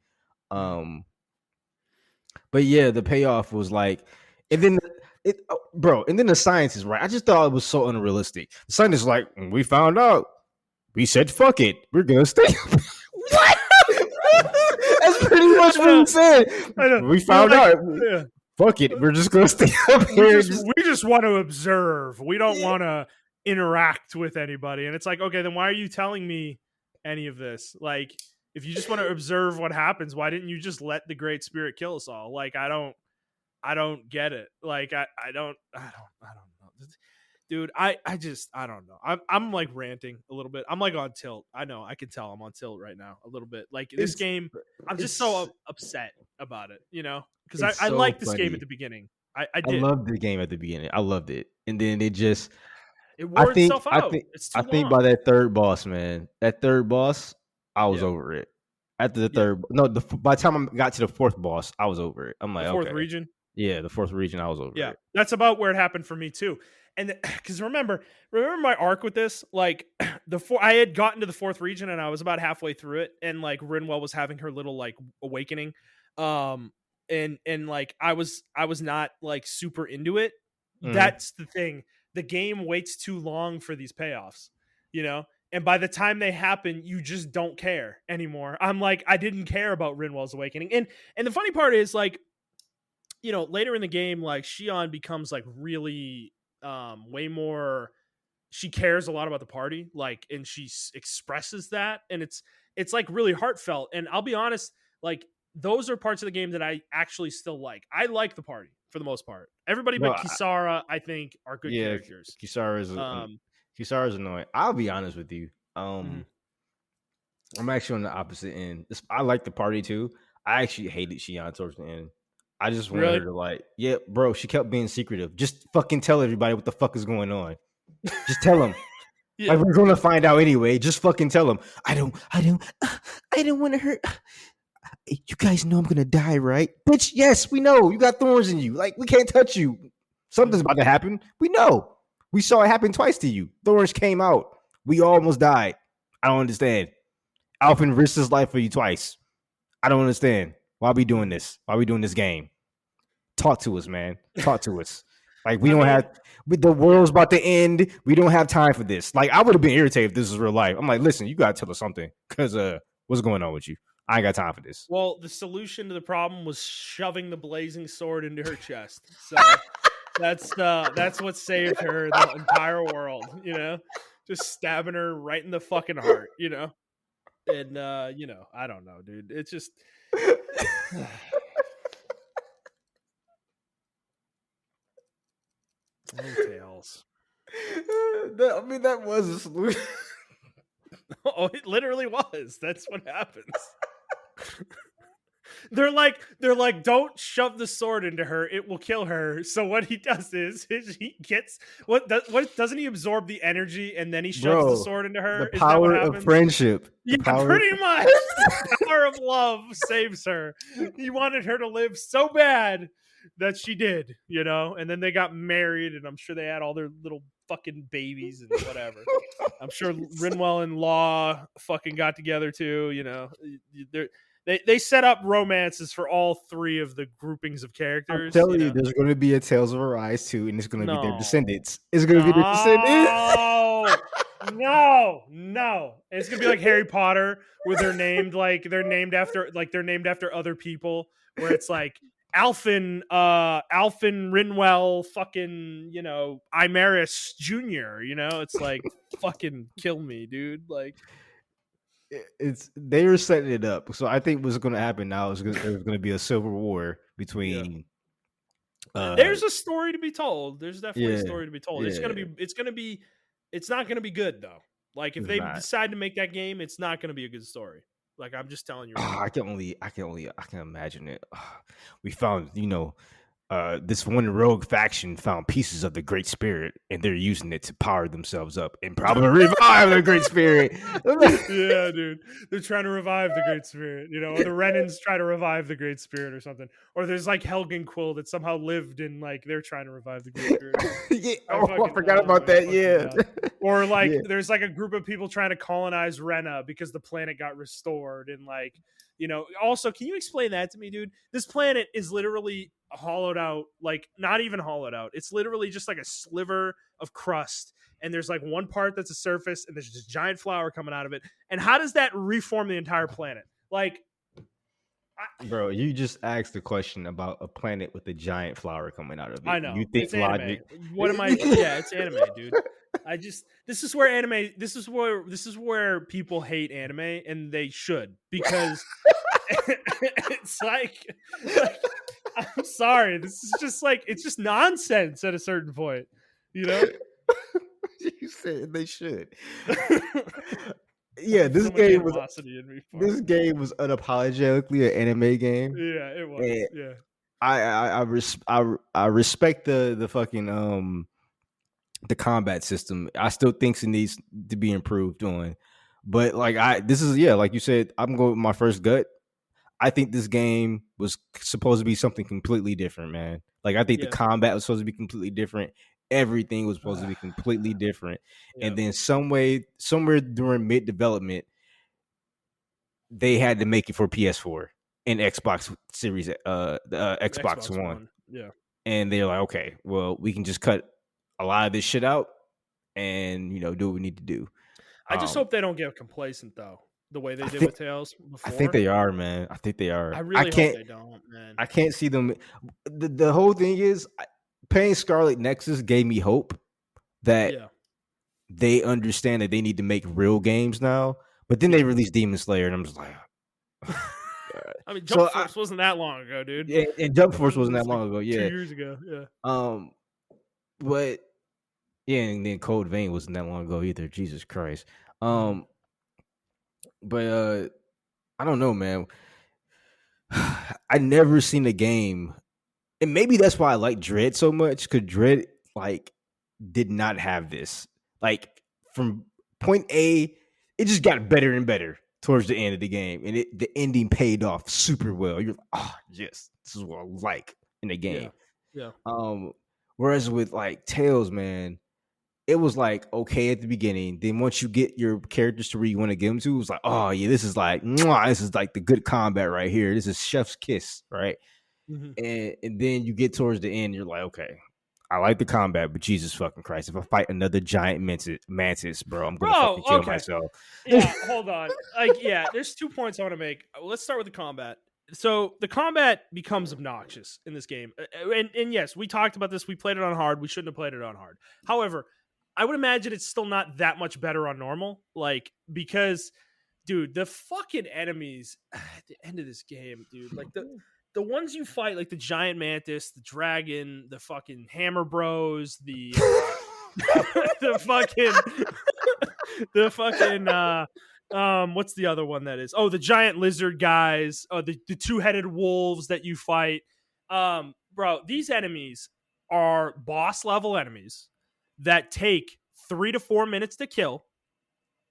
Mhm. Um but yeah, the payoff was like and then bro, and then the science is right. I just thought it was so unrealistic. The science is like, "When we found out, we said fuck it. We're gonna stay." What? That's pretty much I what he know. said. I know. We They're found like, out. yeah. Fuck it. We're just gonna stay up we here. just And just we just want to observe. We don't yeah. want to interact with anybody. And it's like, okay, then why are you telling me any of this? Like, if you just want to observe what happens, why didn't you just let the Great Spirit kill us all? Like, I don't get it. Like, I don't know. Dude, I don't know. I'm like ranting a little bit. I'm like on tilt. I know. I can tell I'm on tilt right now a little bit. Like this It's game, I'm just it's so upset about it, because it's I so liked this game at funny. the beginning. I I did. loved the game at the beginning. I loved it, and then it just. It I wore think. itself I out. think. It's I too think by long. that third boss, man. That third boss, I was Yeah. over it. After the Yeah. third, no, by the time I got to the fourth boss, I was over it. I'm The like, fourth okay, region. yeah, the fourth region, I was over Yeah. it. That's about where it happened for me too. And because remember my arc with this, like I had gotten to the fourth region and I was about halfway through it, and like Rinwell was having her little like awakening, um, and like I was not like super into it. Hmm. That's the thing. The game waits too long for these payoffs, and by the time they happen, you just don't care anymore. I'm like, I didn't care about Rinwell's awakening, and the funny part is like, later in the game, like Shion becomes like really way more, she cares a lot about the party, like, and she expresses that, and it's like really heartfelt. And I'll be honest, like those are parts of the game that I actually still like. I like the party for the most part. Everybody No, but Kisara, I think, are good yeah, characters. Kisara's Um, Kisara's annoying. I'll be honest with you. mhm. I'm actually on the opposite end. I like the party too. I actually hated Shion towards the end. I just wanted Really? her to like, yeah, bro. She kept being secretive. Just fucking tell everybody what the fuck is going on. Just tell them. Like Yeah. we're gonna find out anyway. Just fucking tell them. I don't want to hurt. You guys know I'm gonna die, right? Bitch, yes, we know. You got thorns in you. Like we can't touch you. Something's Mhm. about to happen. We know. We saw it happen twice to you. Thorns came out. We almost died. I don't understand. Alvin risked his life for you twice. I don't understand. Why are we doing Mhm. this? Why are we doing this game? Talk to us, man. Talk to us. Like we I don't mean, have the yeah. world's about to end. We don't have time for this. Like I would have been irritated if this was real life. I'm like, listen, you gotta tell us something. Cause what's going on with you? I ain't got time for this. Well, the solution to the problem was shoving the blazing sword into her chest. So that's what saved her the entire world. Just stabbing her right in the fucking heart. And I don't know, dude. It's just oh tails. I mean, that was a solution. Oh, it literally was. That's what happens. They're like, don't shove the sword into her; it will kill her. So what he does is he gets what doesn't he absorb the energy and then he shoves the Bro, sword into the her? Isn't that what power of happens? friendship. The Yeah, power of pretty much. The power of love saves her. He wanted her to live so bad that she did. And then they got married, and I'm sure they had all their little fucking babies and whatever. I'm sure Rinwell and Law fucking got together too. They set up romances for all three of the groupings of I'm characters. telling you, there's going to be a Tales of Arise too, and it's going to be their No, descendants. It's going to be their descendants. no, no. And it's gonna be like Harry Potter, where they're named after other people. Where it's like Alfin Rinwell, fucking Imaris Junior. It's like fucking kill me, dude. Like It's they were setting it up. So I think what's going to happen now is there's going to be a civil war yeah. between. There's a story to be told. There's definitely a Yeah, story to be told. It's gonna yeah. be. It's gonna be. It's not gonna be good though. Like if It's they not. decide to make that game, it's not going to be a good story. Like I'm just telling you right now. I can imagine it. We found, this one rogue faction found pieces of the Great Spirit, and they're using it to power themselves up and probably revive the Great Spirit. Yeah, dude. They're trying to revive the Great Spirit, or the Renans try to revive the Great Spirit or something. Or there's like Helgen Quill that somehow lived and like they're trying to revive the Great Spirit or something. Yeah. I Oh, I fucking forgot about man, that. fucking Yeah. God. Or like Yeah. there's like a group of people trying to colonize Rena because the planet got restored and like, also can you explain that to me, dude? This planet is literally hollowed out, like not even hollowed out. It's literally just like a sliver of crust and there's like one part that's a surface and there's just giant flower coming out of it. And how does that reform the entire planet? Like, Bro, you just asked a question about a planet with a giant flower coming out of it. I You know think it's anime. logic? What am I? Yeah, it's anime, dude. This is where anime. This is where people hate anime, and they should because it's like I'm sorry. This is just like it's just nonsense at a certain point, you know. You said they should. I Yeah, have so much animosity in me for it. this game was unapologetically an anime game, Yeah, it and was. Yeah, I respect the fucking the combat system. I still think it needs to be improved on, but like this is like you said, I'm going with my first gut. I think this game was supposed to be something completely different, man. Like I think the yeah, combat was supposed to be completely different. Everything was supposed to be completely different. yeah. And then somewhere during mid development, they had to make it for PS4 and Xbox Series, Xbox Xbox One. One. Yeah. And they're like, okay, well, we can just cut a lot of this shit out and do what we need to do. I just Um, hope they don't get complacent though, the way they I did think with Tails I think before. they are, man. I think they I are. really hope they don't, man. I can't see them. The whole thing is, playing Scarlet Nexus gave me hope that Yeah. they understand that they need to make real games now. But then they Yeah. released Demon Slayer, and I'm just like, God. I mean, Jump So Force wasn't that long ago, dude. yeah, and Jump It Force wasn't that was like long ago. 2 Yeah, years ago. Yeah. um, but yeah, and then Code Vein wasn't that long ago either. Jesus Christ. Mhm. Um, but I don't know, man. I never seen a game, and maybe that's why I like Dread so much. Because Dread did not have this. Like from point A, it just got better and better towards the end of the game, and the ending paid off super well. You're like, oh yes, this is what I like in the Yeah. game. Yeah. Whereas with like Tails, man, it was like okay at the beginning. Then once you get your characters to where you want to get them to, it was like, oh yeah, this is like, mwah, this is like the good combat right here. This is Chef's kiss, right? Mhm. And then you get towards the end, you're like, okay, I like the combat, but Jesus fucking Christ, if I fight another giant mantis, bro, I'm gonna Bro, fucking kill okay. myself. Yeah, hold on. Like, yeah, there's 2 points I want to make. Let's start with the combat. So the combat becomes obnoxious in this game, and yes, we talked about this. We played it on hard. We shouldn't have played it on hard. However, I would imagine it's still not that much better on normal, like because, dude, the fucking enemies at the end of this game, dude, like the ones you fight, like the giant mantis, the dragon, the fucking hammer bros, the the fucking the fucking what's the other one that is? Oh, the giant lizard guys, the two-headed wolves that you fight. Bro, these enemies are boss level enemies that take 3 to 4 minutes to kill,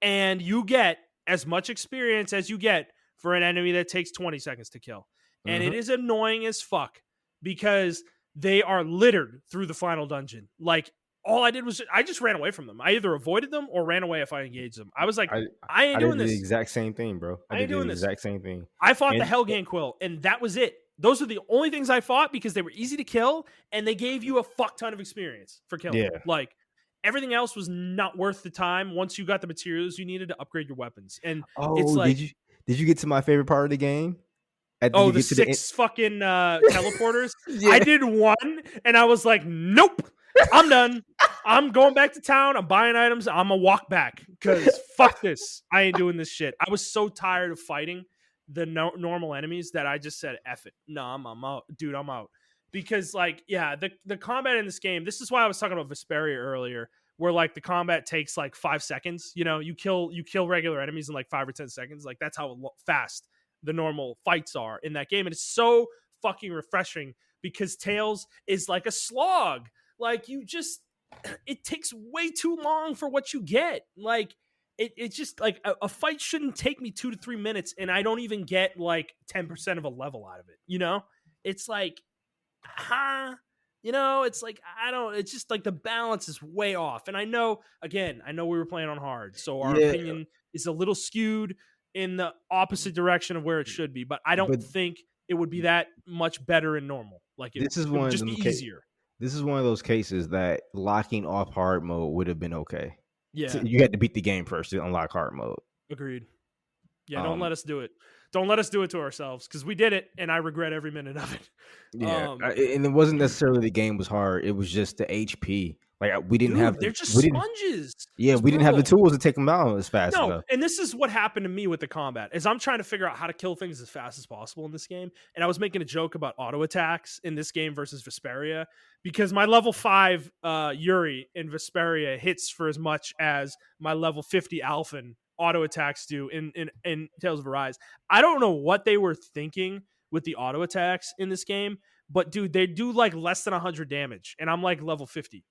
and you get as much experience as you get for an enemy that takes 20 seconds to kill. And it Mhm. is annoying as fuck because they are littered through the final dungeon. Like all I did was I just ran away from them. I either avoided them or ran away if I engaged them. I was like, I I ain't I doing did the this. exact same thing, bro. I I did ain't the doing this. exact same thing. I fought the And Hellgang Quill, and that was it. Those are the only things I fought because they were easy to kill, and they gave you a fuck ton of experience for killing yeah. them. Like everything else was not worth the time once you got the materials you needed to upgrade your weapons. And it's Oh, like, did you get to my favorite part of the game? Did oh, you the get to the end? 6 fucking teleporters. I Yeah. did one, and I was like, nope, I'm done. I'm going back to town. I'm buying items. I'm gonna walk back because fuck this. I ain't doing this shit. I was so tired of fighting the normal enemies that I just said, F it. No, I'm out. Dude, I'm out. Because, like, yeah, the combat in this game, this is why I was talking about Vesperia earlier. where like the combat takes like 5 seconds. You kill regular enemies in like 5 or 10 seconds. Like that's how fast the normal fights are in that game, and it's so fucking refreshing because Tails is like a slog. Like you just, it takes way too long for what you get. Like it's just like a fight shouldn't take me 2 to 3 minutes, and I don't even get like 10% of a level out of it. It's like, huh? It's like I don't. It's just like the balance is way off, and I know. Again, I know we were playing on hard, so our Yeah, opinion is a little skewed in the opposite direction of where it should be. But I don't but think it would be that much better in normal. Like this is it one would of just be them. easier. This is one of those cases that locking off hard mode would have been okay. Yeah, You had to beat the game first to unlock hard mode. agreed. Yeah, don't Um, let us do it. Don't let us do it to ourselves because we did it, and I regret every minute of it. yeah, and it wasn't necessarily the game was hard. It was just the HP. Like we didn't have Dude, they're the just we didn't sponges. yeah It's we didn't have the brutal. tools to take them out as fast No, enough. and this is what happened to me with the combat is I'm trying to figure out how to kill things as fast as possible in this game. And I was making a joke about auto attacks in this game versus Vesperia because my level 5 Yuri in Vesperia hits for as much as my level 50 Alphen auto attacks do in Tales of Arise. I don't know what they were thinking with the auto attacks in this game, but dude, they do like less than 100 damage, and I'm like level 50.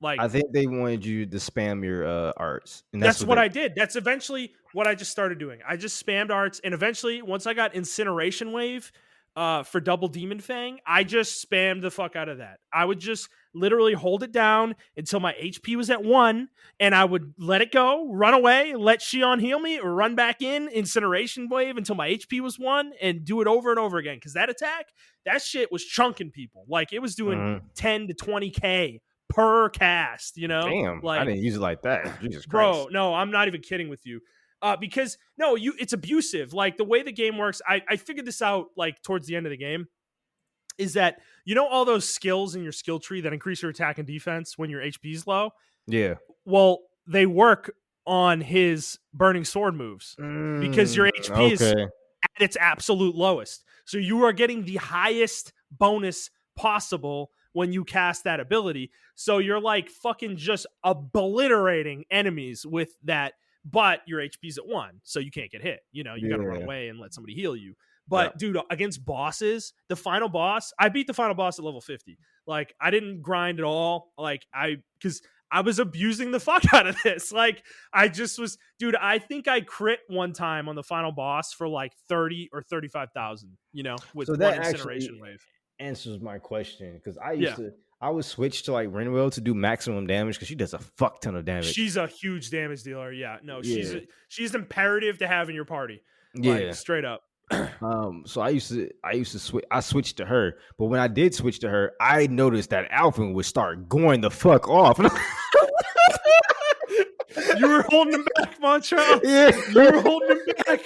Like I think they wanted you to spam your arts, and that's that's what what they. I did. That's eventually what I just started doing. I just spammed arts, and eventually, once I got Incineration Wave for Double Demon Fang, I just spammed the fuck out of that. I would just literally hold it down until my HP was at 1, and I would let it go, run away, let Shion heal me, or run back in Incineration Wave until my HP was 1, and do it over and over again. Because that attack, that shit was chunking people. Like it was doing Mhm. 10 to 20k per cast. Damn, I Like didn't use it like that. Jesus bro, Christ. no, I'm not even kidding with you. Because no, it's abusive. Like the way the game works, I figured this out like towards the end of the game. Is that all those skills in your skill tree that increase your attack and defense when your HP is low? Yeah. Well, they work on his burning sword moves because your HP is Okay. at its absolute lowest. So you are getting the highest bonus possible when you cast that ability. So you're like fucking just obliterating enemies with that, but your HP's at 1, so you can't get hit. You got to run Yeah. away and let somebody heal you. Yeah. But dude, against bosses, the final boss, I beat the final boss at level 50. Like I didn't grind at all. Like because I was abusing the fuck out of this. Like I just was, dude. I think I crit one time on the final boss for like 30 or 35,000. With So one that incineration actually wave. answers my question because Yeah, I would switch to like Renwell to do maximum damage because she does a fuck ton of damage. she's a huge damage dealer. Yeah, no, Yeah. she's imperative to have in your party. Like Yeah. straight up. So I used to switch. I switched to her, but when I did switch to her, I noticed that Alpha would start going the fuck off. You were holding him back, Montrell. Yeah. You were holding him back.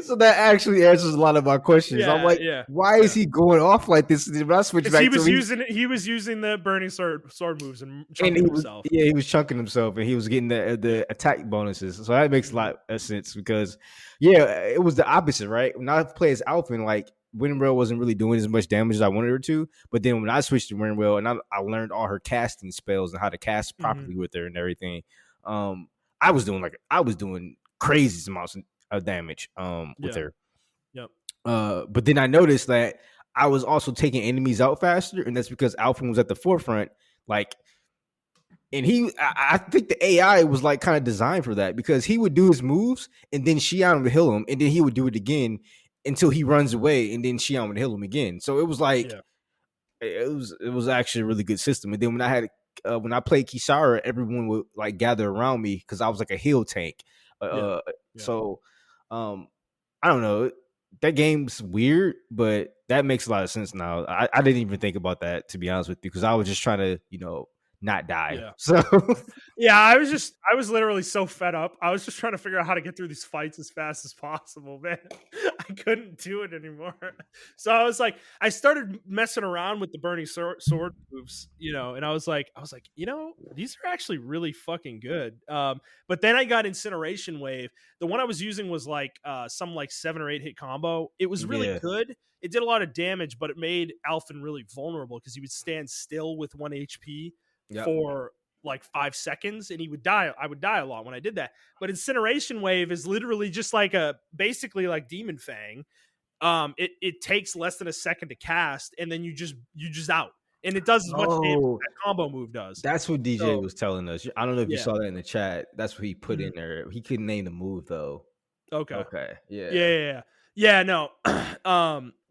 So that actually answers a lot of my questions. I'm Yeah, like, yeah, why is he going off like this? When I switch because back he to was him, using the burning sword moves and and chunking himself. he was chunking himself, and he was getting the attack bonuses. So that makes a lot of sense because, yeah, it was the opposite, right? When I play as Alphen, like Winrail wasn't really doing as much damage as I wanted her to, but then when I switched to Winrail and I learned all her casting spells and how to cast properly with her and everything, I was doing crazy amounts of damage with Yeah. her. Yep. But then I noticed that I was also taking enemies out faster, and that's because Alpha was at the forefront. Like, and I think the AI was like kind of designed for that because he would do his moves, and then Xion would heal him, and then he would do it again until he runs away, and then Xion would heal him again. So it was like Yeah. it was actually a really good system. And then when I played Kisara, everyone would like gather around me because I was like a heal tank. Yeah. Uh, Yeah. so I don't know. That game's weird, but that makes a lot of sense now. I didn't even think about that, to be honest with you, because I was just trying to, not die. Yeah. So Yeah, I was literally so fed up. I was just trying to figure out how to get through these fights as fast as possible, man. I couldn't do it anymore. So I was like, I started messing around with the burning sword moves, and I was like, these are actually really fucking good. But then I got Incineration Wave. The one I was using was like some like 7 or 8 hit combo. It was really yeah, good. It did a lot of damage, but it made Alphen really vulnerable because he would stand still with 1 HP yep. for like 5 seconds, and he would die. I would die a lot when I did that. But Incineration Wave is literally just like basically like Demon Fang. It takes less than a second to cast, and then you just out, and it does as much damage as Oh, that combo move does. that's what DJ So was telling us. I don't know if you yeah. saw that in the chat. That's what he put in Mhm. there. He couldn't name the move though. Okay. Okay. Yeah. Yeah, yeah, yeah. Yeah, no.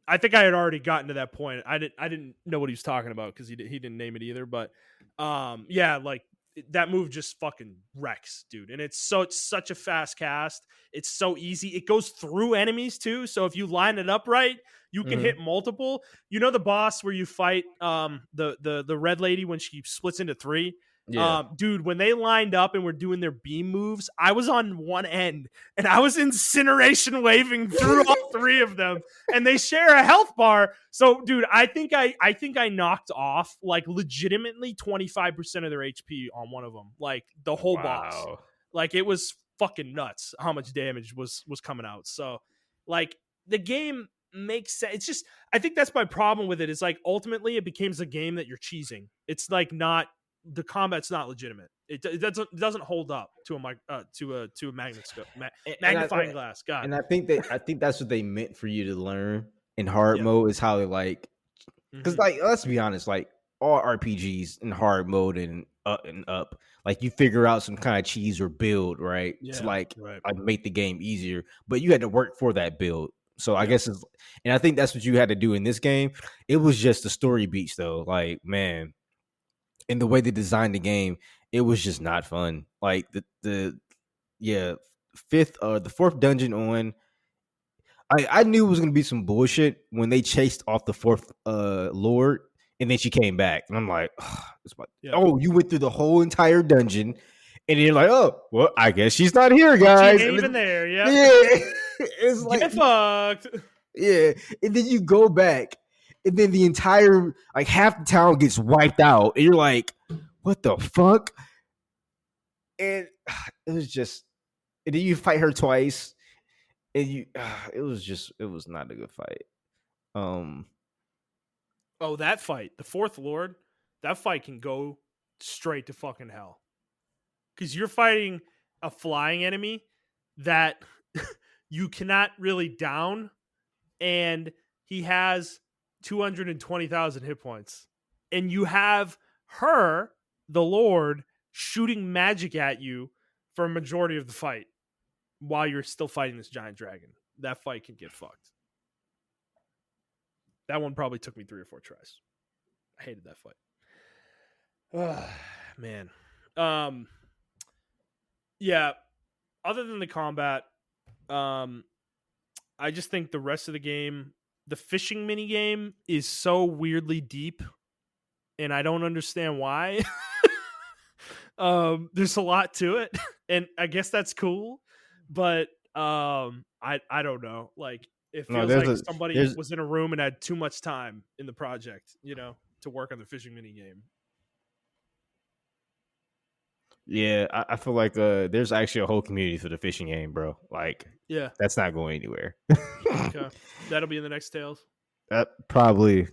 I think I had already gotten to that point. I didn't know what he was talking about because he didn't name it either. But yeah, like that move just fucking wrecks, dude. And it's such a fast cast. It's so easy. It goes through enemies too. So if you line it up right, you can Mhm. hit multiple. You know the boss where you fight the red lady when she splits into three? Yeah. Dude, when they lined up and were doing their beam moves, I was on one end and I was incineration waving through all three of them, and they share a health bar. So, dude, I think I knocked off like legitimately 25% of their HP on one of them, like the whole boss. Wow. Like it was fucking nuts how much damage was coming out. So, like the game makes sense. It's just I think that's my problem with it. Is like ultimately it becomes a game that you're cheesing. It's like not the combat's not legitimate. It doesn't hold up to a And magnifying glass. God, I think that's what they meant for you to learn in hard yeah, mode is how they like because hmm like let's be honest, like all RPGs in hard mode and up, like you figure out some kind of cheese or build, right? To yeah, right, like make the game easier, but you had to work for that build. So I yep, guess it's and I think that's what you had to do in this game. It was just the story beats though. Like, man, and the way they designed the game, it was just not fun. Like the yeah, the fourth dungeon on I knew it was gonna be some bullshit when they chased off the fourth lord, and then she came back, and I'm like, yep. oh, you went through the whole entire dungeon, and you're like, oh, well, I guess she's not here, She guys. ain't even there. Yep. Yeah, it's like Get fucked. yeah, and then you go back, and then the entire like half the town gets wiped out, and you're like, what the fuck? And it was just, and then you fight her twice, and it was not a good fight. Um, Oh, that fight, the fourth lord, that fight can go straight to fucking hell because you're fighting a flying enemy that you cannot really down, and he has 220,000 hit points. And you have her, the Lord, shooting magic at you for a majority of the fight while you're still fighting this giant dragon. That fight can get fucked. That one probably took me 3 or 4 tries. I hated that fight. Man. Um, yeah, other than the combat, um, I just think the rest of the game, the fishing mini game is so weirdly deep, and I don't understand why. There's a lot to it, and I guess that's cool, but I don't know. Like it no, feels like somebody there's was in a room and had too much time in the project, to work on the fishing mini game. yeah, I feel like there's actually a whole community for the fishing game, bro. Like Yeah. that's not going anywhere. Okay. That'll be in the next Tales. That probably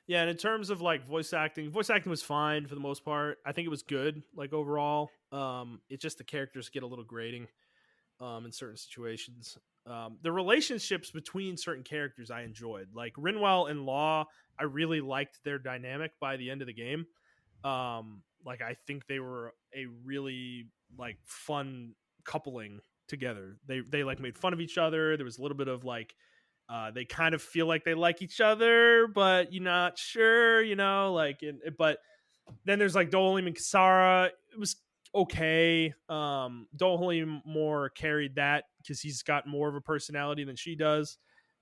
Yeah, and in terms of like voice acting was fine for the most part. I think it was good, like overall. It's just the characters get a little grating in certain situations. The relationships between certain characters I enjoyed. Like Rinwell and Law, I really liked their dynamic by the end of the game. Like I think they were a really like fun coupling together. They like made fun of each other. There was a little bit of like they kind of feel like they like each other, but you're not sure, but then there's like Dolim and Kasara. It was okay. Dolim more carried that because he's got more of a personality than she does.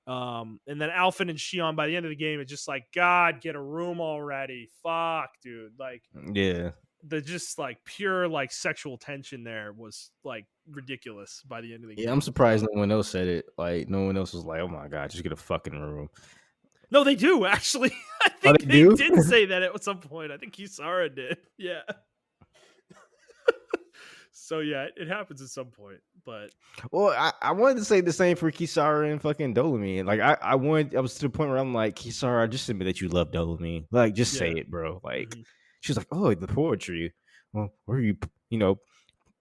And then Alphen and Shion by the end of the game, it's just like, God, get a room already. Fuck, dude. Like yeah. the just like pure like sexual tension there was like ridiculous by the end of the Yeah, I'm game. So surprised no one else said it. Like no one else was like, "Oh my god, just get a fucking room." no, they do actually. I Oh, think they they do? did say that at some point. I think Kisara did. Yeah. So yeah, it happens at some point, but Well, I wanted to say the same for Kisara and fucking Dolomine. Like I wanted, I was to the point where I'm like, Kisara, just admit that you love Dolomine. Like, just say yeah. it, bro. Like, Mhm. She's like, "Oh, the poetry. Well, where are you? You know,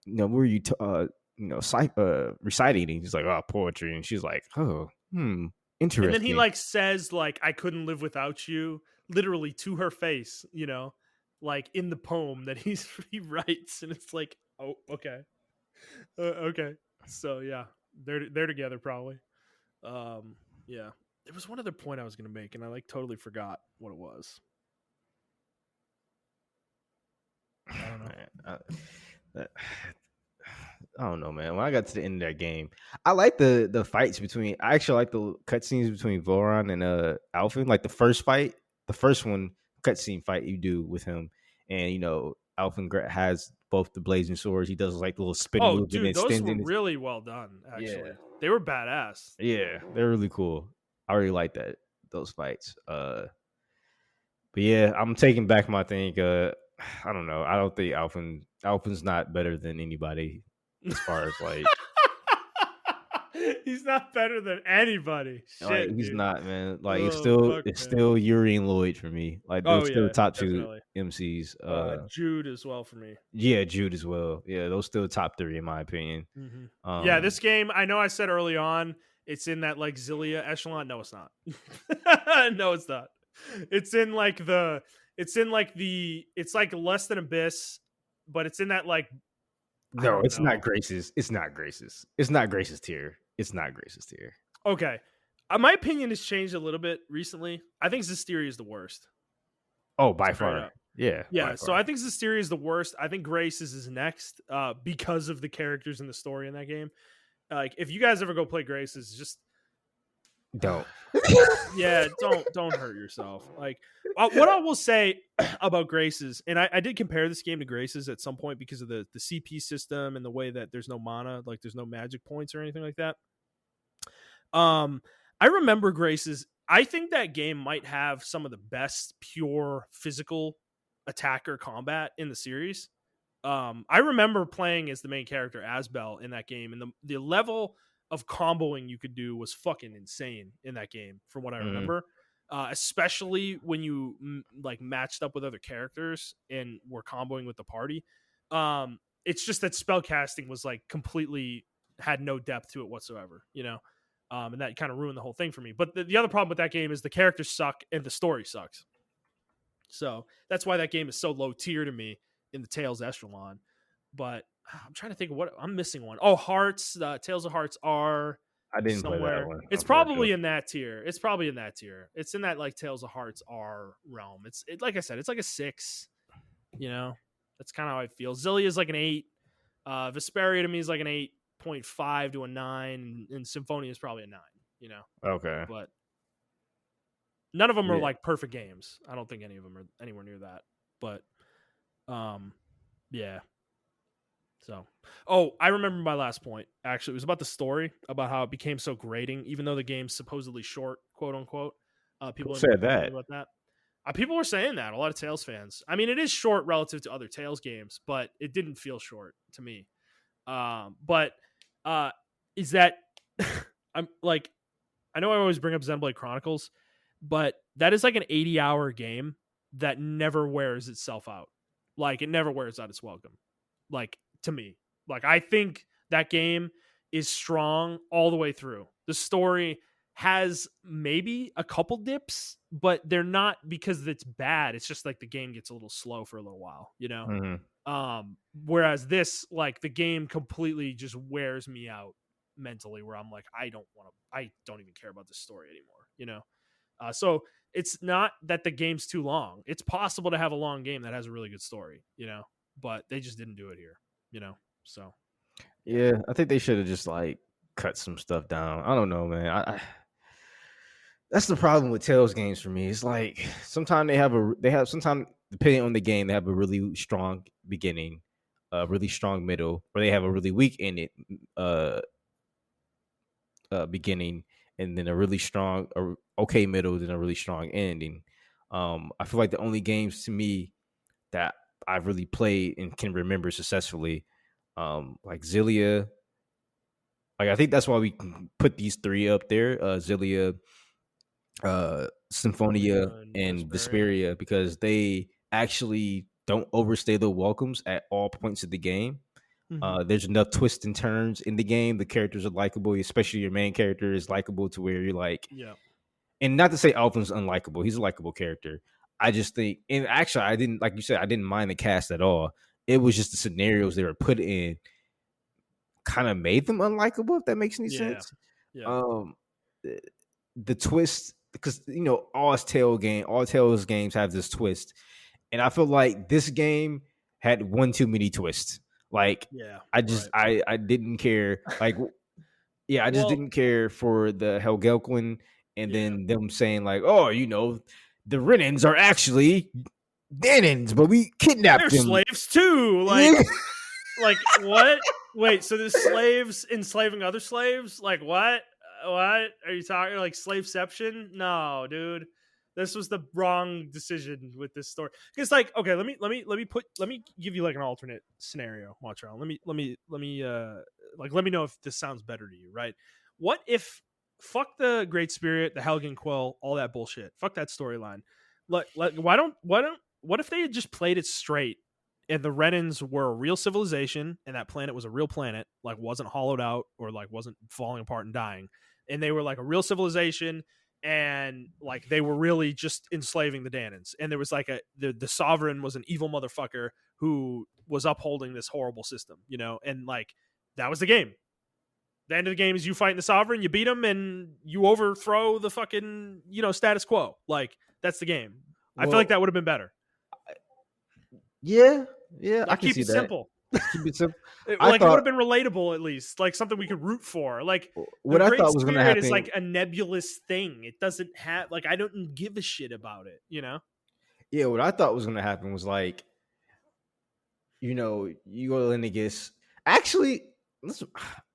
where are you? Reciting?" And he's like, "Oh, poetry." And she's like, "Oh, And then he interesting." like says like I couldn't live without you, literally to her face, like in the poem that he writes, and it's like, oh, okay, okay. So yeah, they're together probably. Um, yeah. There was one other point I was gonna make, and I like totally forgot what it was. I don't know. Man, that- I don't know, man. When I got to the end of that game, I like the fights between. I actually like the cutscenes between Voron and Alphen. Like the first fight, the first one cutscene fight you do with him, and Alphen has both the blazing swords. He does like the little spin Oh, move and dude, those were extending. really well done. Yeah, Actually, they were badass. yeah, they're really cool. I really like those fights. But yeah, I'm taking back my thing. I don't know. I don't think Alphen's not better than anybody as far as He's not better than anybody. like Shit, he's dude. not, man. Like Oh fuck, it's man. still Yuri and Lloyd for me. Like Oh those still the yeah, top two definitely. MCs. Jude as well for me. Yeah, Jude as well. Yeah, those still top three in my opinion. Yeah, Um, this game, I know I said early on, it's in that like Zillia echelon. No, it's not. No, it's not. It's in like it's like less than Abyss, but it's in that like, I no, don't it's not know. Grace's. It's not Grace's. It's not Grace's tier. It's not Grace's tier. Okay. My opinion has changed a little bit recently. I think Zestiria is the worst. Oh, by Straight far. up. Yeah, by Yeah, so far. I think Zestiria is the worst. I think Grace is next because of the characters and the story in that game. Like, if you guys ever go play Graces, just Don't. yeah, don't hurt yourself. Like, what I will say about Graces, and I did compare this game to Graces at some point because of the CP system and the way that there's no mana, like there's no magic points or anything like that. Um, I remember Graces. I think that game might have some of the best pure physical attacker combat in the series. I remember playing as the main character Asbel in that game, and the level of comboing you could do was fucking insane in that game, from what I Mhm. remember. Especially when you like matched up with other characters and were comboing with the party. It's just that spell casting was like completely had no depth to it whatsoever, and that kind of ruined the whole thing for me. But the other problem with that game is the characters suck and the story sucks. So that's why that game is so low tier to me in the Tales echelon. But I'm trying to think of what I'm missing one. Oh, Hearts, Tales of Hearts are I didn't play that somewhere. one, It's unfortunately. probably in that tier. It's probably in that tier. It's in that like Tales of Hearts R realm. Like I said, it's like a 6. That's kind of how I feel. Zillia is like an 8. Vesperia to me is like an 8.5 to a 9, and Symphonia is probably a 9. Okay. But none of them are Yeah. like perfect games. I don't think any of them are anywhere near that. But yeah. So, I remember my last point. Actually, it was about the story, about how it became so grating, even though the game's supposedly short, quote unquote. Who People have been said complaining that? about that. People were saying that. A lot of Tales fans. I mean, it is short relative to other Tales games, but it didn't feel short to me. But is that I'm like, I know I always bring up Xenoblade Chronicles, but that is like an 80-hour game that never wears itself out. Like, it never wears out its welcome. Like, to me, like, I think that game is strong all the way through. The story has maybe a couple dips, but they're not because it's bad. It's just like the game gets a little slow for a little while, Mhm. Whereas this, like, the game completely just wears me out mentally, where I'm like, I don't even care about this story anymore. So it's not that the game's too long. It's possible to have a long game that has a really good story, but they just didn't do it here. So Yeah, I think they should have just like cut some stuff down. I don't know, man. That's the problem with Tales games for me. It's like sometimes they have sometimes depending on the game they have a really strong beginning, a really strong middle, or they have a really weak in it uh beginning, and then a really strong or okay middle, then a really strong ending. I feel like the only games to me that I've really played and can remember successfully, like Zillia. Like I think that's why we can put these three up there: Zillia, Symphonia, Symphonia and and Vesperia. Vesperia, because they actually don't overstay the welcomes at all points of the game. Hmm. There's enough twists and turns in the game. The characters are likable, especially your main character is likable to where you're like, Yeah. and not to say Alvin's unlikable. He's a likable character. I just think, and actually, I didn't, like you said, I didn't mind the cast at all. It was just the scenarios they were put in kind of made them unlikable, if that makes any Yeah. sense. Yeah. Um, the, the twist, because all Tales games have this twist, and I feel like this game had one too many twists. Like, Yeah. I just, Right. I didn't care. Like, yeah, I just Well, didn't care for the Helgelquin, and yeah. then them saying like, "Oh, the Renans are actually Danins, but we They're kidnapped them." slaves too. Yeah. Like what? Wait, so there's slaves enslaving other slaves? Like what? What are you talking? Like slaveception? No, dude. This was the wrong decision with this story. Because like, okay, let me give you like an alternate scenario, Montrell. Let me know if this sounds better to you, right? What if fuck the Great Spirit, the Helgen Quill, all that bullshit. Fuck that storyline. What if they had just played it straight and the Renans were a real civilization and that planet was a real planet, like wasn't hollowed out or like wasn't falling apart and dying, and they were like a real civilization, and like they were really just enslaving the Danans, and there was like the sovereign was an evil motherfucker who was upholding this horrible system, and like that was the game. The end of the game is you fighting the sovereign, you beat him, and you overthrow the fucking status quo. Like that's the game. I feel like Well, that would have been better. yeah, yeah, I Like can keep see it that. simple. Keep it simple. I Like it would thought have been relatable at least, like something we could root for. Like the what I Great thought was going to Spirit is happen. like a nebulous thing. It doesn't have like I don't give a shit about it. Yeah, what I thought was going to happen was like, you go to Lennigus. Actually,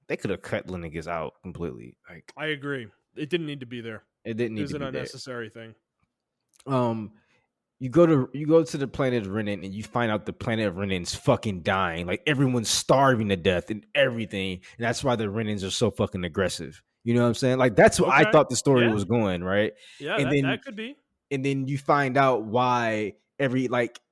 they could have cut Lennigus out completely. Like, I agree. It didn't need to be there. it didn't It need was to an be there. unnecessary thing. You go to the planet of Renan and you find out the planet of Renan's fucking dying. Like everyone's starving to death and everything. And that's why the Renans are so fucking aggressive. You know what I'm saying? Like that's what I Okay. thought the story Yeah. was going, right? Yeah. And That then could be. you find out why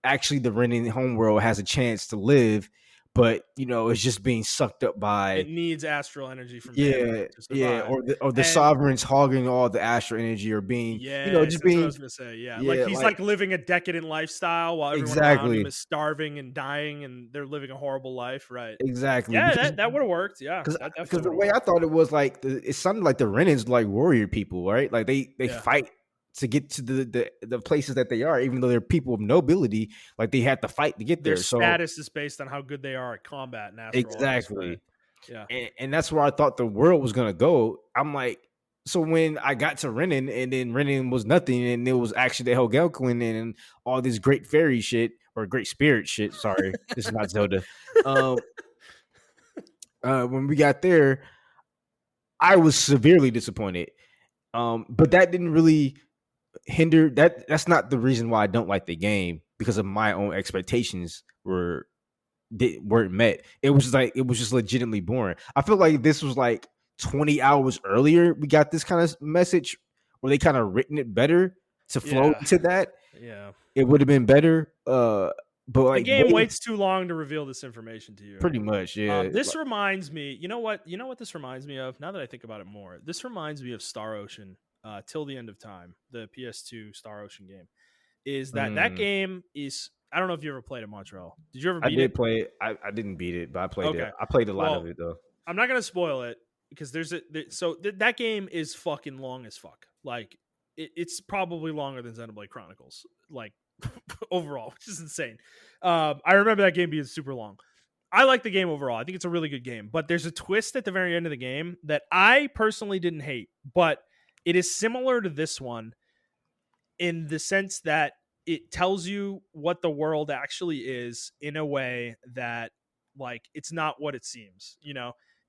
actually the Renan homeworld has a chance to live, but it's just being sucked up It by. needs astral energy from Dana Yeah, to yeah, survive. or the And sovereigns hogging all the astral energy, or being, yes, just that's what I being, was gonna say. Yeah, like yeah, he's like like living a decadent lifestyle while everyone around him exactly, is starving and dying, and they're living a horrible life. Right? exactly, Yeah, because that would have worked. Yeah, because that because definitely the would have way I worked. thought it was like it sounded like the Renans like warrior people, right? Like they Yeah, fight to get to the places that they are, even though they're people of nobility. Like they had to fight to get their there. So status is based on how good they are at combat and astral arts. Right? exactly, Yeah. and that's where I thought the world was gonna go. I'm like, so when I got to Renan, and then Renan was nothing, and it was actually the Helgelquin and all this great fairy shit or great spirit shit. Sorry, this is not Zelda. Um, when we got there, I was severely disappointed. But that didn't really hinder that. That's not the reason why I don't like the game, because of my own expectations weren't met. It was just legitimately boring. I feel like this was like 20 hours earlier. We got this kind of message, or they kind of written it better to flow Yeah. into that. Yeah. It would have been better. But The like game waiting waits too long to reveal this information to you. pretty much, yeah. This reminds me. You know what? You know what this reminds me of. Now that I think about it more, this reminds me of Star Ocean. Till the End of Time, the PS2 Star Ocean game. Is that Mm, game is? I don't know if you ever played it, Montreal. Did you ever I beat it? did play it. I didn't beat it, but I played it. Okay. I played a lot of Well, it though. I'm not gonna spoil it because that game is fucking long as fuck. Like it's probably longer than Xenoblade Chronicles. Like overall, which is insane. I remember that game being super long. I like the game overall. I think it's a really good game, but there's a twist at the very end of the game that I personally didn't hate, but it is similar to this one in the sense that it tells you what the world actually is in a way that like it's not what it seems.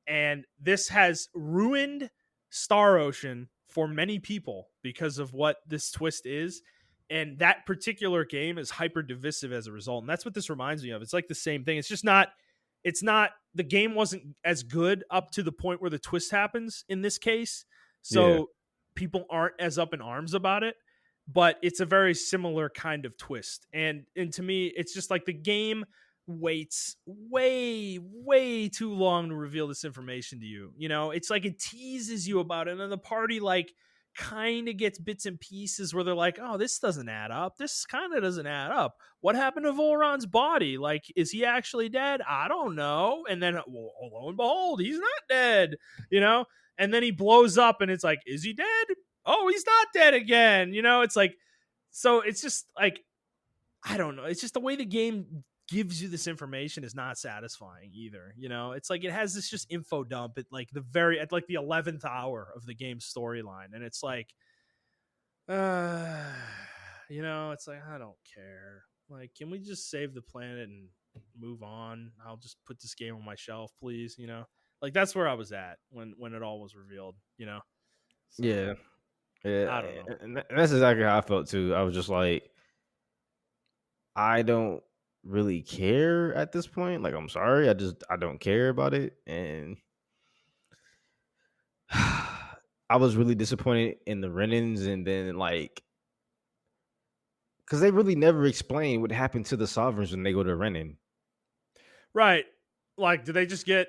And this has ruined Star Ocean for many people because of what this twist is, and that particular game is hyper divisive as a result. And that's what this reminds me of. It's like the same thing. It's not the game wasn't as good up to the point where the twist happens in this case, Yeah. so people aren't as up in arms about it. but it's a very similar kind of twist. And to me, it's just like the game waits way too long to reveal this information to you. You know, it's like it teases you about it, and then the party like kind of gets bits and pieces where they're like, "Oh, this doesn't add up. This kind of doesn't add up. What happened to Volron's body? Like, is he actually dead? I don't know." And then, well, lo and behold, he's not dead. You know, and then he blows up, and it's like, "Is he dead? Oh, he's not dead again." You know, it's like, so it's just like, I don't know. It's just the way the game gives you this information is not satisfying either. You know, it's like it has this just info dump at like at like the 11th hour of the game's storyline, and it's like, uh, you know, it's like I don't care. Like, can we just save the planet and move on? I'll just put this game on my shelf, please. You know, like that's where I was at when it all was revealed. You know, so Yeah, yeah, I don't know. and that's exactly how I felt too. I was just like, I don't really care at this point. Like, I'm sorry, I don't care about it, and I was really disappointed in the Renans, and then like, because they really never explain what happened to the Sovereigns when they go to Renin. Right. Like, do they just get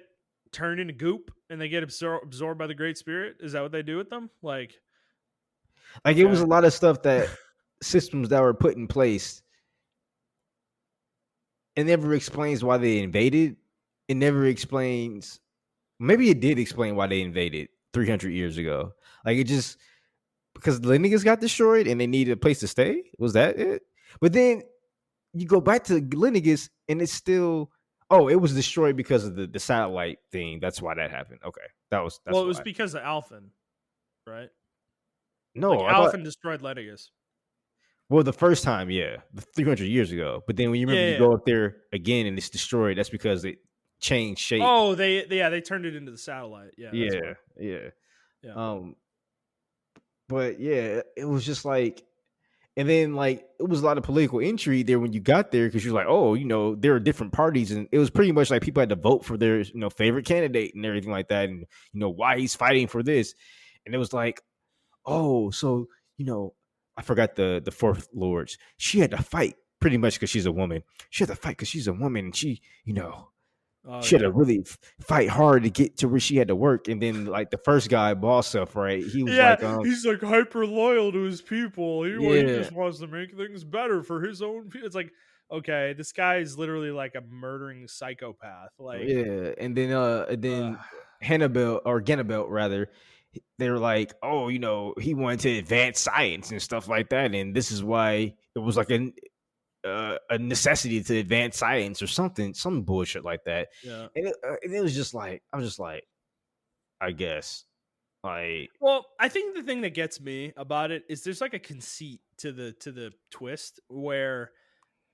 turned into goop and they get absorbed by the Great Spirit? Is that what they do with them? Like, Like, it was okay. a lot of stuff that systems that were put in place. It never explains why they invaded. It never explains. Maybe it did explain why they invaded 300 years ago. Like, it just because the Lennigas got destroyed and they needed a place to stay. Was that it? But then you go back to Lennigas and it's still. Oh, it was destroyed because of the satellite thing. That's why that happened. Okay, Well, that's it was why. because of Alphen, right? Like, No, I thought. Alphen destroyed Ledigus. Well, the first time, yeah, 300 years ago. But then when you remember Yeah, you yeah. go up there again and it's destroyed, that's because it changed shape. Oh, they turned it into the satellite. Yeah, that's why. Yeah, yeah. Yeah. Um, but yeah, it was just like, and then like it was a lot of political intrigue there when you got there because you're like, oh, there are different parties, and it was pretty much like people had to vote for their favorite candidate and everything like that, and why he's fighting for this, and it was like, oh, so I forgot the fourth lords. She had to fight pretty much because she's a woman. She had to fight because she's a woman, and Oh, she had yeah. to really fight hard to get to where she had to work. And then like the first guy, boss up, right? He was Yeah, like, he's like hyper loyal to his people. He yeah, just wants to make things better for his own people. It's like, okay, this guy is literally like a murdering psychopath. Like, yeah. And then uh, Hannibal or Gennabelt rather, they were like, oh, he wanted to advance science and stuff like that, and this is why it was like a necessity to advance science or something, some bullshit like that. yeah. And it was just like, I was just like, I guess, like, Well, I think the thing that gets me about it is there's like a conceit to the twist where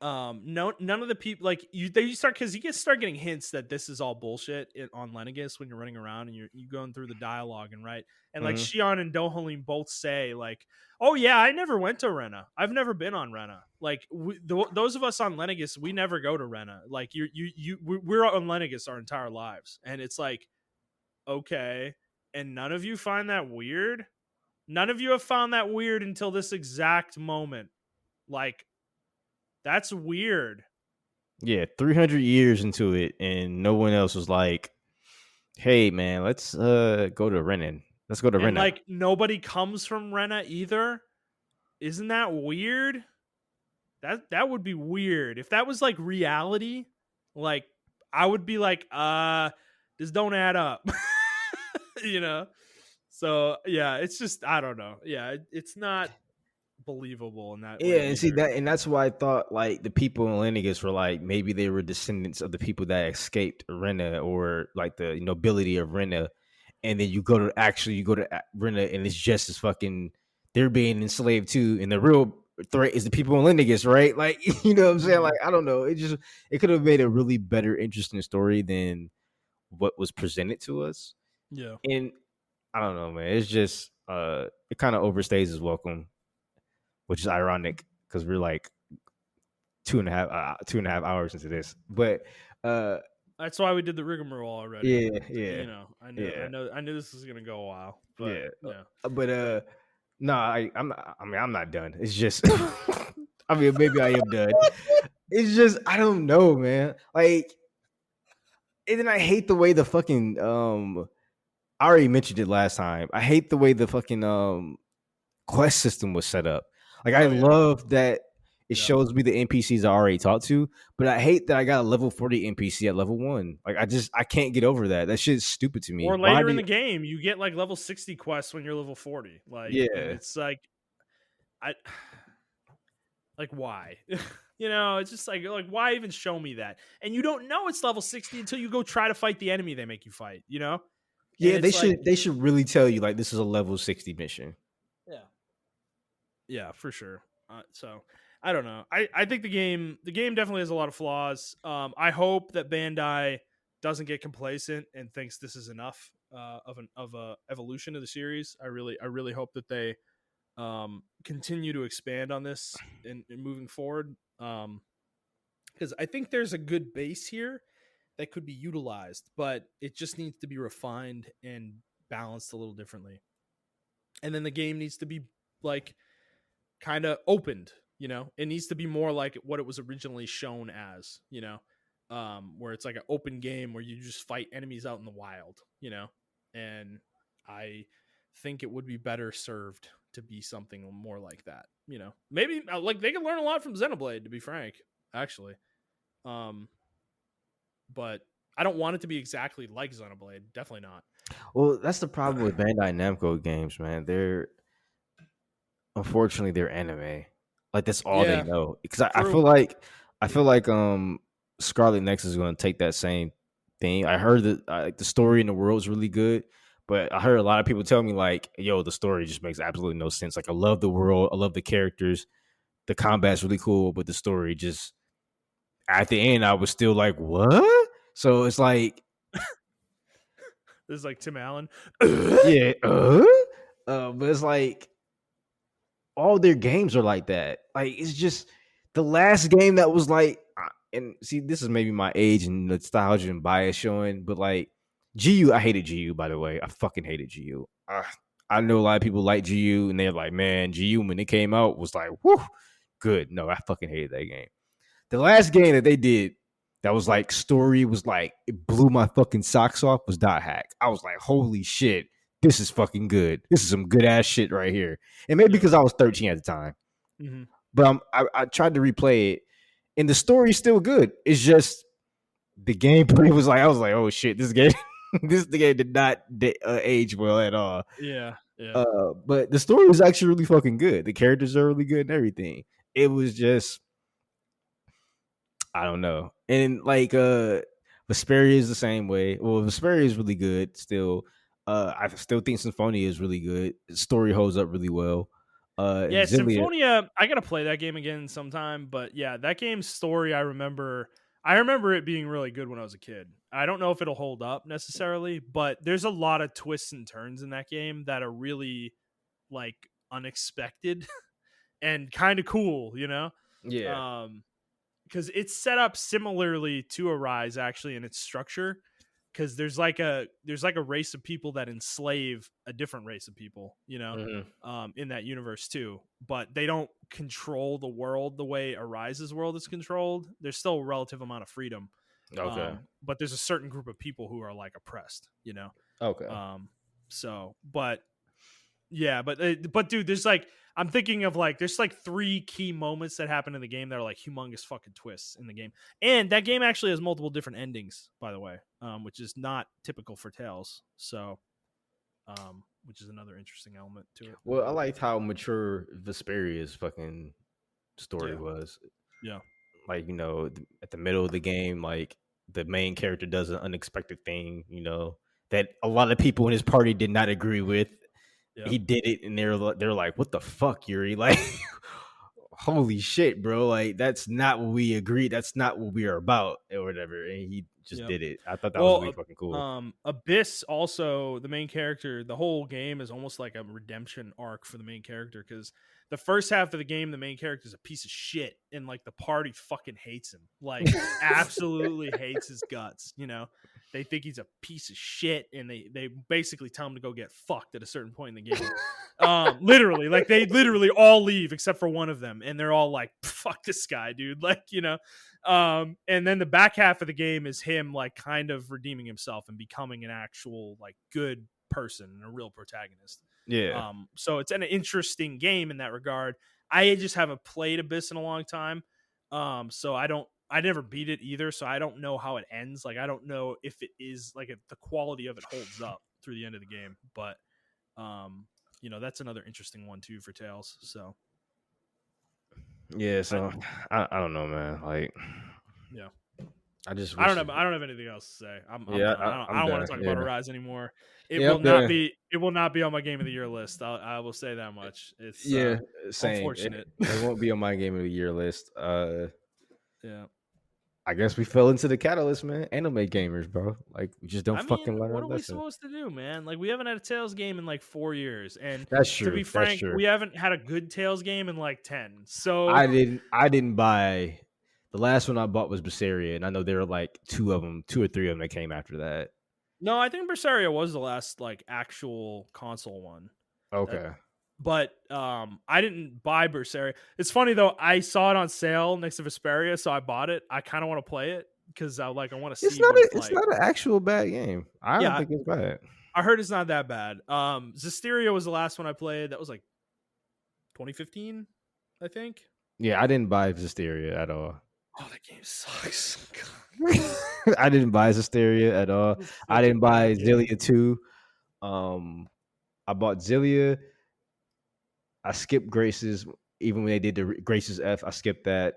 no none of the people like you start because you start getting hints that this is all bullshit on Lennigus when you're running around and you're going through the dialogue and right and like mhm. Shion and Dohalim both say like, oh yeah, I never went to Rena, I've never been on Rena, like those of us on Lennigus, we never go to Rena, like we're on Lennigus our entire lives, and it's like, okay, and none of you find that weird. None of you have found that weird until this exact moment. Like, that's weird. Yeah, 300 years into it, and no one else was like, "Hey, man, let's go to Renan. Let's go to And Rena." like nobody comes from Rena either. Isn't that weird? That would be weird. If that was like reality, like I would be like, this don't add up. you know? So yeah, it's just I don't know. Yeah, it's not believable in that way Yeah, and see either. that, and that's why I thought like the people in Lennigus were like maybe they were descendants of the people that escaped Rena or like the nobility of Rena, and then you go to Rena and it's just as fucking they're being enslaved too, and the real threat is the people in Lennigus, right? Like what I'm saying? Mhm. Like I don't know, it could have made a really better, interesting story than what was presented to us, Yeah. and I don't know, man. It's just it kind of overstays its welcome, which is ironic because we're like 2.5 hours into this. But uh That's why we did the rigmarole already. yeah, yeah, You know, I knew yeah, I knew this was gonna go a while, but yeah. yeah. But But No, I'm not, I mean, I'm not done. It's just I mean, maybe I am done. It's just I don't know, man. Like, and then I hate the way the fucking I already mentioned it last time. I hate the way the fucking quest system was set up. Like I Oh yeah, love that it yeah. shows me the NPCs I already talked to, but I hate that I got a level 40 NPC at level 1. Like I can't get over that. That shit's stupid to me. Or Why later do in you the game, you get like level 60 quests when you're level 40. And Yeah. it's like I like why? It's just like why even show me that? And you don't know it's level 60 until you go try to fight the enemy they make you fight. And Yeah, it's like they should really tell you like this is a level 60 mission. yeah. Yeah, for sure. So I don't know. I think the game definitely has a lot of flaws. I hope that Bandai doesn't get complacent and thinks this is enough of a evolution of the series. I really hope that they continue to expand on this in moving forward. Because I think there's a good base here that could be utilized, but it just needs to be refined and balanced a little differently. And then the game needs to be like kind of opened. It needs to be more like what it was originally shown as. Where it's like an open game where you just fight enemies out in the wild. And I think it would be better served to be something more like that. Maybe like they can learn a lot from Xenoblade, to be frank, actually. um but I don't want it to be exactly like Xenoblade. Definitely not. Well, that's the problem with Bandai Namco games, man. They're unfortunately they're anime. Like that's all they Yeah, know. Because true. I feel like Scarlet Nexus is going to take that same thing. I heard that like the story in the world is really good, but I heard a lot of people tell me like, "Yo, the story just makes absolutely no sense." Like I love the world, I love the characters, the combat's really cool, but the story just at the end I was still like, "What?" So it's like, This is like Tim Allen. yeah, but it's like all their games are like that. Like it's just the last game that was like, and see, this is maybe my age and nostalgia and bias showing, but like GU, I hated GU. By the way, I fucking hated GU. I know a lot of people like GU, and they're like, man, GU when it came out was like, whoo, good. No, I fucking hated that game. The last game that they did that was like story was like it blew my fucking socks off was Dot Hack. I was like, holy shit, this is fucking good. This is some good ass shit right here. And maybe Yeah. because I was 13 at the time, Hmm. but I tried to replay it, and the story's still good. It's just the gameplay was like I was like, oh shit, this game, this game did not age well at all. Yeah. Yeah. But the story was actually really fucking good. The characters are really good and everything. It was just I don't know. And like Vesperia is the same way. Well, Vesperia is really good still. I still think Symphonia is really good. The story holds up really well. Yeah, Xillia, Symphonia, I gotta play that game again sometime. But yeah, that game's story, I remember it being really good when I was a kid. I don't know if it'll hold up necessarily, but there's a lot of twists and turns in that game that are really like unexpected and kind of cool. yeah. Um, because it's set up similarly to Arise actually in its structure. Because there's like a race of people that enslave a different race of people. Hmm. In that universe too. But they don't control the world the way Arise's world is controlled. There's still a relative amount of freedom. Okay. But there's a certain group of people who are like oppressed. Okay. So, but yeah, but dude, there's like I'm thinking of like there's like three key moments that happen in the game that are like humongous fucking twists in the game, and that game actually has multiple different endings, by the way, which is not typical for Tales. So, which is another interesting element to it. Well, I liked how mature Vesperia's fucking story Yeah, was. yeah, Like, at the middle of the game, like the main character does an unexpected thing, that a lot of people in his party did not agree with. yeah, He did it, and they're like, "What the fuck, Yuri?" Like, holy shit, bro! Like, that's not what we agreed. That's not what we are about, or whatever. And he just yeah. did it. I thought that was really Well, fucking cool. Abyss also the main character. The whole game is almost like a redemption arc for the main character because the first half of the game, the main character is a piece of shit, and like the party fucking hates him, like absolutely hates his guts. They think he's a piece of shit, and they basically tell him to go get fucked at a certain point in the game. Literally, like they literally all leave except for one of them, and they're all like, "Fuck this guy, dude!" Like and then the back half of the game is him like kind of redeeming himself and becoming an actual like good person and a real protagonist. Yeah. So it's an interesting game in that regard. I just haven't played Abyss in a long time. So I never beat it either, so I don't know how it ends. Like I don't know if it is like if the quality of it holds up through the end of the game. But that's another interesting one too for Tales. So Yeah, so I don't know, man. Like, yeah. I just I wish. don't know. I don't have anything else to say. I'm Yeah, done. I I'm don't want done. to talk Yeah, about Arise anymore. It yeah, will I'm not done. be. It will not be on my game of the year list. I will say that much. It's Yeah, same. unfortunate. It won't be on my game of the year list. Yeah. I guess we fell into the catalyst, man. Anime gamers, bro. Like, we just don't I mean, fucking learn our what are we lesson. supposed to do, man? Like, we haven't had a Tails game in like 4 years, and That's to be true. That's frank, true. we haven't had a good Tails game in like 10. So I didn't buy the last one I bought was Berseria, and I know there were like two or three of them that came after that. no, I think Berseria was the last like actual console one. Okay. But I didn't buy Berseria. It's funny though. I saw it on sale next to Vesperia, so I bought it. I kind of want to play it because I want to see what it's It's like. not an actual bad game. I don't Yeah, think it's bad. I heard it's not that bad. Zestiria was the last one I played. That was like 2015, I think. Yeah, I didn't buy Hysteria at all. Oh, that game sucks. I didn't buy Hysteria at all. It's I such a didn't buy bad game. Zillia 2. I bought Zillia. I skipped Graces, even when they did the Graces F. I skipped that.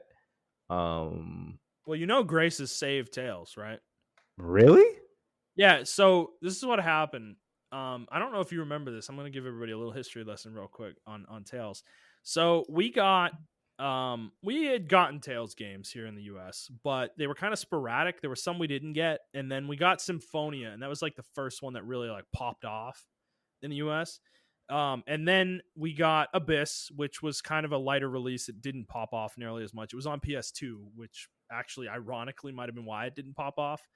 Well, Grace is saved Tails, right? Really? Yeah. So this is what happened. I don't know if you remember this. I'm going to give everybody a little history lesson real quick on Tails. So we had gotten Tails games here in the US, but they were kind of sporadic. There were some we didn't get, and then we got Symphonia, and that was like the first one that really like popped off in the US. And then we got Abyss, which was kind of a lighter release. It didn't pop off nearly as much. It was on PS2, which actually ironically might have been why it didn't pop off.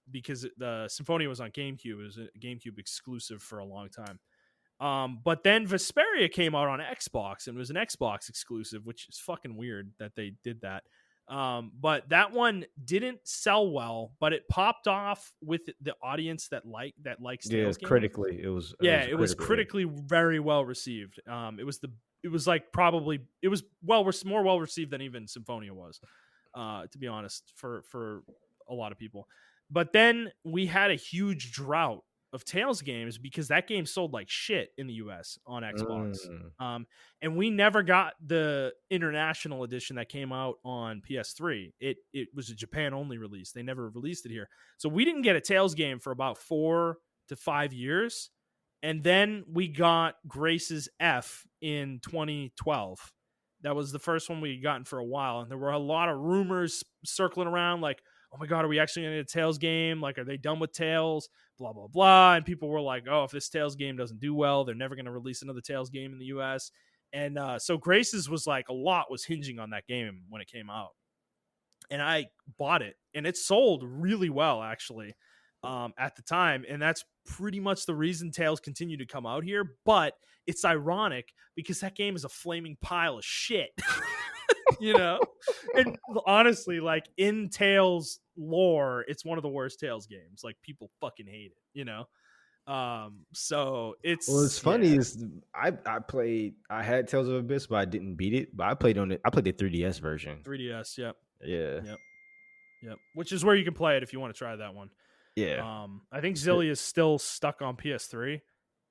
Because the Symphonia was on GameCube. It was a GameCube exclusive for a long time. But then Vesperia came out on Xbox and was an Xbox exclusive, which is fucking weird that they did that. But that one didn't sell well, but it popped off with the audience that likes Tales games. Critically, it was critically very well received. It was more well received than even Symphonia was, to be honest, for a lot of people. But then we had a huge drought of Tales games because that game sold like shit in the US on Xbox. And we never got the international edition that came out on PS3. It was a Japan only release. They never released it here. So we didn't get a Tales game for about 4 to 5 years. And then we got Grace's F in 2012. That was the first one we had gotten for a while. And there were a lot of rumors circling around like, oh my God, are we actually going to get a Tales game? Like, are they done with Tales? Blah, blah, blah. And people were like, oh, if this Tales game doesn't do well, they're never going to release another Tales game in the US. And so Grace's was like a lot was hinging on that game when it came out. And I bought it, and it sold really well, actually, at the time. And that's pretty much the reason Tales continue to come out here. But it's ironic because that game is a flaming pile of shit. And honestly, like in Tales lore, it's one of the worst Tales games. Like people fucking hate it, so it's funny is I had Tales of Abyss, but I didn't beat it. But I played the 3DS version. 3DS, yep. Yeah. Yep. Which is where you can play it if you want to try that one. Yeah. I think Zillia is still stuck on PS3.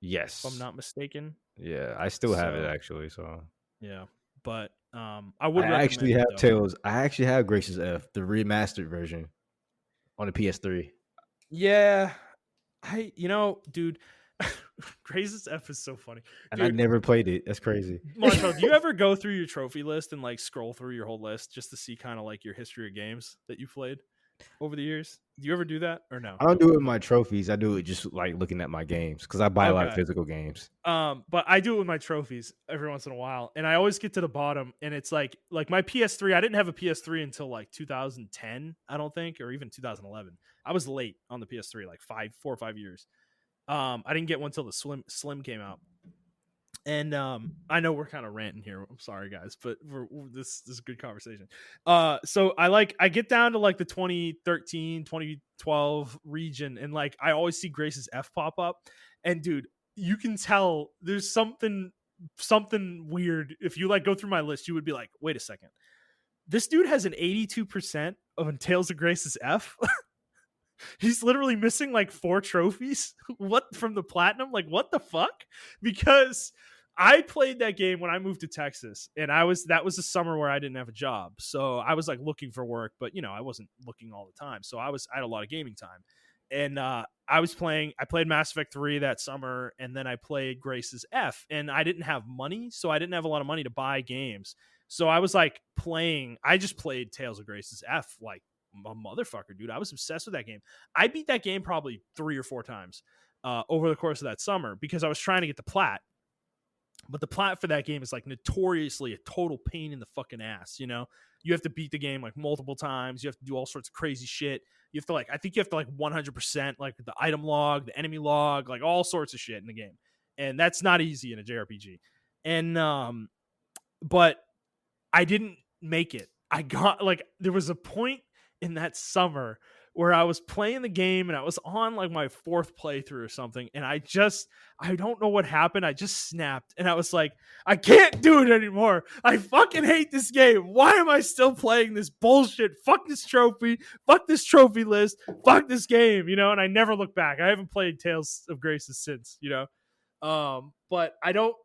Yes. If I'm not mistaken. Yeah, I still have it actually, so yeah. But I would actually have Tales. I actually have Grace's F, the remastered version on the PS3. Yeah. Dude, Grace's F is so funny. And dude, I never played it. That's crazy. Montrell, do you ever go through your trophy list and like scroll through your whole list just to see kind of like your history of games that you played? over the years? Do you ever do that or no? I don't do it with No. my trophies. I do it just like looking at my games because I buy a lot of Okay. physical games. But I do it with my trophies every once in a while, and I always get to the bottom, and it's like my PS3. I didn't have a PS3 until like 2010, I don't think, or even 2011. I was late on the PS3, like 4 or 5 years. I didn't get one until the Slim came out. And I know we're kind of ranting here. I'm sorry, guys, but this is a good conversation. So I get down to like the 2013, 2012 region, and like I always see Grace's F pop up, and dude, you can tell there's something weird. If you like go through my list, you would be like, wait a second, this dude has an 82% of Tales of Grace's F. He's literally missing like 4 trophies. What from the platinum? Like what the fuck? Because I played that game when I moved to Texas, and that was the summer where I didn't have a job, so I was like looking for work, but I wasn't looking all the time. So I had a lot of gaming time, and I played Mass Effect 3 that summer, and then I played Grace's F, and I didn't have money, so I didn't have a lot of money to buy games. So I was like playing. I just played Tales of Grace's F like a motherfucker, dude. I was obsessed with that game. I beat that game probably 3 or 4 times over the course of that summer because I was trying to get the plat. But the plat for that game is like notoriously a total pain in the fucking ass. You have to beat the game like multiple times. You have to do all sorts of crazy shit. You have to I think you have to like 100% like the item log, the enemy log, like all sorts of shit in the game. And that's not easy in a JRPG. And, but I didn't make it. I got there was a point in that summer where I was playing the game and I was on like my 4th playthrough or something, and I don't know what happened. I just snapped and I was like, I can't do it anymore. I fucking hate this game. Why am I still playing this bullshit? Fuck this trophy. Fuck this trophy list. Fuck this game, and I never look back. I haven't played Tales of Graces since. But I don't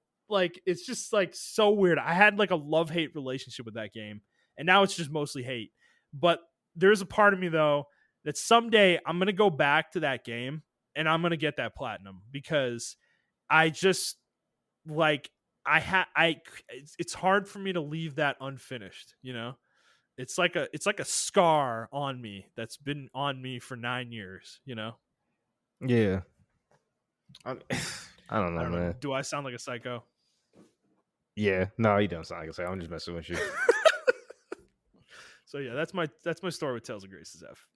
it's just like so weird. I had like a love-hate relationship with that game, and now it's just mostly hate. But there's a part of me though that someday I'm gonna go back to that game and I'm gonna get that platinum because I just like it's hard for me to leave that unfinished. It's like a scar on me that's been on me for 9 years. Yeah, I, I don't I know, don't know. man. Do I sound like a psycho? Yeah, no, you don't sound like I say. I'm just messing with you. So yeah, that's my story with Tales of Grace's F.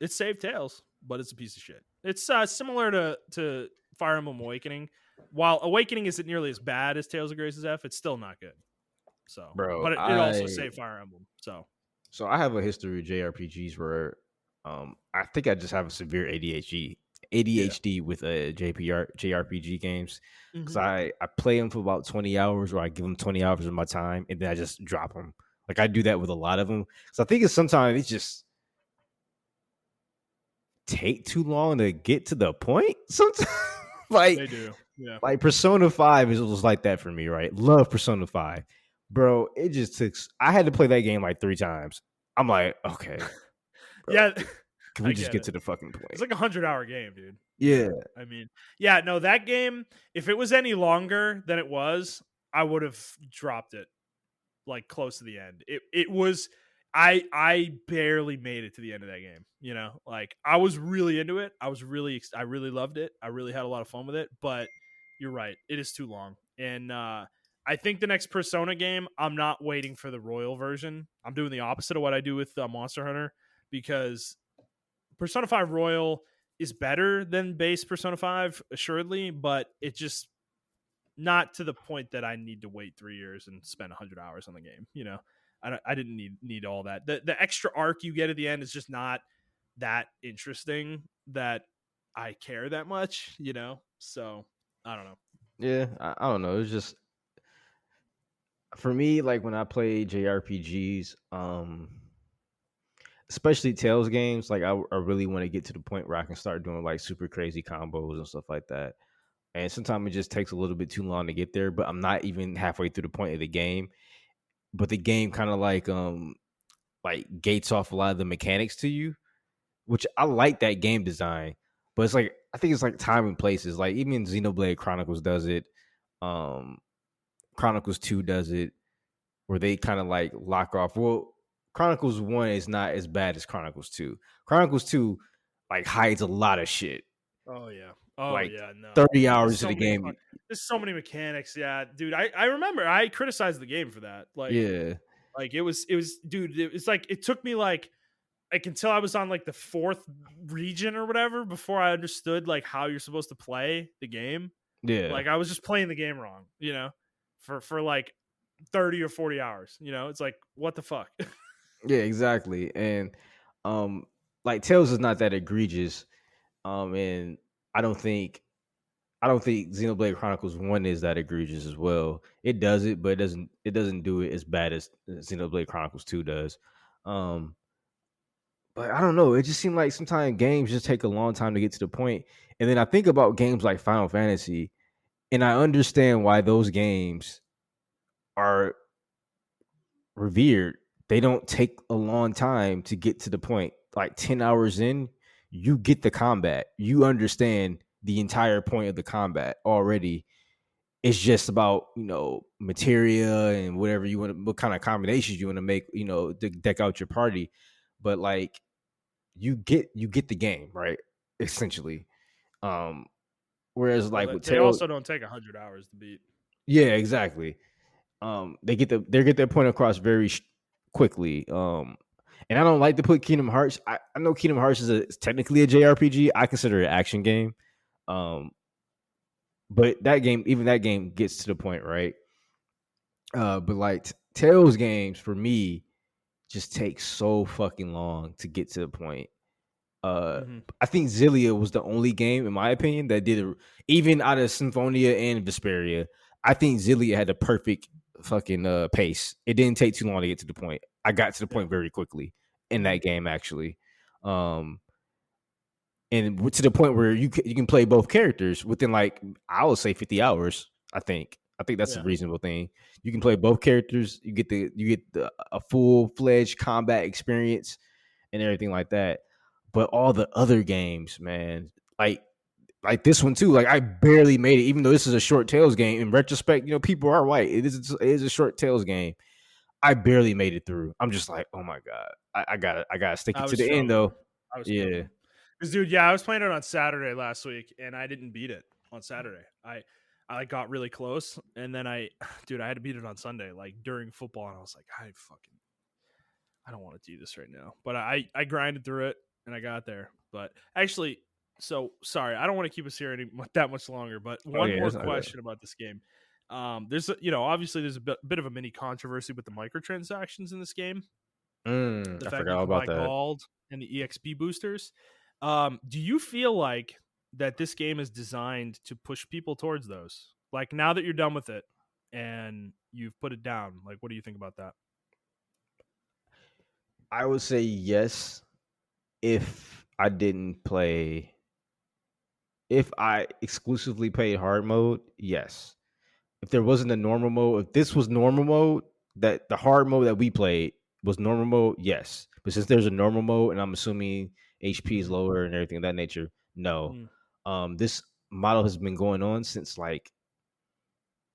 It's saved Tales, but it's a piece of shit. It's similar to Fire Emblem Awakening. While Awakening isn't nearly as bad as Tales of Grace's F, it's still not good. So, Bro, but it also saved Fire Emblem. So I have a history with JRPGs where I think I just have a severe ADHD with JRPG games because Mhm. I play them for about 20 hours or I give them 20 hours of my time and then I just drop them. Like I do that with a lot of them because I think sometimes it's just take too long to get to the point. Sometimes like They do. Yeah. like Persona 5 was like that for me, right? Love Persona 5. Bro, it just took I had to play that game like 3 times. I'm like, okay, bro, Yeah, can we I just get get it. to the fucking It's point? like a 100-hour game, dude. Yeah. I mean, yeah, no, that game, if it was any longer than it was, I would have dropped it like close to the end. It was I barely made it to the end of that game. Like I was really into it. I really loved it. I really had a lot of fun with it, but you're right. It is too long. And I think the next Persona game, I'm not waiting for the Royal version. I'm doing the opposite of what I do with Monster Hunter because Persona 5 Royal is better than base Persona 5 assuredly, but it just not to the point that I need to wait 3 years and spend 100 hours on the game. I didn't need all that. The extra arc you get at the end is just not that interesting that I care that much. So I don't know. Yeah, I don't know. It's just for me, like when I play JRPGs, especially Tales games, like I really want to get to the point where I can start doing like super crazy combos and stuff like that. And sometimes it just takes a little bit too long to get there, but I'm not even halfway through the point of the game. But the game kind of like gates off a lot of the mechanics to you, which I like that game design. But it's like I think it's like time and places. Like even Xenoblade Chronicles does it. Um Chronicles 2 does it, where they kind of like lock off. Well, Chronicles 1 is not as bad as Chronicles 2. Chronicles 2 like hides a lot of shit. Oh yeah. Oh Like yeah. No, 30 dude. hours of the game. There's so many mechanics. Yeah, dude. I remember I criticized the game for that. Yeah. Like it was dude. It's like it took me like until I was on like the fourth region or whatever before I understood like how you're supposed to play the game. Yeah. Like I was just playing the game wrong, for like 30 or 40 hours. It's like what the fuck. Yeah, exactly. And like Tails is not that egregious. And I don't think I don't think Xenoblade Chronicles 1 is that egregious as well. It does it, but it doesn't do it as bad as Xenoblade Chronicles 2 does. Um but I don't know. It just seemed like sometimes games just take a long time to get to the point. And then I think about games like Final Fantasy, and I understand why those games are revered. They don't take a long time to get to the point. Like 10 hours in, you get the combat. You understand the entire point of the combat already. It's just about, materia and whatever you want to, what kind of combinations you want to make, to deck out your party. But like you get the game, right? Essentially. Um, whereas Well, like with they Tail, also don't take 100 hours to beat. yeah, exactly. They get their point across very quickly. And I don't like to put Kingdom Hearts. I know Kingdom Hearts is technically a JRPG. I consider it an action game. Um, but even that game gets to the point, right? But like Tales games for me just take so fucking long to get to the point. Uh, Mm-hmm. I think Zillia was the only game, in my opinion, that did it. Even out of Symphonia and Vesperia, I think Zillia had the perfect fucking pace. It didn't take too long to get to the point. I got to the Yeah. point very quickly in Mm-hmm. that game, actually. Um, and to the point where you can play both characters within like I would say 50 hours. I think that's a Yeah. reasonable thing. You can play both characters. You get a full fledged combat experience and everything like that. But all the other games, man, like this one too. Like I barely made it, even though this is a short Tails game. In retrospect, people are right. It is a short Tails game. I barely made it through. I'm just like, oh my god, I gotta stick it I to was the end struggling. though. I was Yeah. struggling. Because, dude, yeah, I was playing it on Saturday last week, and I didn't beat it on Saturday. I like, got really close, and then dude, I had to beat it on Sunday, like during football, and I was like, I don't want to do this right now. But I grinded through it, and I got there. But actually, so sorry, I don't want to keep us here that much longer. But Oh one yeah, more that's not good. question about this game. Obviously there's a bit of a mini controversy with the microtransactions in this game, the I fact forgot that you all can about buy that. gold and the EXP boosters. Do you feel like that this game is designed to push people towards those? Like now that you're done with it and you've put it down, like what do you think about that? I would say yes if I didn't play. If I exclusively played hard mode, yes. If there wasn't a normal mode, if this was normal mode, that the hard mode that we played was normal mode, yes. But since there's a normal mode, and I'm assuming HP is Mm-hmm. lower and everything of that nature, no. Mm. This model has been going on since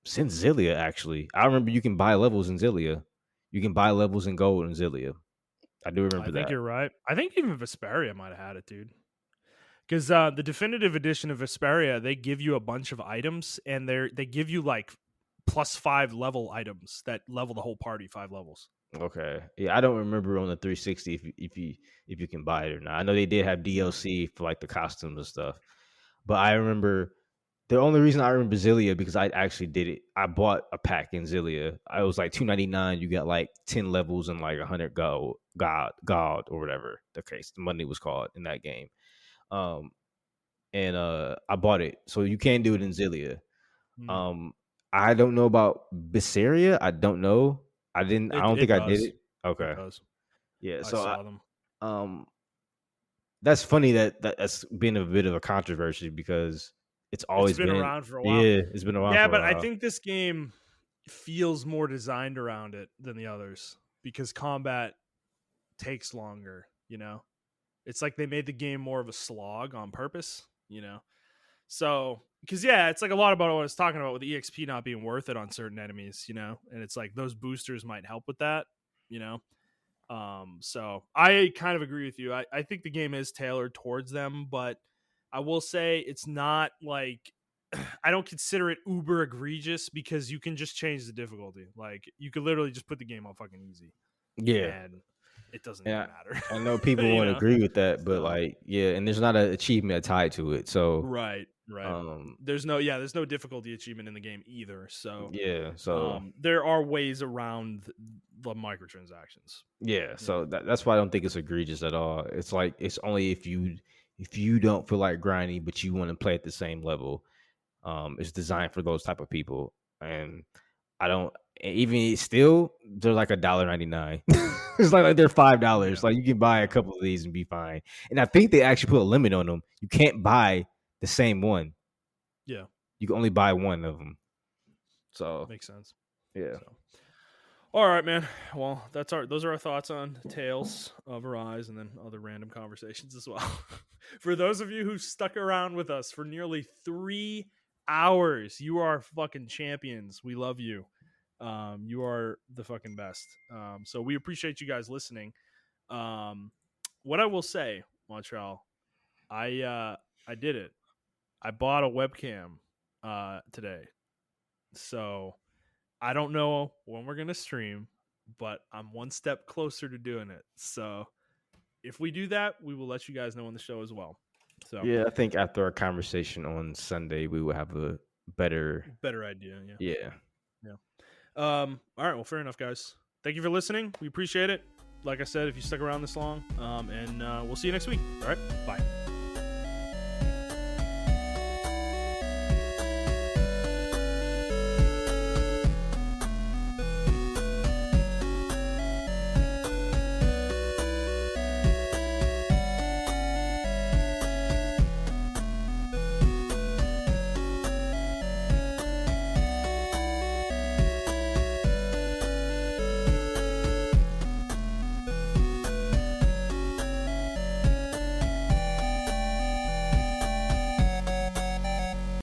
Zillia. Actually, I remember you can buy levels in Zillia. You can buy levels in gold in Zillia. I do I remember think that. you're right. I think even Vesperia might have had it, dude. Because the definitive edition of Vesperia, they give you a bunch of items, and they give you like +5 level items that level the whole party 5 levels. Okay. Yeah, I don't remember on the 360 if you can buy it or not. I know they did have Yeah. DLC for like the costumes and stuff. But I remember the only reason I remember Zillia because I actually did it. I bought a pack in Zillia. I was like 299. You got like 10 levels and like 100 God or whatever the case the money was called in that game. Um and I bought it. So you can do it in Zillia. Mm. Um, I don't know about Bisseria. I don't know. I It don't think it I did does. it. It Okay. does. Yeah. I So saw them. um, that's funny that's been a bit of a controversy because it's It's always been been around for a while. yeah, it's been around Yeah, for but a I while. think this game feels more designed around it than the others because combat takes longer. It's like they made the game more of a slog on purpose. So, because yeah, it's like a lot about what I was talking about with the EXP not being worth it on certain enemies, and it's like those boosters might help with that, you know. So I kind of agree with you. I think the game is tailored towards them, but I will say it's not like I don't consider it uber egregious because you can just change the difficulty. Like you could literally just put the game on fucking easy Yeah. and it doesn't even Yeah, matter. I know people you won't know? agree with that, but So like, yeah, and there's not an achievement tied to it. So, right, right. um, There's no difficulty achievement in the game either. So yeah, so there are ways around the microtransactions. yeah, You know? so that's why I don't think it's egregious at all. It's like it's only if you don't feel like grinding, but you want to play at the same level. It's designed for those type of people, and I don't even still they're like $1.99. It's like they're $5. Yeah. Like you can buy a Yeah. couple of these and be fine. And I think they actually put a limit on them. You can't buy the same one. Yeah. You can only buy one of them. So Makes sense. yeah, So all right, man. Well, those are our thoughts on Tales of Arise and then other random conversations as well. For those of you who stuck around with us for nearly 3 hours, you are fucking champions. We love you. You are the fucking best. So we appreciate you guys listening. Um, what I will say, Montreal, I did it. I bought a webcam today. So I don't know when we're gonna stream, but I'm one step closer to doing it. So if we do that, we will let you guys know on the show as well. So yeah. I think after our conversation on Sunday, we will have a better. better idea, yeah. Yeah. Yeah. All right, well, fair enough, guys. Thank you for listening. We appreciate it. Like I said, if you stuck around this long, and we'll see you next week. All right, bye.